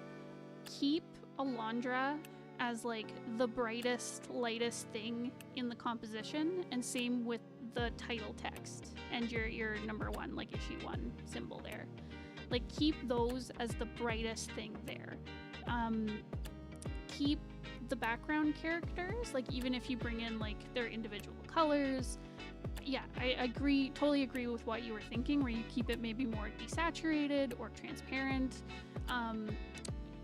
Speaker 1: keep Alondra as like the brightest, lightest thing in the composition, and same with the title text and your number 1, like issue 1 symbol there. Like keep those as the brightest thing there. Keep the background characters, like even if you bring in like their individual colors. Yeah, I totally agree with what you were thinking, where you keep it maybe more desaturated or transparent.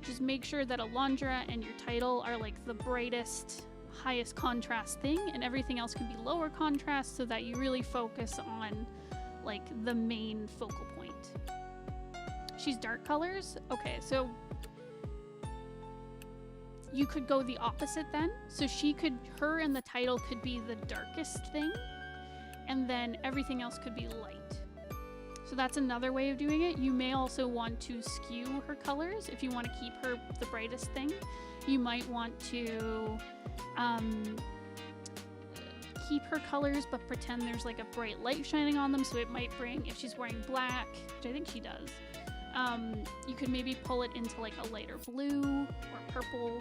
Speaker 1: Just make sure that Alondra and your title are like the brightest, highest contrast thing, and everything else can be lower contrast, so that you really focus on like the main focal point. She's dark colors. Okay, so you could go the opposite then. So her and the title could be the darkest thing, and then everything else could be light. So that's another way of doing it. You may also want to skew her colors. If you want to keep her the brightest thing, you might want to keep her colors but pretend there's like a bright light shining on them. So it might bring, if she's wearing black, which I think she does, you could maybe pull it into like a lighter blue or purple.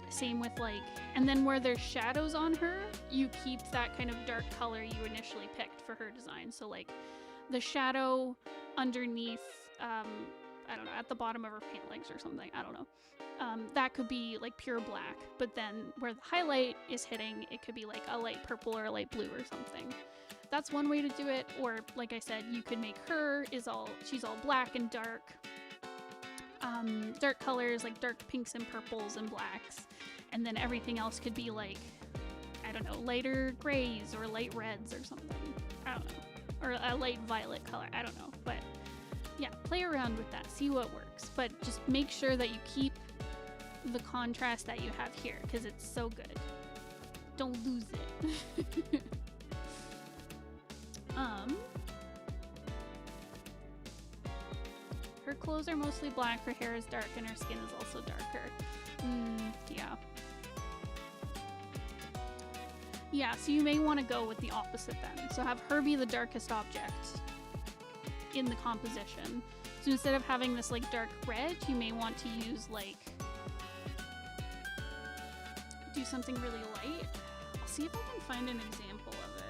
Speaker 1: Same with like, and then where there's shadows on her, you keep that kind of dark color you initially picked for her design. So like the shadow underneath, I don't know, at the bottom of her pant legs or something, I don't know. That could be like pure black, but then where the highlight is hitting, it could be like a light purple or a light blue or something. That's one way to do it. Or like I said, you could make her she's all black and dark. Dark colors, like dark pinks and purples and blacks, and then everything else could be like, I don't know, lighter grays or light reds or something. I don't know. Or a light violet color. I don't know. But yeah, play around with that. See what works. But just make sure that you keep the contrast that you have here, because it's so good. Don't lose it. Her clothes are mostly black, her hair is dark, and her skin is also darker. Yeah. Yeah, so you may want to go with the opposite then. So have her be the darkest object in the composition. So instead of having this like dark red, you may want to use like, do something really light. I'll see if I can find an example of it.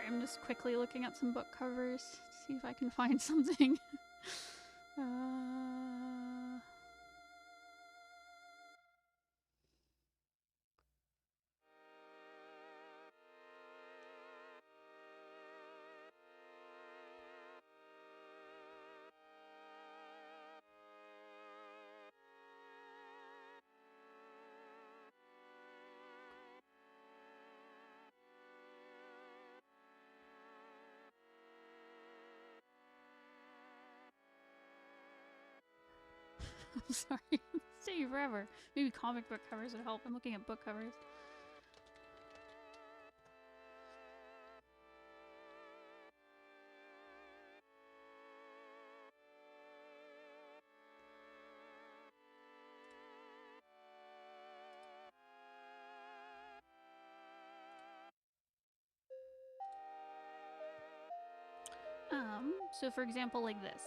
Speaker 1: I'm just quickly looking at some book covers to see if I can find something. I'm sorry. It's taking forever. Maybe comic book covers would help. I'm looking at book covers. So for example, like this.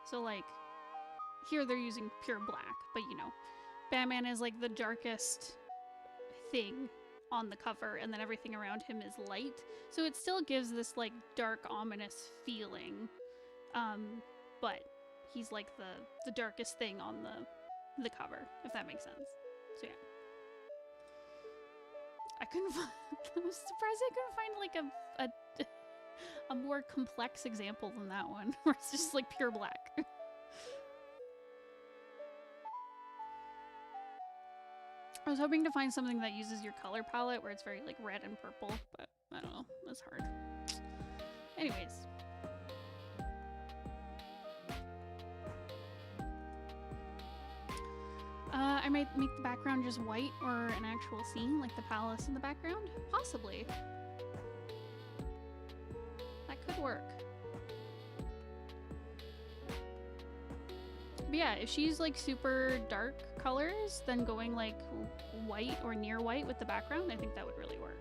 Speaker 1: So like, here they're using pure black, but you know, Batman is like the darkest thing on the cover, and then everything around him is light. So it still gives this like dark, ominous feeling, but he's like the darkest thing on the cover, if that makes sense. So yeah. I couldn't find, I was surprised I couldn't find like a more complex example than that one, where it's just like pure black. I was hoping to find something that uses your color palette, where it's very like red and purple, but I don't know, that's hard. Anyways. I might make the background just white or an actual scene, like the palace in the background. Possibly. That could work. But yeah, if she's like super dark colors, then going like white or near white with the background, I think that would really work.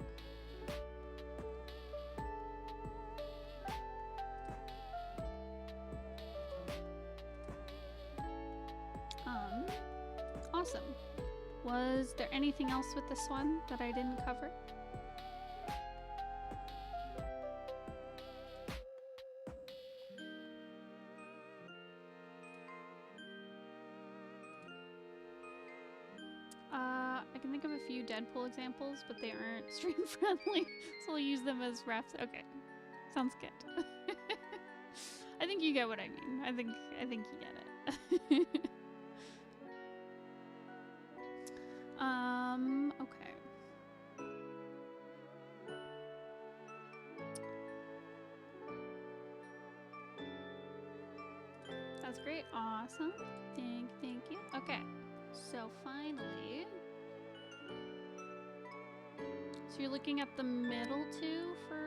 Speaker 1: Awesome. Was there anything else with this one that I didn't cover? I can think of a few Deadpool examples, but they aren't stream friendly, so I'll use them as refs. Okay, sounds good. I think you get what I mean. I think you get it. Okay. That's great. Awesome. Thank you. Okay. So finally, so you're looking at the middle two for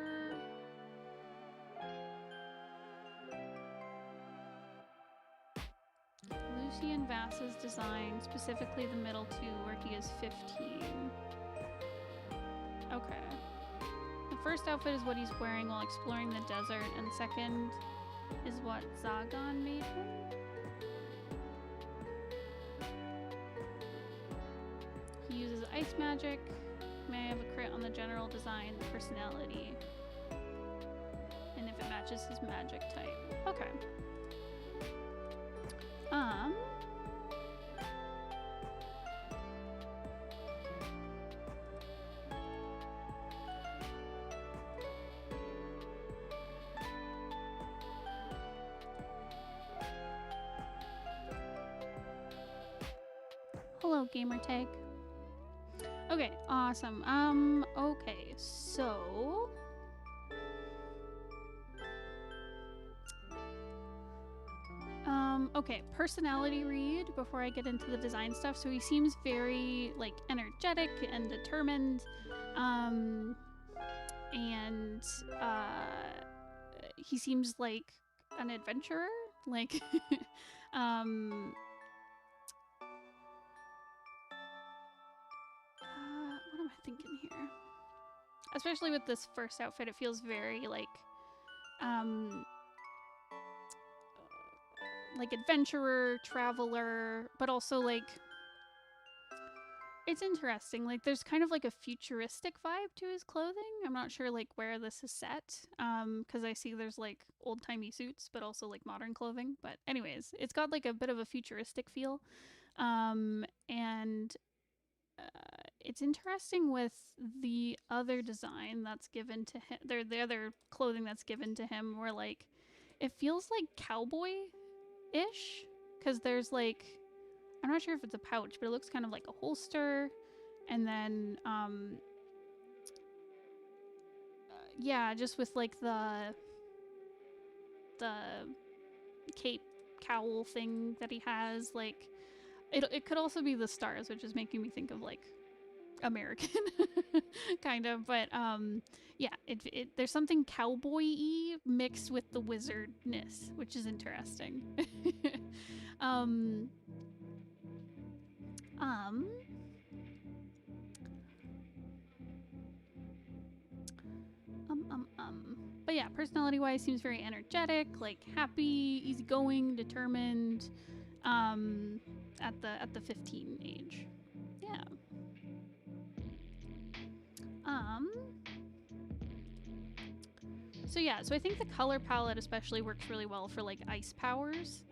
Speaker 1: Lucian Vass's design, specifically the middle two where he is 15. Okay. The first outfit is what he's wearing while exploring the desert, and second is what Zagon made him. He uses ice magic. May I have a crit on the general design, personality, and if it matches his magic type. Okay. Hello, gamertag. Okay, awesome. Okay, so okay, personality read before I get into the design stuff. So he seems very like energetic and determined, and he seems like an adventurer, like what am I thinking here? Especially with this first outfit, it feels very like adventurer, traveler, but also like it's interesting. Like there's kind of like a futuristic vibe to his clothing. I'm not sure like where this is set, because I see there's like old-timey suits, but also like modern clothing. But anyways, it's got like a bit of a futuristic feel, and it's interesting with the other design that's given to him. The other clothing that's given to him, where like it feels like cowboy-ish, because there's like, I'm not sure if it's a pouch, but it looks kind of like a holster, and then yeah, just with like the cape cowl thing that he has, like it could also be the stars, which is making me think of like American kind of, but yeah, there's something cowboy-y mixed with the wizardness, which is interesting. But yeah, personality-wise, seems very energetic, like happy, easygoing, determined, at the 15 age. Yeah. So yeah, so I think the color palette especially works really well for like ice powers.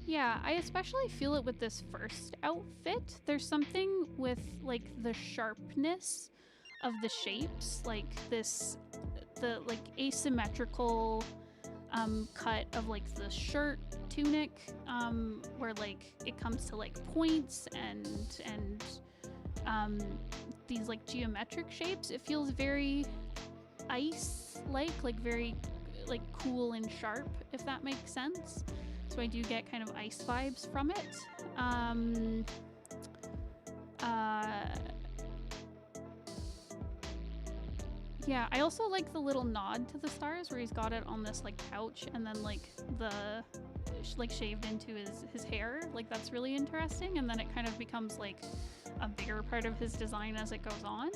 Speaker 1: Yeah, I especially feel it with this first outfit. There's something with like the sharpness of the shapes, like the like asymmetrical cut of like the shirt tunic, where like it comes to like points and these like geometric shapes. It feels very ice like very like cool and sharp, if that makes sense. So I do get kind of ice vibes from it. Yeah, I also like the little nod to the stars where he's got it on this like pouch and then like the like shaved into his hair. Like that's really interesting, and then it kind of becomes like a bigger part of his design as it goes on.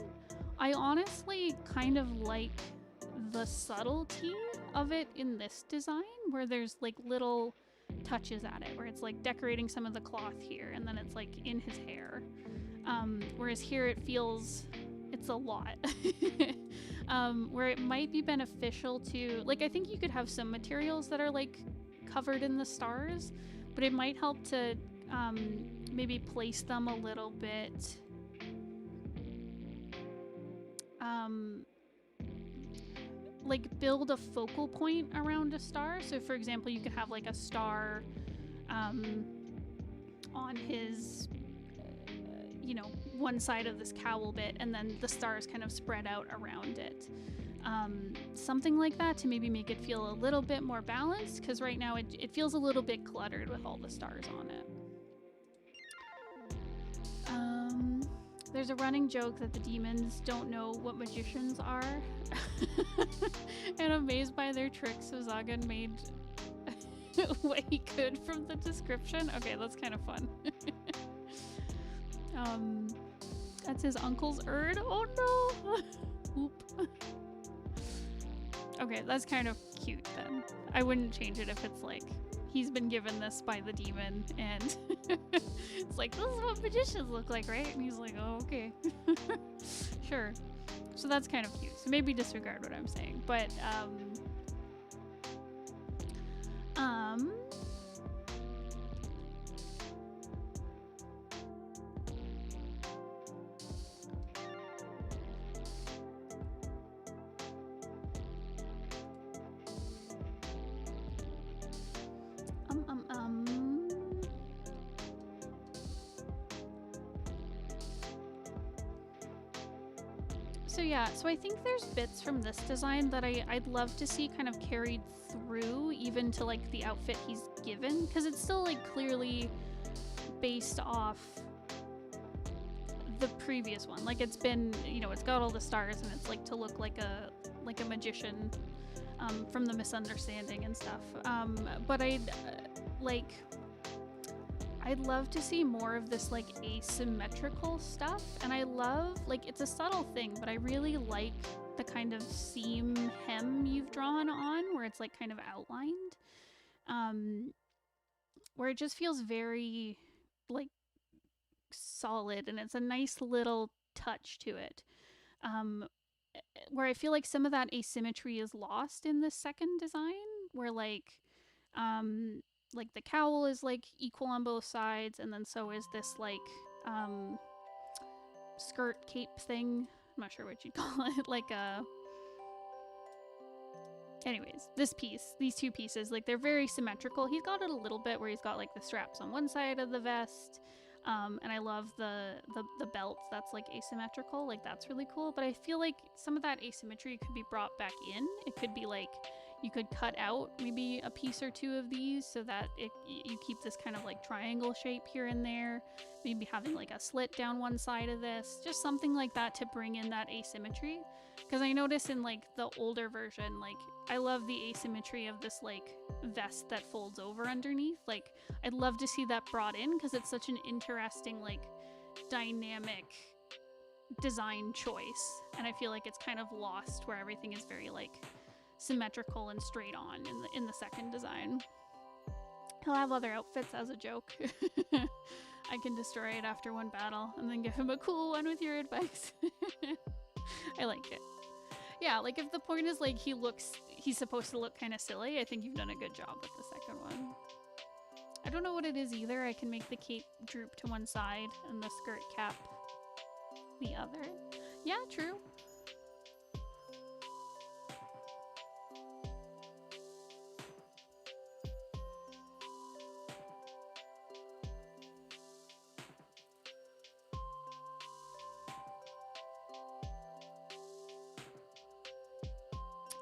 Speaker 1: I honestly kind of like the subtlety of it in this design where there's like little touches at it where it's like decorating some of the cloth here and then it's like in his hair. Whereas here it feels it's a lot. Where it might be beneficial to, like, I think you could have some materials that are like covered in the stars, but it might help to maybe place them a little bit like build a focal point around a star. So for example, you could have like a star on his you know, one side of this cowl bit and then the stars kind of spread out around it. Something like that to maybe make it feel a little bit more balanced, because right now it feels a little bit cluttered with all the stars on it. There's a running joke that the demons don't know what magicians are. And amazed by their tricks, so Zagan made what he could from the description. Okay, that's kind of fun. That's his uncle's urn. Oh no! Oop. Okay, that's kind of cute then. I wouldn't change it if it's like he's been given this by the demon and it's like, this is what magicians look like, right? And he's like, oh, okay. Sure. So that's kind of cute. So maybe disregard what I'm saying. But So yeah, so I think there's bits from this design that I'd love to see kind of carried through even to like the outfit he's given, because it's still like clearly based off the previous one. Like it's been, you know, it's got all the stars and it's like to look like a magician from the misunderstanding and stuff. But I'd love to see more of this like asymmetrical stuff, and I love, like, it's a subtle thing, but I really like the kind of seam hem you've drawn on where it's like kind of outlined, where it just feels very like solid and it's a nice little touch to it, where I feel like some of that asymmetry is lost in this second design where like the cowl is like equal on both sides, and then so is this like skirt cape thing. I'm not sure what you'd call it. Like anyways, this piece, these two pieces, like they're very symmetrical. He's got it a little bit where he's got like the straps on one side of the vest, and I love the belt that's like asymmetrical. Like that's really cool. But I feel like some of that asymmetry could be brought back in. It could be like you could cut out maybe a piece or two of these so that you keep this kind of like triangle shape here and there. Maybe having like a slit down one side of this, just something like that to bring in that asymmetry. Because I notice in like the older version, like I love the asymmetry of this like vest that folds over underneath. Like I'd love to see that brought in because it's such an interesting like dynamic design choice, and I feel like it's kind of lost where everything is very like symmetrical and straight on in the second design. He'll have other outfits as a joke. I can destroy it after one battle and then give him a cool one with your advice. I like it. Yeah, like if the point is like he's supposed to look kind of silly, I think you've done a good job with the second one. I don't know what it is either. I can make the cape droop to one side and the skirt cap the other. Yeah, true.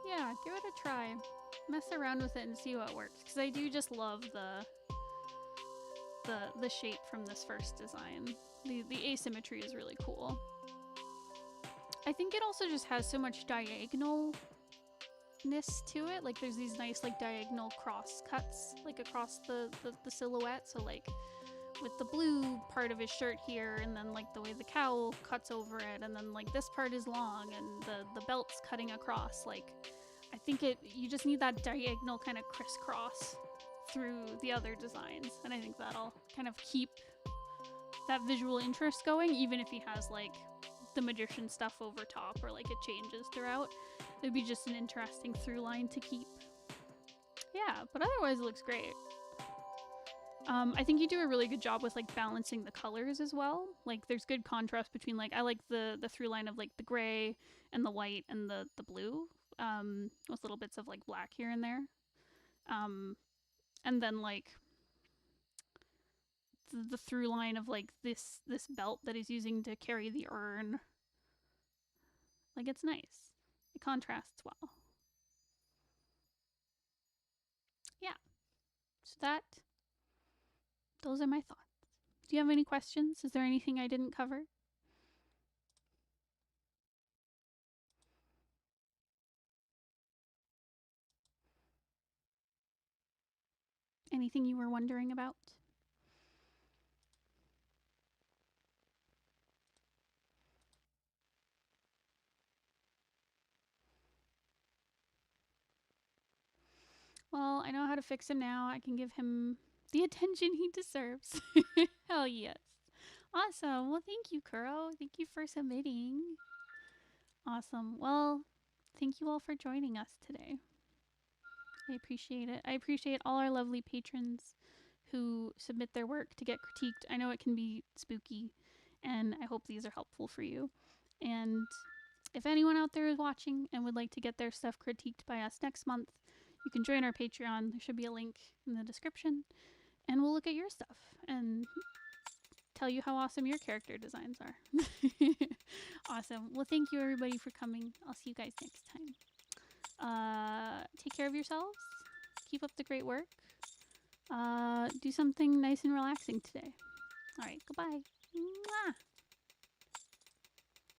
Speaker 1: Yeah, give it a try. mess around with it and see what works, because I do just love the shape from this first design. The asymmetry is really cool. I think it also just has so much diagonalness to it. Like there's these nice like diagonal cross cuts like across the silhouette. So like with the blue part of his shirt here, and then like the way the cowl cuts over it, and then like this part is long and the belt's cutting across. Like I think you just need that diagonal kind of crisscross through the other designs, and I think that'll kind of keep that visual interest going, even if he has like the magician stuff over top or like it changes throughout. It'd be just an interesting through line to keep. Yeah, but otherwise it looks great. I think you do a really good job with like balancing the colors as well. Like there's good contrast between like, I like the through line of like the gray and the white and the blue, with little bits of like black here and there. And then like the through line of like this belt that he's using to carry the urn. Like it's nice. It contrasts well. Yeah. So those are my thoughts. Do you have any questions? Is there anything I didn't cover? Anything you were wondering about? Well, I know how to fix him now. I can give him the attention he deserves. Hell yes. Awesome. Well, thank you, Kuroe. Thank you for submitting. Awesome. Well, thank you all for joining us today. I appreciate it. I appreciate all our lovely patrons who submit their work to get critiqued. I know it can be spooky, and I hope these are helpful for you. And if anyone out there is watching and would like to get their stuff critiqued by us next month, you can join our Patreon. There should be a link in the description, and we'll look at your stuff and tell you how awesome your character designs are. Awesome. Well, thank you everybody for coming. I'll see you guys next time. Take care of yourselves. Keep up the great work. Do something nice and relaxing today. All right, goodbye. Mwah!